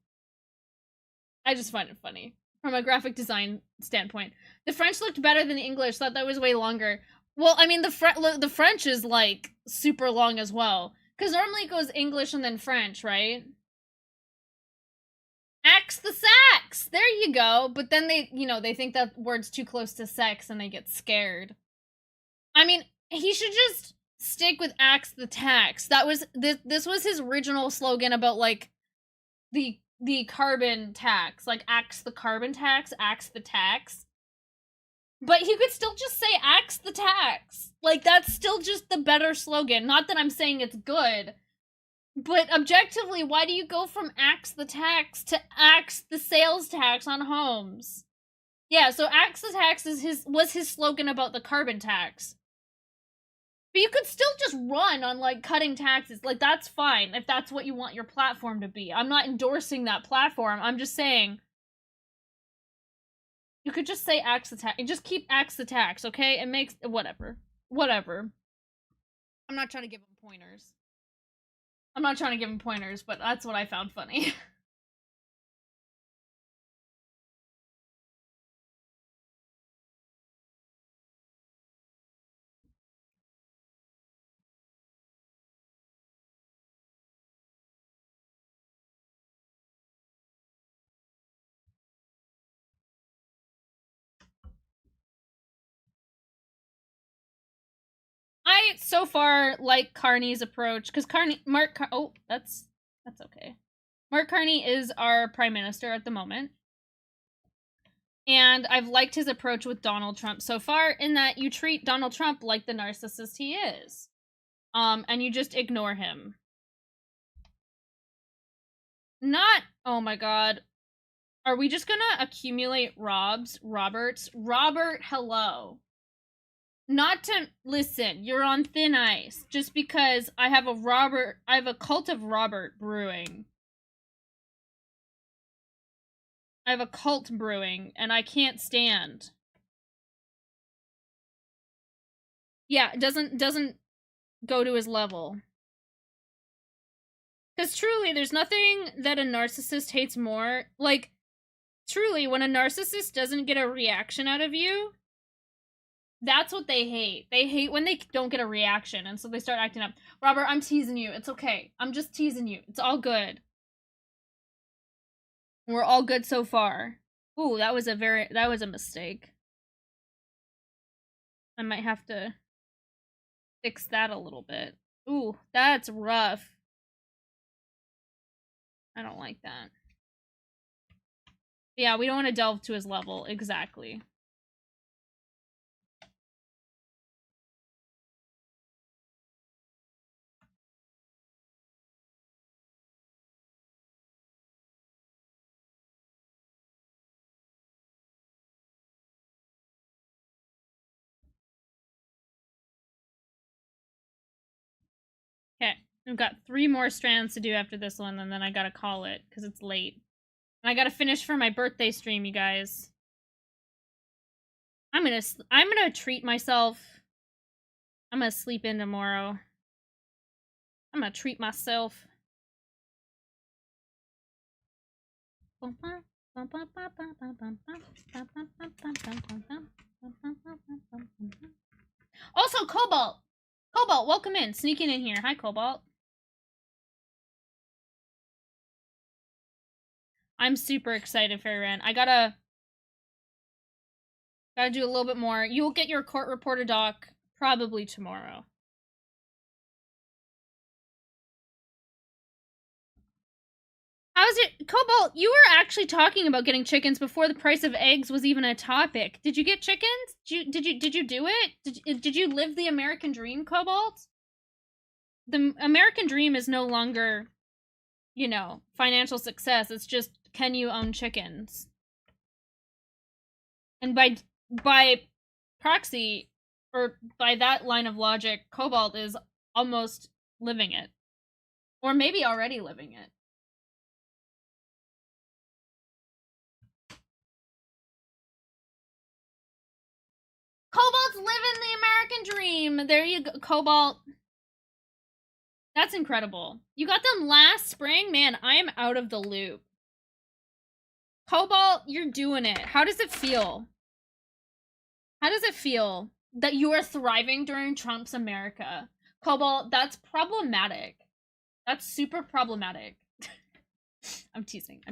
From a graphic design standpoint. The French looked better than the English. Thought that was way longer. Well, I mean, the French is, like, super long as well. Because normally it goes English and then French, right? Axe the sax! There you go. But then they, they think that word's too close to sex and they get scared. I mean, he should just stick with axe the tax. That was, this was his original slogan about, like, the carbon tax. Like, axe the carbon tax, axe the tax. But he could still just say axe the tax. Like, that's still just the better slogan. Not that I'm saying it's good. But objectively, why do you go from axe the tax to axe the sales tax on homes? Yeah, so axe the tax was his slogan about the carbon tax. But you could still just run on, like, cutting taxes. Like, that's fine if that's what you want your platform to be. I'm not endorsing that platform. I'm just saying you could just say axe the tax. And just keep axe the tax, okay? It makes... Whatever. I'm not trying to give him pointers. But that's what I found funny. I so far like Carney's approach because that's okay. Mark Carney is our prime minister at the moment, and I've liked his approach with Donald Trump so far in that you treat Donald Trump like the narcissist he is, and you just ignore him. Oh my god, are we just gonna accumulate Roberts? Robert, hello. Not to listen, you're on thin ice just because I have a cult of Robert brewing. I have a cult brewing and I can't stand. Yeah, it doesn't go to his level. Cuz truly there's nothing that a narcissist hates more. Like truly when a narcissist doesn't get a reaction out of you, that's what they hate. They hate when they don't get a reaction, and so they start acting up. Robert, I'm teasing you. It's okay. I'm just teasing you. It's all good. We're all good so far. Ooh, that was a mistake. I might have to fix that a little bit. Ooh, that's rough. I don't like that. Yeah, we don't want to delve to his level. Exactly. Okay, I've got 3 more strands to do after this one, and then I gotta call it, because it's late. And I gotta finish for my birthday stream, you guys. I'm gonna treat myself. I'm gonna sleep in tomorrow. I'm gonna treat myself. Also, Cobalt! Cobalt, welcome in. Sneaking in here. Hi, Cobalt. I'm super excited for Ren. I gotta do a little bit more. You'll get your court reporter doc probably tomorrow. How's it, Cobalt? You were actually talking about getting chickens before the price of eggs was even a topic. Did you get chickens? Did you do it? Did you live the American dream, Cobalt? The American dream is no longer, you know, financial success. It's just, can you own chickens? And by proxy, or by that line of logic, Cobalt is almost living it, or maybe already living it. Cobalt's living the American dream. There you go, Cobalt. That's incredible. You got them last spring? Man, I am out of the loop. Cobalt, you're doing it. How does it feel? How does it feel that you are thriving during Trump's America? Cobalt, that's problematic. That's super problematic. I'm teasing.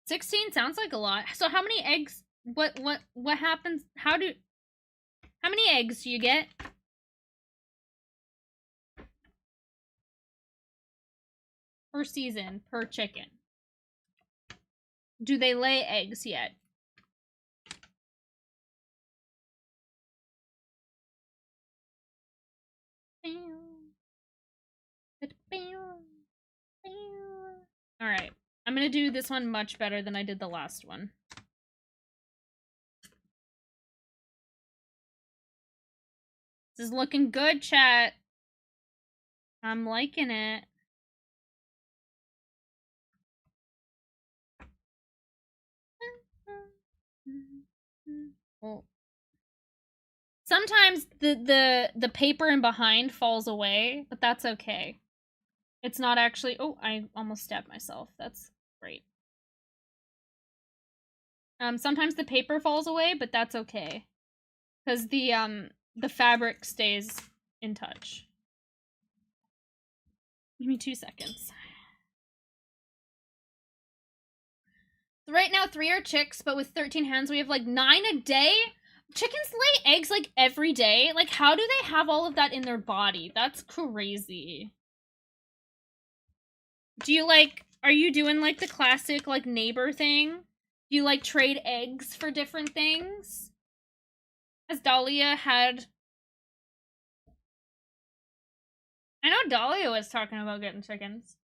16 sounds like a lot. So how many eggs? What happens? How many eggs do you get? Per season, per chicken. Do they lay eggs yet? Alright. I'm gonna do this one much better than I did the last one. This is looking good, chat. I'm liking it. Oh. Sometimes the paper in behind falls away, but that's okay. It's not actually... Oh, I almost stabbed myself. That's great. Sometimes the paper falls away, but that's okay. Because the fabric stays in touch. Give me 2 seconds. Right now, 3 are chicks, but with 13 hens, we have like 9 a day. Chickens lay eggs like every day. Like, how do they have all of that in their body? That's crazy. Do you like, are you doing like the classic like neighbor thing? Do you like trade eggs for different things? Has Dahlia had... I know Dahlia was talking about getting chickens.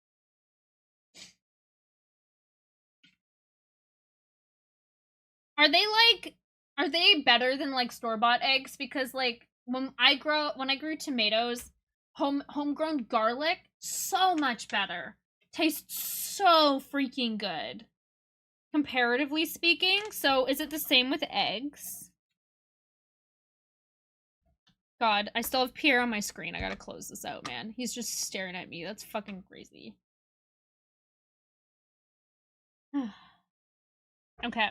Are they better than like store-bought eggs? Because like when I grew tomatoes, homegrown garlic, so much better. Tastes so freaking good. Comparatively speaking. So is it the same with eggs? God, I still have Pierre on my screen. I gotta close this out, man. He's just staring at me. That's fucking crazy. Okay.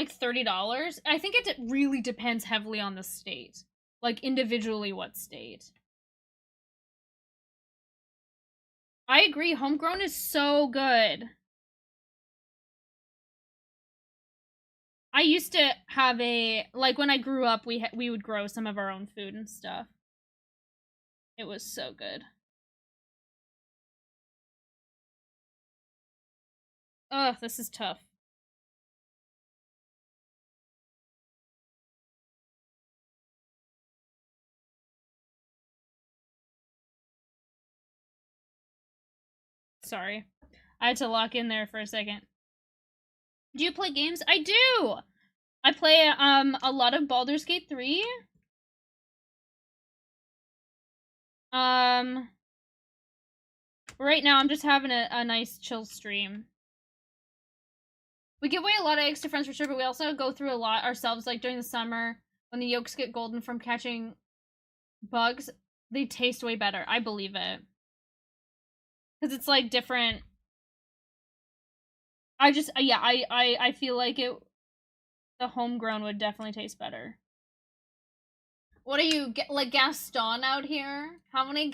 like $30. I think it really depends heavily on the state. Like, individually what state. I agree, homegrown is so good. I used to have like, when I grew up, we would grow some of our own food and stuff. It was so good. Ugh, this is tough. Sorry. I had to lock in there for a second. Do you play games? I do! I play, a lot of Baldur's Gate 3. Right now I'm just having a nice chill stream. We give away a lot of eggs to friends for sure, but we also go through a lot ourselves, like during the summer, when the yolks get golden from catching bugs, they taste way better. I believe it. Because it's like different. I feel like the homegrown would definitely taste better. What are you, like Gaston out here? How many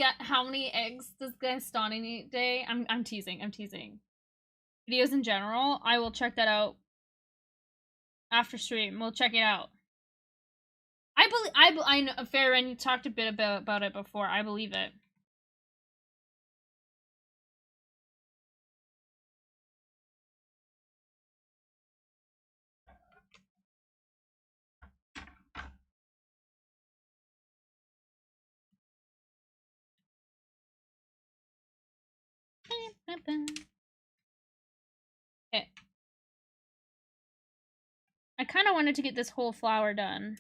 eggs does Gaston eat a day? I'm teasing. Videos in general, I will check that out after stream. We'll check it out. I know, Farron, you talked a bit about it before. I believe it. Okay. I kind of wanted to get this whole flower done.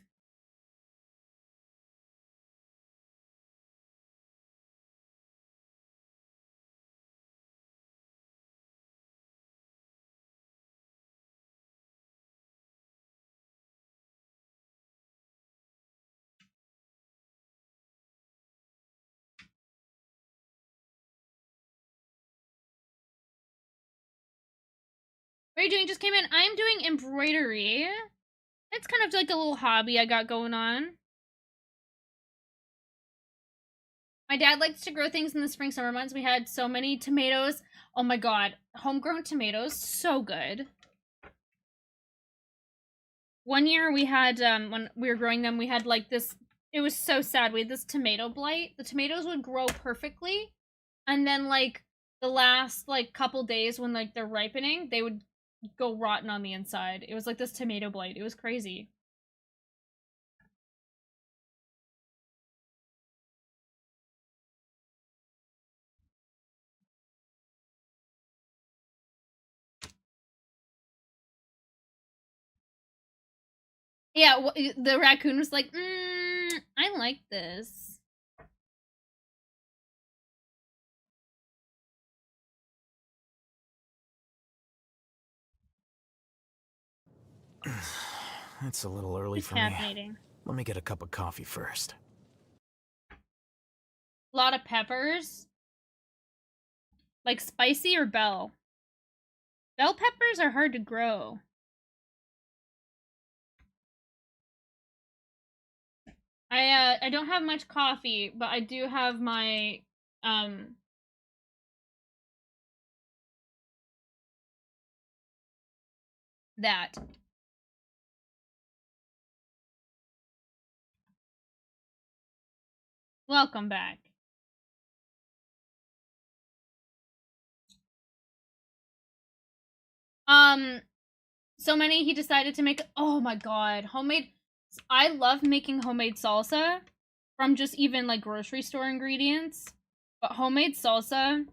What are you doing? Just came in. I'm doing embroidery. It's kind of like a little hobby I got going on. My dad likes to grow things in the spring summer months. We had so many tomatoes. Oh my god, homegrown tomatoes, so good. One year we had, when we were growing them, we had like this, it was so sad. We had this tomato blight. The tomatoes would grow perfectly, and then like the last like couple days when like they're ripening, they would go rotten on the inside. It was like this tomato blight. It was crazy. Yeah, the raccoon was like, I like this. It's a little early for me. Let me get a cup of coffee first. A lot of peppers. Like spicy or bell? Bell peppers are hard to grow. I don't have much coffee, but I do have my that. Welcome back. So many he decided to make, oh my god, homemade. I love making homemade salsa from just even like grocery store ingredients, but homemade salsa, I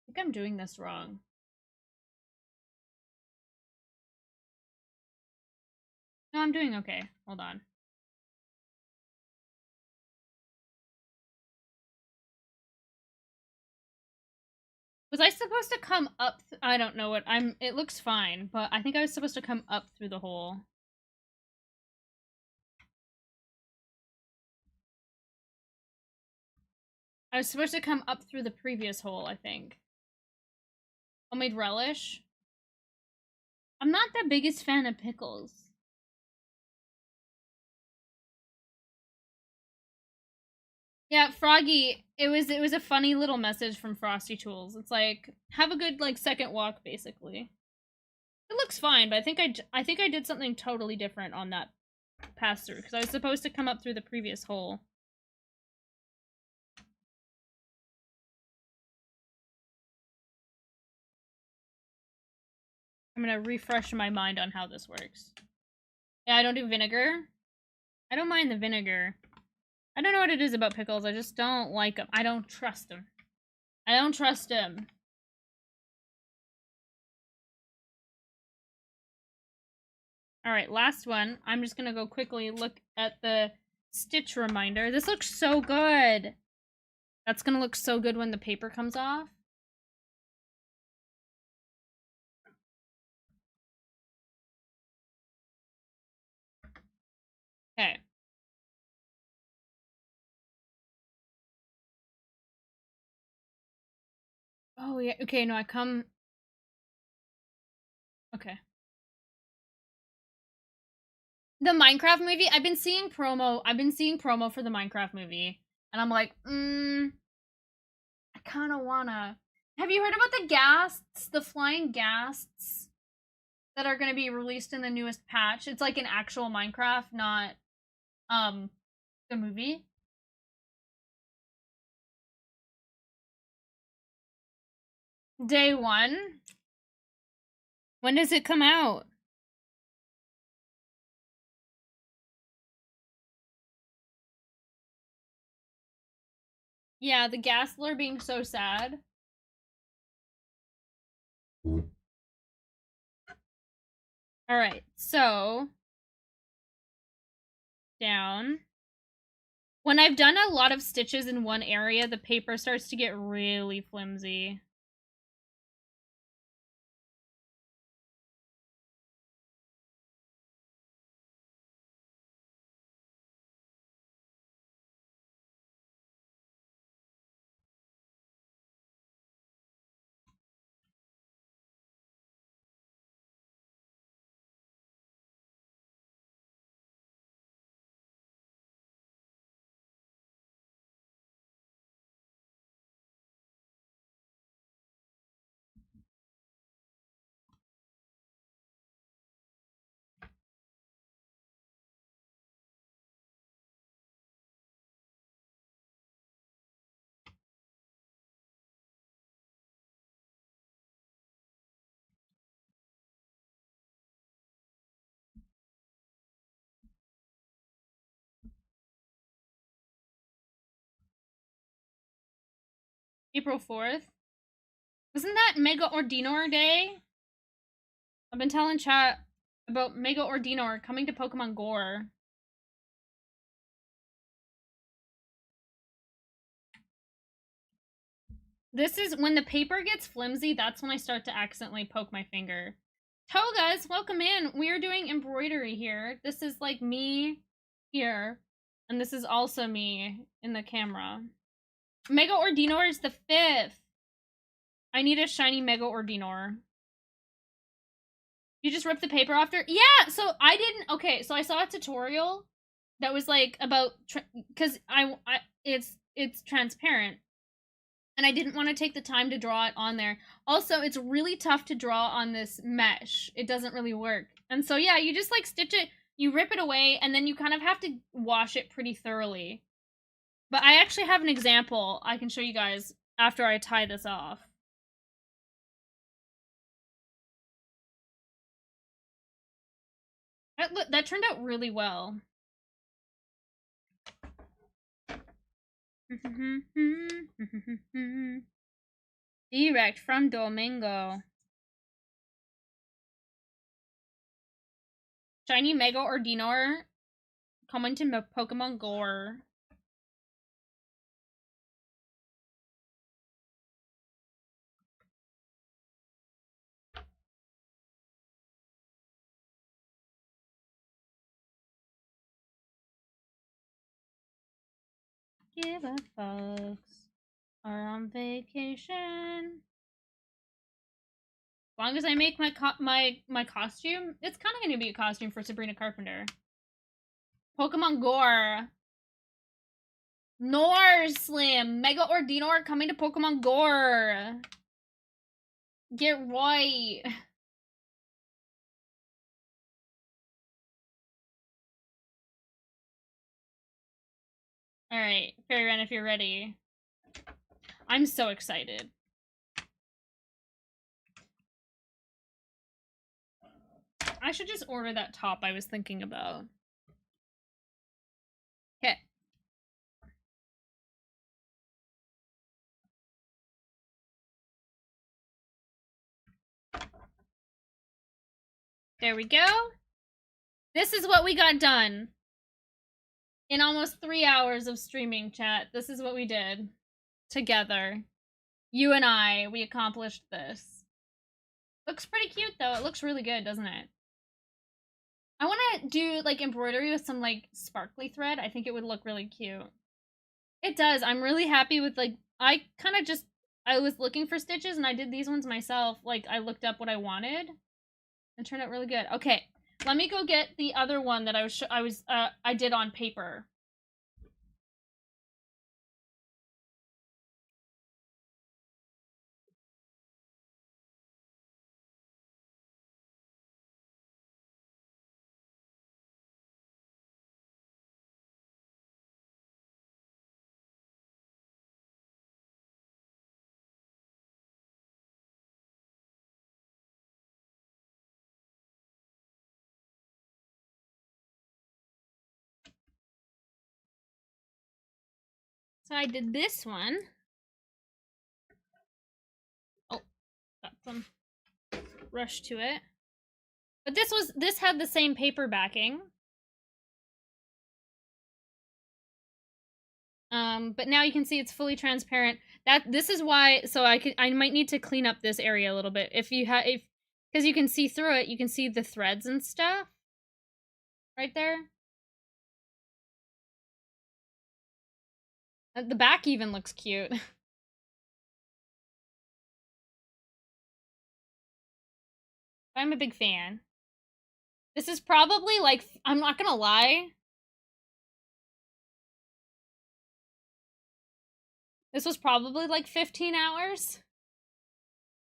think I'm doing this wrong. No, I'm doing okay. Hold on. Was I supposed to come up? I don't know what I'm. It looks fine, but I think I was supposed to come up through the hole. I was supposed to come up through the previous hole, I think. Homemade relish. I'm not the biggest fan of pickles. Yeah, Froggy, it was a funny little message from Frosty Tools. It's like, have a good like second walk basically. It looks fine, but I think I did something totally different on that pass through because I was supposed to come up through the previous hole. I'm gonna refresh my mind on how this works. Yeah, I don't do vinegar. I don't mind the vinegar. I don't know what it is about pickles. I just don't like them. I don't trust them. I don't trust them. Alright, last one. I'm just gonna go quickly look at the stitch reminder. This looks so good! That's gonna look so good when the paper comes off. Okay. Oh, yeah. Okay, no, I come... Okay. The Minecraft movie? I've been seeing promo for the Minecraft movie. And I'm like, I kind of wanna... Have you heard about the ghasts? The flying ghasts that are gonna be released in the newest patch? It's like an actual Minecraft, not, the movie. Day 1? When does it come out? Yeah, the Gastler being so sad. Alright, so... Down. When I've done a lot of stitches in one area, the paper starts to get really flimsy. April 4th? Isn't that Mega Ordinor Day? I've been telling chat about Mega Ordinor coming to Pokemon Gore. This is when the paper gets flimsy, that's when I start to accidentally poke my finger. Togas, welcome in. We are doing embroidery here. This is like me here. And this is also me in the camera. Mega Ordinor is the 5th. I need a shiny Mega Ordinor. You just ripped the paper off there? Yeah, so I didn't... Okay, so I saw a tutorial that was like about... Because it's transparent. And I didn't want to take the time to draw it on there. Also, it's really tough to draw on this mesh. It doesn't really work. And so, yeah, you just, like, stitch it, you rip it away, and then you kind of have to wash it pretty thoroughly. But I actually have an example I can show you guys after I tie this off. That turned out really well. Direct from Domingo. Shiny Mega Ordinor coming to Pokemon Gore. Give a fucks are on vacation. long as I make my costume, it's kind of going to be a costume for Sabrina Carpenter. Pokemon Gore. Nor Slim. Mega Ordinor coming to Pokemon Gore. Get right. Alright, Fairy Ren, if you're ready. I'm so excited. I should just order that top I was thinking about. Okay. There we go. This is what we got done. In almost 3 hours of streaming, chat. This is what we did. Together. You and I, we accomplished this. Looks pretty cute, though. It looks really good, doesn't it? I want to do, like, embroidery with some, like, sparkly thread. I think it would look really cute. It does. I'm really happy with, like, I kind of just, I was looking for stitches, and I did these ones myself. Like, I looked up what I wanted. It turned out really good. Okay, let me go get the other one that I did on paper. So I did this one. Oh, got some rush to it. But this had the same paper backing. But now you can see it's fully transparent. This is why, so I might need to clean up this area a little bit. Because you can see through it, you can see the threads and stuff. Right there. The back even looks cute. I'm a big fan. This is probably like, I'm not gonna lie. This was probably like 15 hours.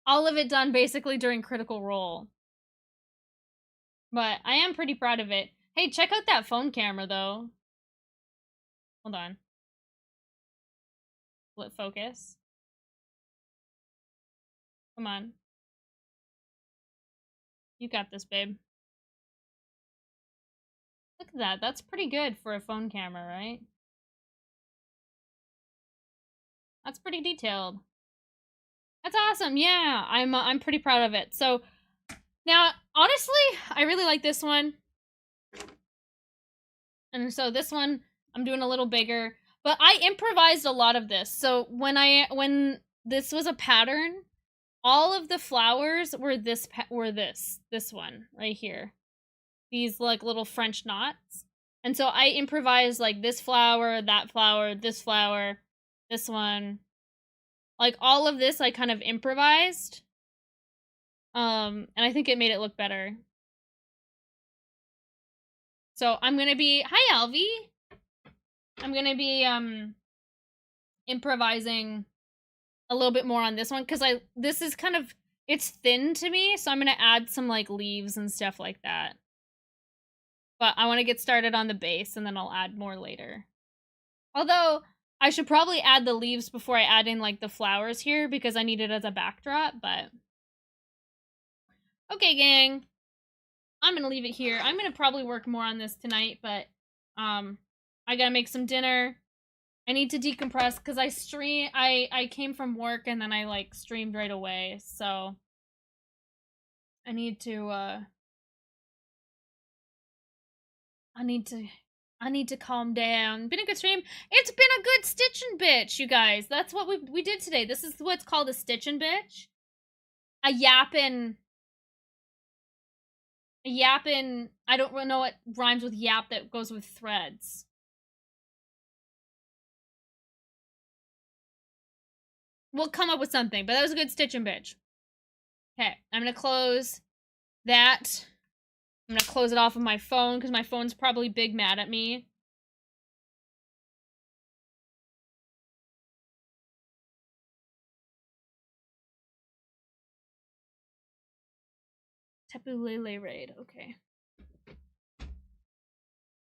All of it done basically during Critical Role. But I am pretty proud of it. Hey, check out that phone camera though. Hold on. Will it focus? Come on. You got this, babe. Look at that. That's pretty good for a phone camera, right? That's pretty detailed. That's awesome. Yeah, I'm pretty proud of it. So now, honestly, I really like this one. And so this one I'm doing a little bigger, but I improvised a lot of this. So when this was a pattern, all of the flowers were this one right here. These like little French knots. And so I improvised like this flower, that flower, this one. Like all of this I kind of improvised. And I think it made it look better. So I'm gonna be, hi Alvi! I'm gonna be improvising a little bit more on this one, because this is kind of, it's thin to me, so I'm gonna add some like leaves and stuff like that. But I want to get started on the base, and then I'll add more later. Although, I should probably add the leaves before I add in like the flowers here, because I need it as a backdrop, but... Okay, gang. I'm gonna leave it here. I'm gonna probably work more on this tonight, but I gotta make some dinner. I need to decompress because I came from work and then I like streamed right away, so I need to I need to calm down. Been a good stream. It's been a good stitching bitch, you guys. That's what we did today. This is what's called a stitching bitch. A yappin', I don't know what rhymes with yap that goes with threads. We'll come up with something, but that was a good stitching bitch. Okay, I'm gonna close that. I'm gonna close it off of my phone because my phone's probably big mad at me. Tapu Lele raid. Okay.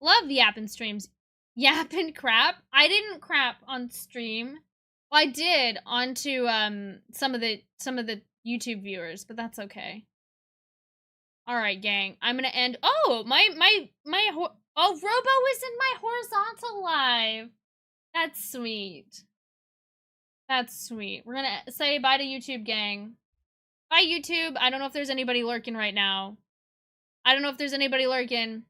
Love yappin' streams. Yappin' crap? I didn't crap on stream. Well, I did onto some of the YouTube viewers, but that's okay. All right, gang. I'm gonna end. Oh, oh, Robo is in my horizontal live. That's sweet. That's sweet. We're gonna say bye to YouTube, gang. Bye, YouTube. I don't know if there's anybody lurking right now. I don't know if there's anybody lurking.